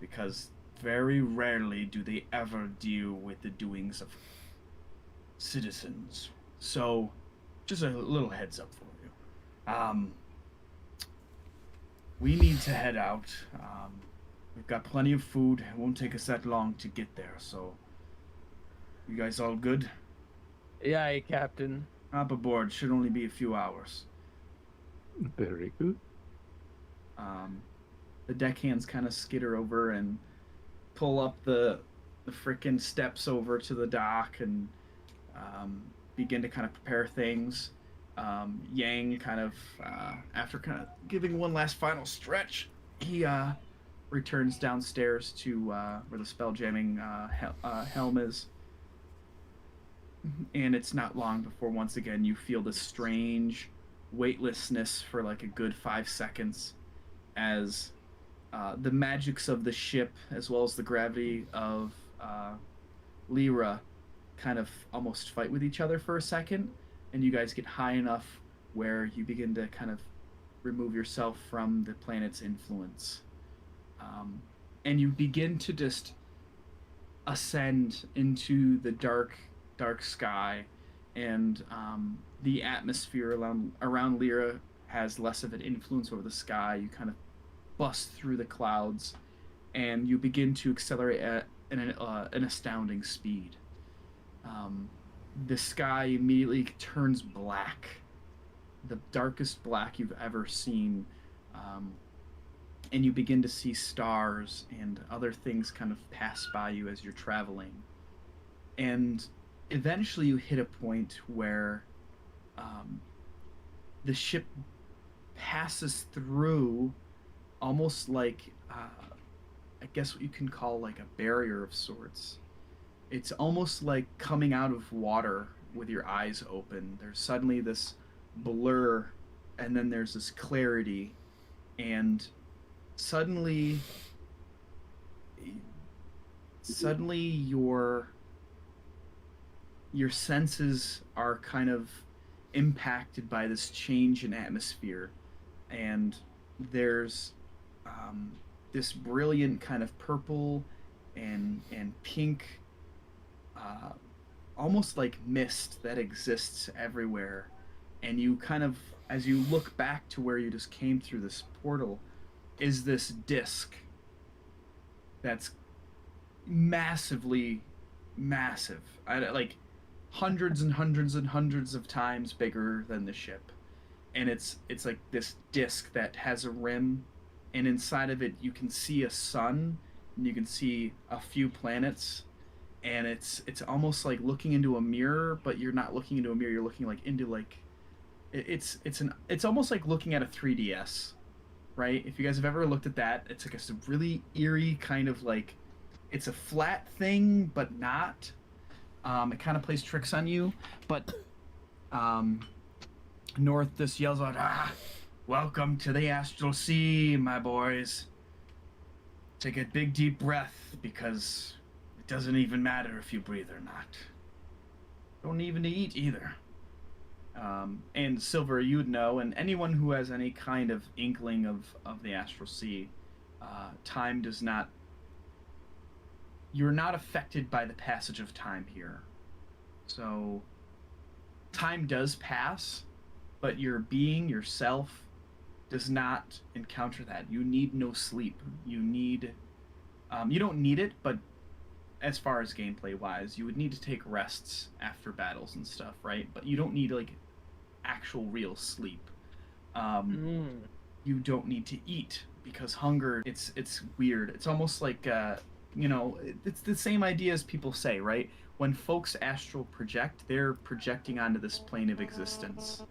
because very rarely do they ever deal with the doings of citizens. So, just a little heads up for you. We need to head out. We've got plenty of food. It won't take us that long to get there, so... You guys all good? Yeah, Captain. Hop aboard. Should only be a few hours. Very good. The deckhands kind of skitter over and pull up the frickin' steps over to the dock and begin to kind of prepare things. Yang kind of, after kind of giving one last final stretch, he returns downstairs to where the spell jamming helm is. And it's not long before once again you feel this strange weightlessness for like a good 5 seconds as the magics of the ship as well as the gravity of Lyra kind of almost fight with each other for a second, and you guys get high enough where you begin to kind of remove yourself from the planet's influence. And you begin to just ascend into the dark sky, and the atmosphere around Lyra has less of an influence over the sky. You kind of bust through the clouds, and you begin to accelerate at an astounding speed. The sky immediately turns black, the darkest black you've ever seen, and you begin to see stars and other things kind of pass by you as you're traveling. And eventually you hit a point where the ship passes through almost like I guess what you can call like a barrier of sorts. It's almost like coming out of water with your eyes open. There's suddenly this blur, and then there's this clarity, and suddenly your senses are kind of impacted by this change in atmosphere, and there's this brilliant kind of purple and pink, almost like mist that exists everywhere. And you kind of, as you look back to where you just came through this portal, is this disc that's massively massive. Like hundreds and hundreds and hundreds of times bigger than the ship. And it's like this disc that has a rim, and inside of it you can see a sun, and you can see a few planets, and it's almost like looking into a mirror, but you're not looking into a mirror, you're looking like into like it's almost like looking at a 3DS, right? If you guys have ever looked at that, it's like a really eerie kind of like, it's a flat thing but not. It kind of plays tricks on you, but North just yells out, welcome to the Astral Sea, my boys. Take a big deep breath, because it doesn't even matter if you breathe or not. Don't even eat either. And Silver, you would know, and anyone who has any kind of inkling of the Astral Sea, time does not... You're not affected by the passage of time here. So, time does pass, but your being, yourself, does not encounter that. You need no sleep. You need... you don't need it, but as far as gameplay-wise, you would need to take rests after battles and stuff, right? But you don't need, like, actual real sleep. You don't need to eat, because hunger, it's weird. It's almost like, you know, it's the same idea as people say, right? When folks astral project, they're projecting onto this plane of existence.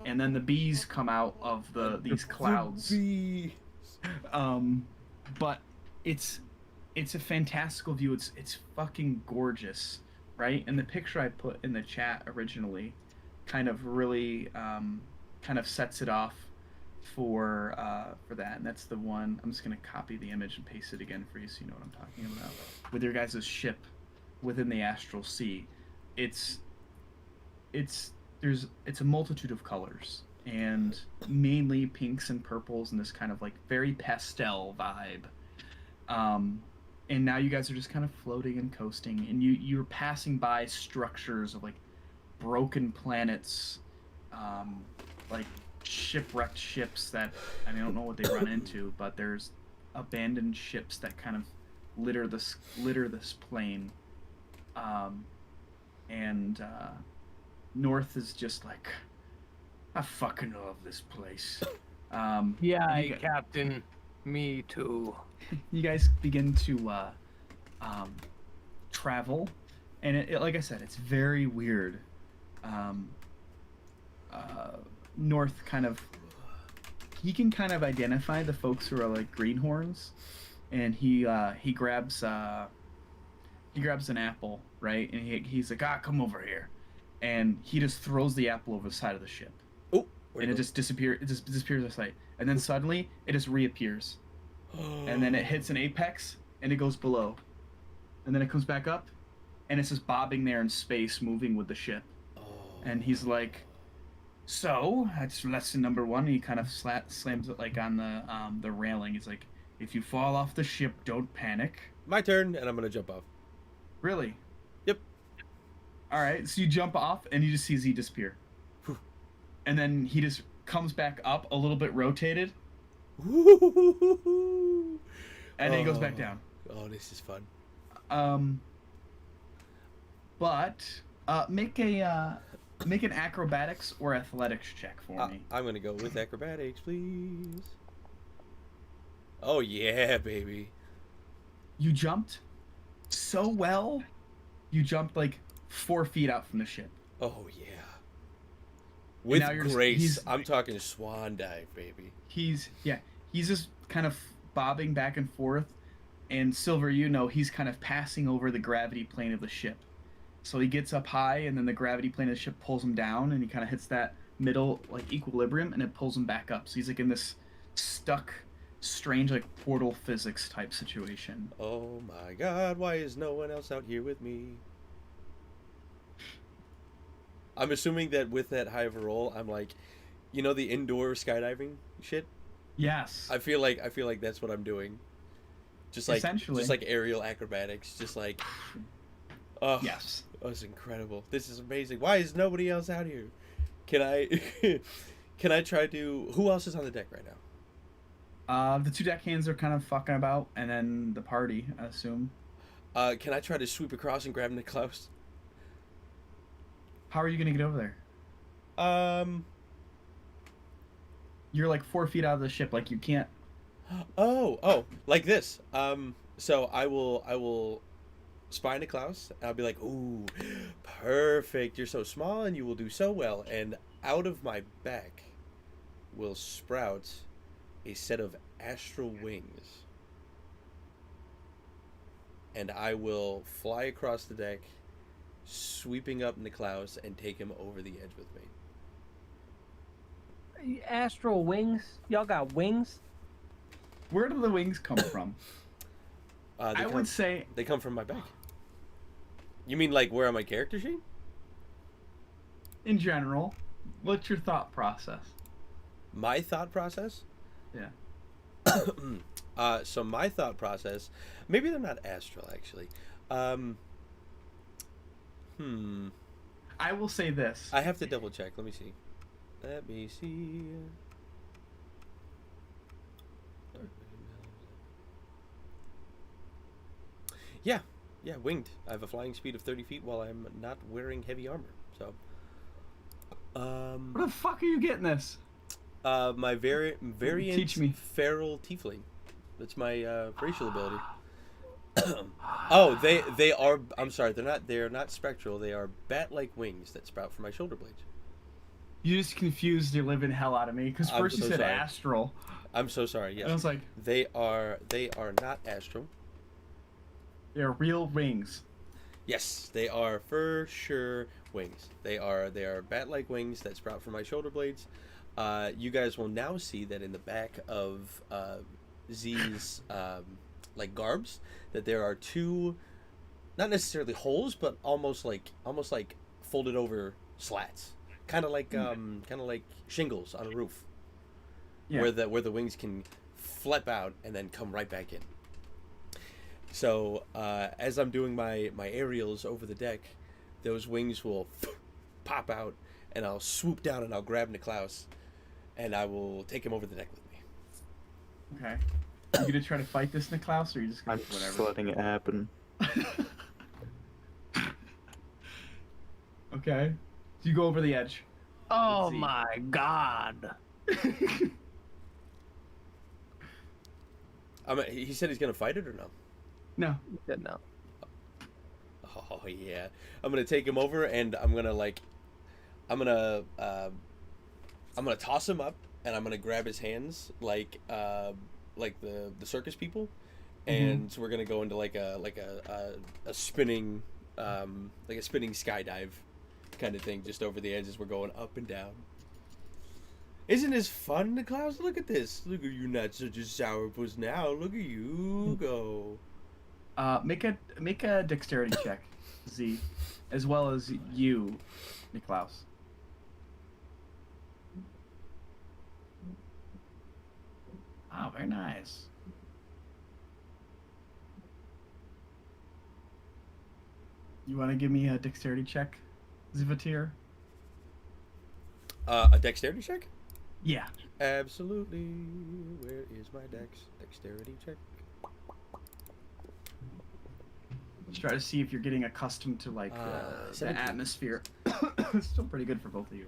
And then the bees come out of these clouds. But it's a fantastical view. It's fucking gorgeous, right? And the picture I put in the chat originally kind of really kind of sets it off for that, and that's the one. I'm just gonna copy the image and paste it again for you so you know what I'm talking about. With your guys' ship within the astral sea, it's it's a multitude of colors and mainly pinks and purples and this kind of like very pastel vibe. Um, and now you guys are just kind of floating and coasting, and you're passing by structures of like broken planets, like shipwrecked ships that I don't know what they run into, but there's abandoned ships that kind of litter this plane, and North is just like, I fucking love this place. Yeah, you, Captain. Me too. you guys begin to travel, and like I said, it's very weird. Um, North kind of, he can kind of identify the folks who are like greenhorns, and he grabs an apple, right, and he's like, come over here, and he just throws the apple over the side of the ship, Oh, and it just disappears. It just disappears out of sight, and then suddenly it just reappears, and then it hits an apex, and it goes below, and then it comes back up, and it's just bobbing there in space, moving with the ship, and he's like, so that's lesson number one. And he kind of slams it like on the railing. He's like, if you fall off the ship, don't panic. My turn, and I'm gonna jump off. Really? Yep. All right, so you jump off, and you just see Z disappear. And then he just comes back up a little bit rotated, and then he goes back down. Oh, this is fun. Make an acrobatics or athletics check for me. I'm gonna go with acrobatics, please. Oh yeah, baby. You jumped so well. You jumped like 4 feet out from the ship. Oh yeah. With now you're grace. I'm talking swan dive, baby. He's just kind of bobbing back and forth, and Silver, he's kind of passing over the gravity plane of the ship. So he gets up high, and then the gravity plane of the ship pulls him down, and he kind of hits that middle like equilibrium, and it pulls him back up. So he's like in this stuck, strange like portal physics type situation. Oh my god, why is no one else out here with me? I'm assuming that with that high of a roll, I'm like, the indoor skydiving shit? Yes. I feel like that's what I'm doing. Just like Essentially. Just like aerial acrobatics, just like oh, yes. Oh, it's incredible. This is amazing. Why is nobody else out here? Can I can I try to who else is on the deck right now? The 2 deckhands are kind of fucking about, and then the party, I assume. Can I try to sweep across and grab Niklaus? How are you gonna get over there? You're like 4 feet out of the ship, like you can't. Oh, like this. So I will spy Niklaus. I'll be like, ooh, perfect. You're so small and you will do so well. And out of my back will sprout a set of astral wings. And I will fly across the deck, sweeping up Niklaus and take him over the edge with me. Astral wings? Y'all got wings? Where do the wings come from? I would say they come from my back. You mean like where on my character sheet? in general, what's your thought process? My thought process? Yeah. So my thought process, maybe they're not astral actually. I will say this. I have to double check. Let me see. Yeah, winged. I have a flying speed of 30 feet while I'm not wearing heavy armor. So, Where the fuck are you getting this? my variant Teach me. feral tiefling. That's my racial ability. Oh, they are. I'm sorry. They're not spectral. They are bat-like wings that sprout from my shoulder blades. You just confused the living hell out of me because I'm first you so said sorry. astral. I'm so sorry. Yes, And I was like, they are not astral. they're real wings. Yes, they are for sure wings. They are bat-like wings that sprout from my shoulder blades. you guys will now see that in the back of Z's like garbs, that there are two, not necessarily holes, but almost like folded over slats, kind of like shingles on a roof, Yeah. where the wings can flip out and then come right back in. So as I'm doing my aerials over the deck, those wings will pop out, and I'll swoop down and I'll grab Niklaus, and I will take him over the deck with me. Okay. You gonna try to fight this, Niklaus, or are you just gonna I'm do just whatever? letting it happen. Okay. So you go over the edge. Oh see. my god. He said he's gonna fight it or no? No. You said no. Oh yeah, I'm gonna take him over and I'm gonna toss him up and I'm gonna grab his hands like the circus people, and so we're gonna go into like a spinning like a spinning skydive kind of thing just over the edge as we're going up and down. Isn't this fun, Niklaus? Look at this. Look at you, not such a sourpuss now. Look at you go. Make a dexterity check, Z, as well as you, Niklaus. Oh, very nice. You want to give me a dexterity check, Zivatir? A dexterity check? Yeah. Absolutely. Where is my dexterity check? Let's try to see if you're getting accustomed to like the 17. atmosphere. It's still pretty good for both of you.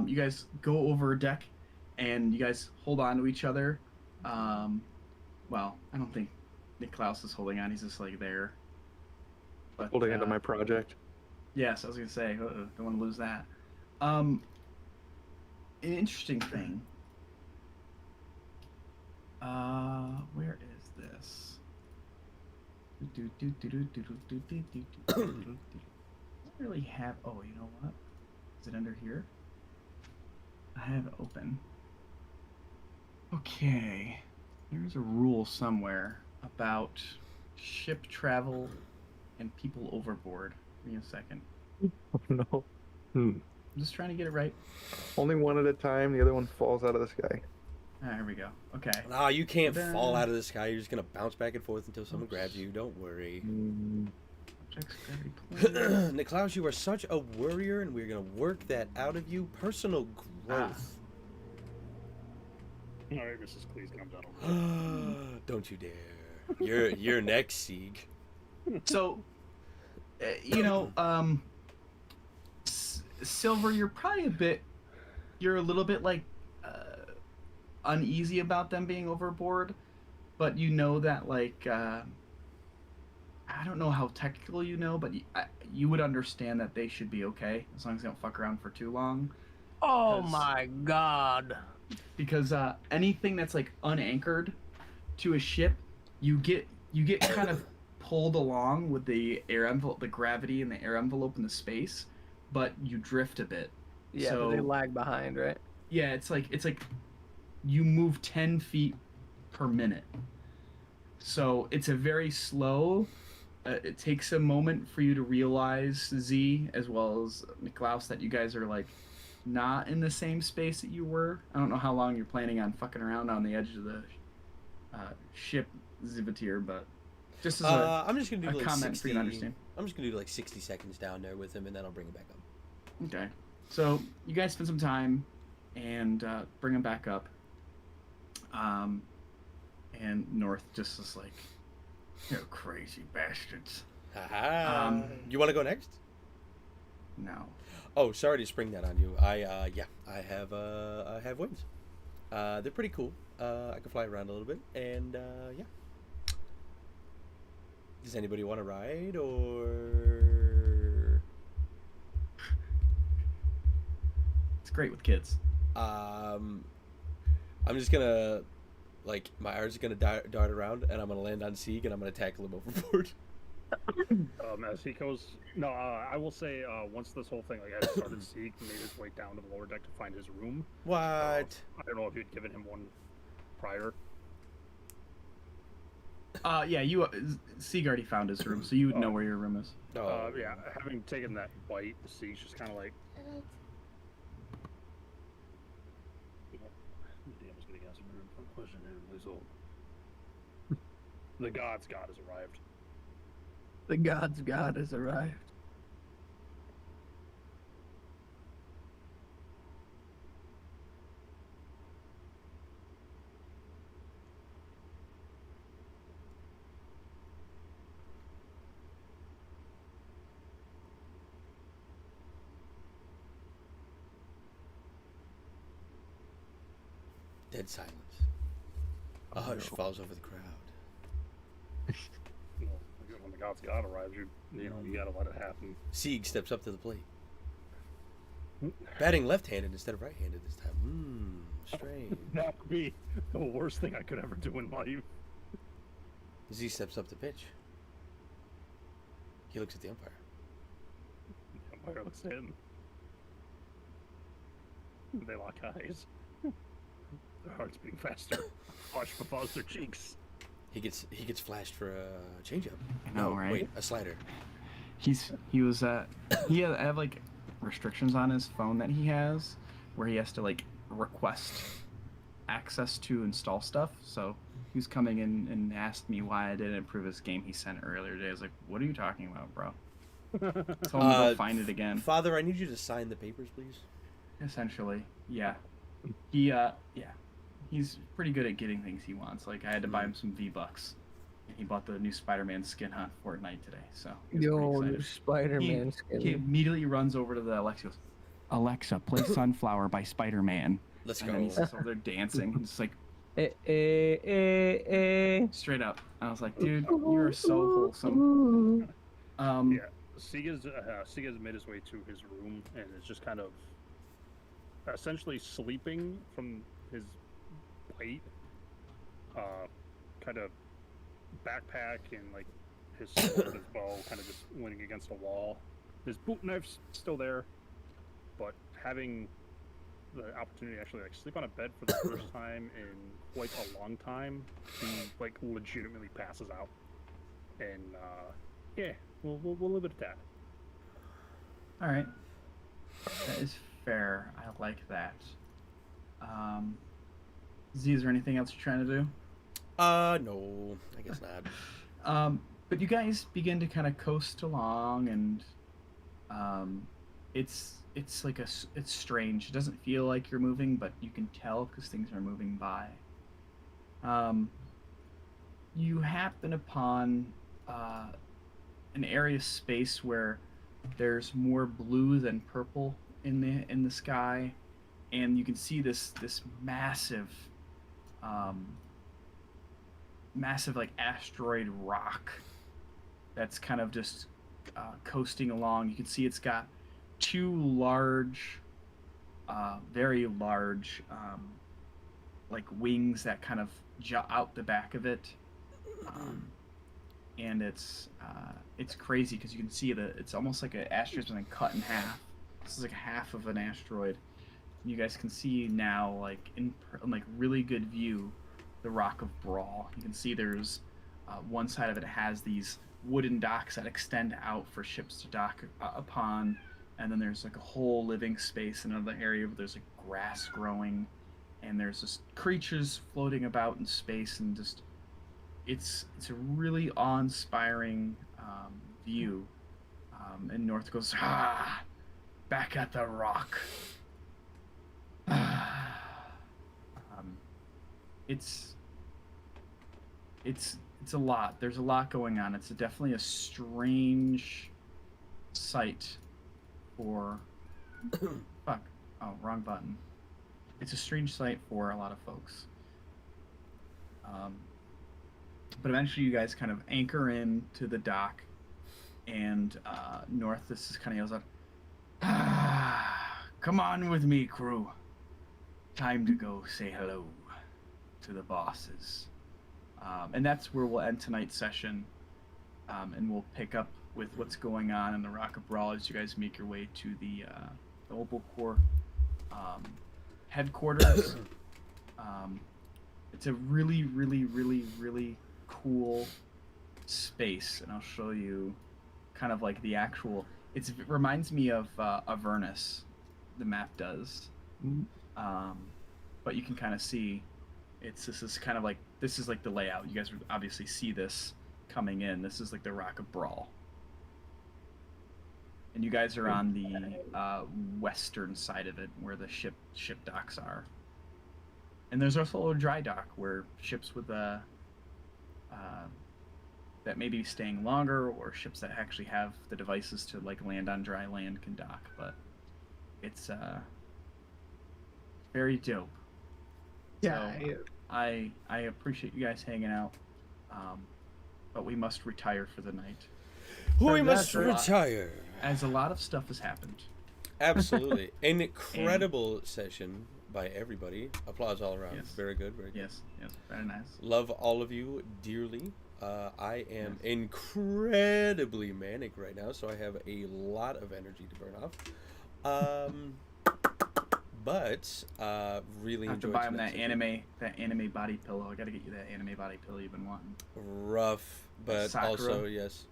You guys go over a deck, and you guys hold on to each other. Well, I don't think Niklaus is holding on. He's just like there. But, Holding into my project. Yes, I was gonna say, don't want to lose that. An interesting thing. Where is this? Doesn't really have. Oh, you know what? Is it under here? I have it open. Okay, there's a rule somewhere about ship travel and people overboard. Give me a second. Oh no. I'm just trying to get it right. Only one at a time, the other one falls out of the sky. Ah, here we go. Okay. No, you can't Then- fall out of the sky. You're just gonna bounce back and forth until someone grabs you. Don't worry. Objects, gravity plane. Niklaus, you are such a worrier, and we're gonna work that out of you. Personal growth. All right, Mrs. Cleese, calm down. Don't you dare. You're next, Sieg. So, Silver, you're a little bit like uneasy about them being overboard, but you know that like I don't know how technical you know, but you would understand that they should be okay as long as they don't fuck around for too long. Oh 'Cause- my god. Because anything that's like unanchored to a ship, you get kind of pulled along with the air envelope, the gravity and the air envelope in the space, but you drift a bit. Yeah, So- but they lag behind, right? Yeah, it's like you move 10 feet per minute. So it's a very slow. It takes a moment for you to realize, Z, as well as Niklaus, that you guys are like not in the same space that you were. I don't know how long you're planning on fucking around on the edge of the ship, Zivatir, but just as I'm just gonna do a like comment 60. for you to understand. I'm just gonna do like 60 seconds down there with him, and then I'll bring him back up. Okay. So you guys spend some time and bring him back up. And North just is like, you crazy bastards. Haha. You want to go next? No. Oh, sorry to spring that on you. I have wings. They're pretty cool. I can fly around a little bit, and yeah. Does anybody want to ride, or? It's great with kids. I'm just gonna, like, my arms are gonna dart around, and I'm gonna land on Sieg, and I'm gonna tackle him overboard. As he goes, no, I will say once this whole thing had started, Sieg made his way down to the lower deck to find his room. What? I don't know if you'd given him one prior. Yeah, Sieg already found his room, so you would know where your room is. Oh. Yeah, having taken that bite, Sieg's just kind of like. The God's God has arrived. The God's God has arrived. Dead silence. A hush falls over the crowd. Well, when the God's God arrives, you know you gotta let it happen. Sieg steps up to the plate. Batting left-handed instead of right-handed this time. Strange. That would be the worst thing I could ever do in life. Z steps up to pitch. He looks at the umpire. The umpire looks at him. They lock eyes. Their hearts beating faster. Flush befalls their cheeks. He gets flashed for a changeup. I know, right? Wait, a slider. He have like restrictions on his phone that he has, where he has to like request access to install stuff. So he was coming in and asked me why I didn't approve his game he sent earlier today. I was like, "What are you talking about, bro?" Told him to go find it again. Father, I need you to sign the papers, please. Essentially, yeah. He's pretty good at getting things he wants. Like, I had to buy him some V-Bucks. He bought the new Spider-Man skin on Fortnite today, so he was The pretty old excited. Spider-Man skin. He immediately runs over to the Alexa. Goes, Alexa, play Sunflower by Spider-Man. Let's And then he's go. just over there dancing. He's just like, Eh. straight up. I was like, dude, you are so wholesome. Yeah, Siga's made his way to his room and is just kind of essentially sleeping from his bite. Kind of backpack and like his sword as well, kind of just leaning against a wall. His boot knife's still there, but having the opportunity to actually like sleep on a bed for the first time in quite a long time, he like legitimately passes out. And yeah, we'll leave it at that. All right. That is fair. I like that. Z, is there anything else you're trying to do? No, I guess not. But you guys begin to kind of coast along, and it's like it's strange. It doesn't feel like you're moving, but you can tell because things are moving by. You happen upon an area of space where there's more blue than purple in the sky, and you can see this massive like asteroid rock that's kind of just coasting along. You can see it's got two large, very large, like wings that kind of jut out the back of it, and it's crazy because you can see that it's almost like an asteroid's been cut in half. This is like half of an asteroid. You guys can see now, like in like really good view, the Rock of Brawl. You can see there's one side of it has these wooden docks that extend out for ships to dock upon, and then there's like a whole living space in another area where there's like grass growing, and there's just creatures floating about in space, and just it's a really awe-inspiring view. And North goes, back at the rock. It's a lot. There's a lot going on. It's definitely a strange sight for fuck. Oh, wrong button. It's a strange sight for a lot of folks. But eventually you guys kind of anchor in to the dock, and North this is kind of yells out, come on with me, crew. Time to go say hello to the bosses. And that's where we'll end tonight's session. and we'll pick up with what's going on in the Rock of Brawl as you guys make your way to the Opal Corps headquarters. It's a really, really, really, really cool space, and I'll show you kind of like the actual. It reminds me of Avernus, the map does, but you can kind of see this is kind of like this is like the layout. You guys would obviously see this coming in. This is like the Rock of Brawl, and you guys are on the western side of it, where the ship docks are. And there's also a dry dock where ships with that may be staying longer, or ships that actually have the devices to like land on dry land can dock. But it's very dope. Yeah. So I appreciate you guys hanging out, but we must retire for the night, We must that's right. retire. as a lot of stuff has happened. Absolutely. An incredible session by everybody. Applause all around. Yes. Very good, very good. Yes, very nice. Love all of you dearly. I am incredibly manic right now, so I have a lot of energy to burn off. But really I have to enjoyed buy him tonight's that session. anime body pillow. I gotta get you that anime body pillow you've been wanting. Rough, but Sakura? also yes.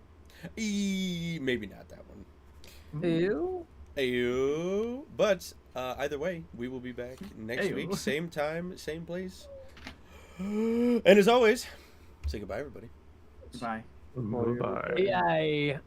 Maybe not that one. Ew. Ayo. But either way, we will be back next Ayo. week, same time, same place. And as always, say goodbye, everybody. Goodbye. Bye. Yay.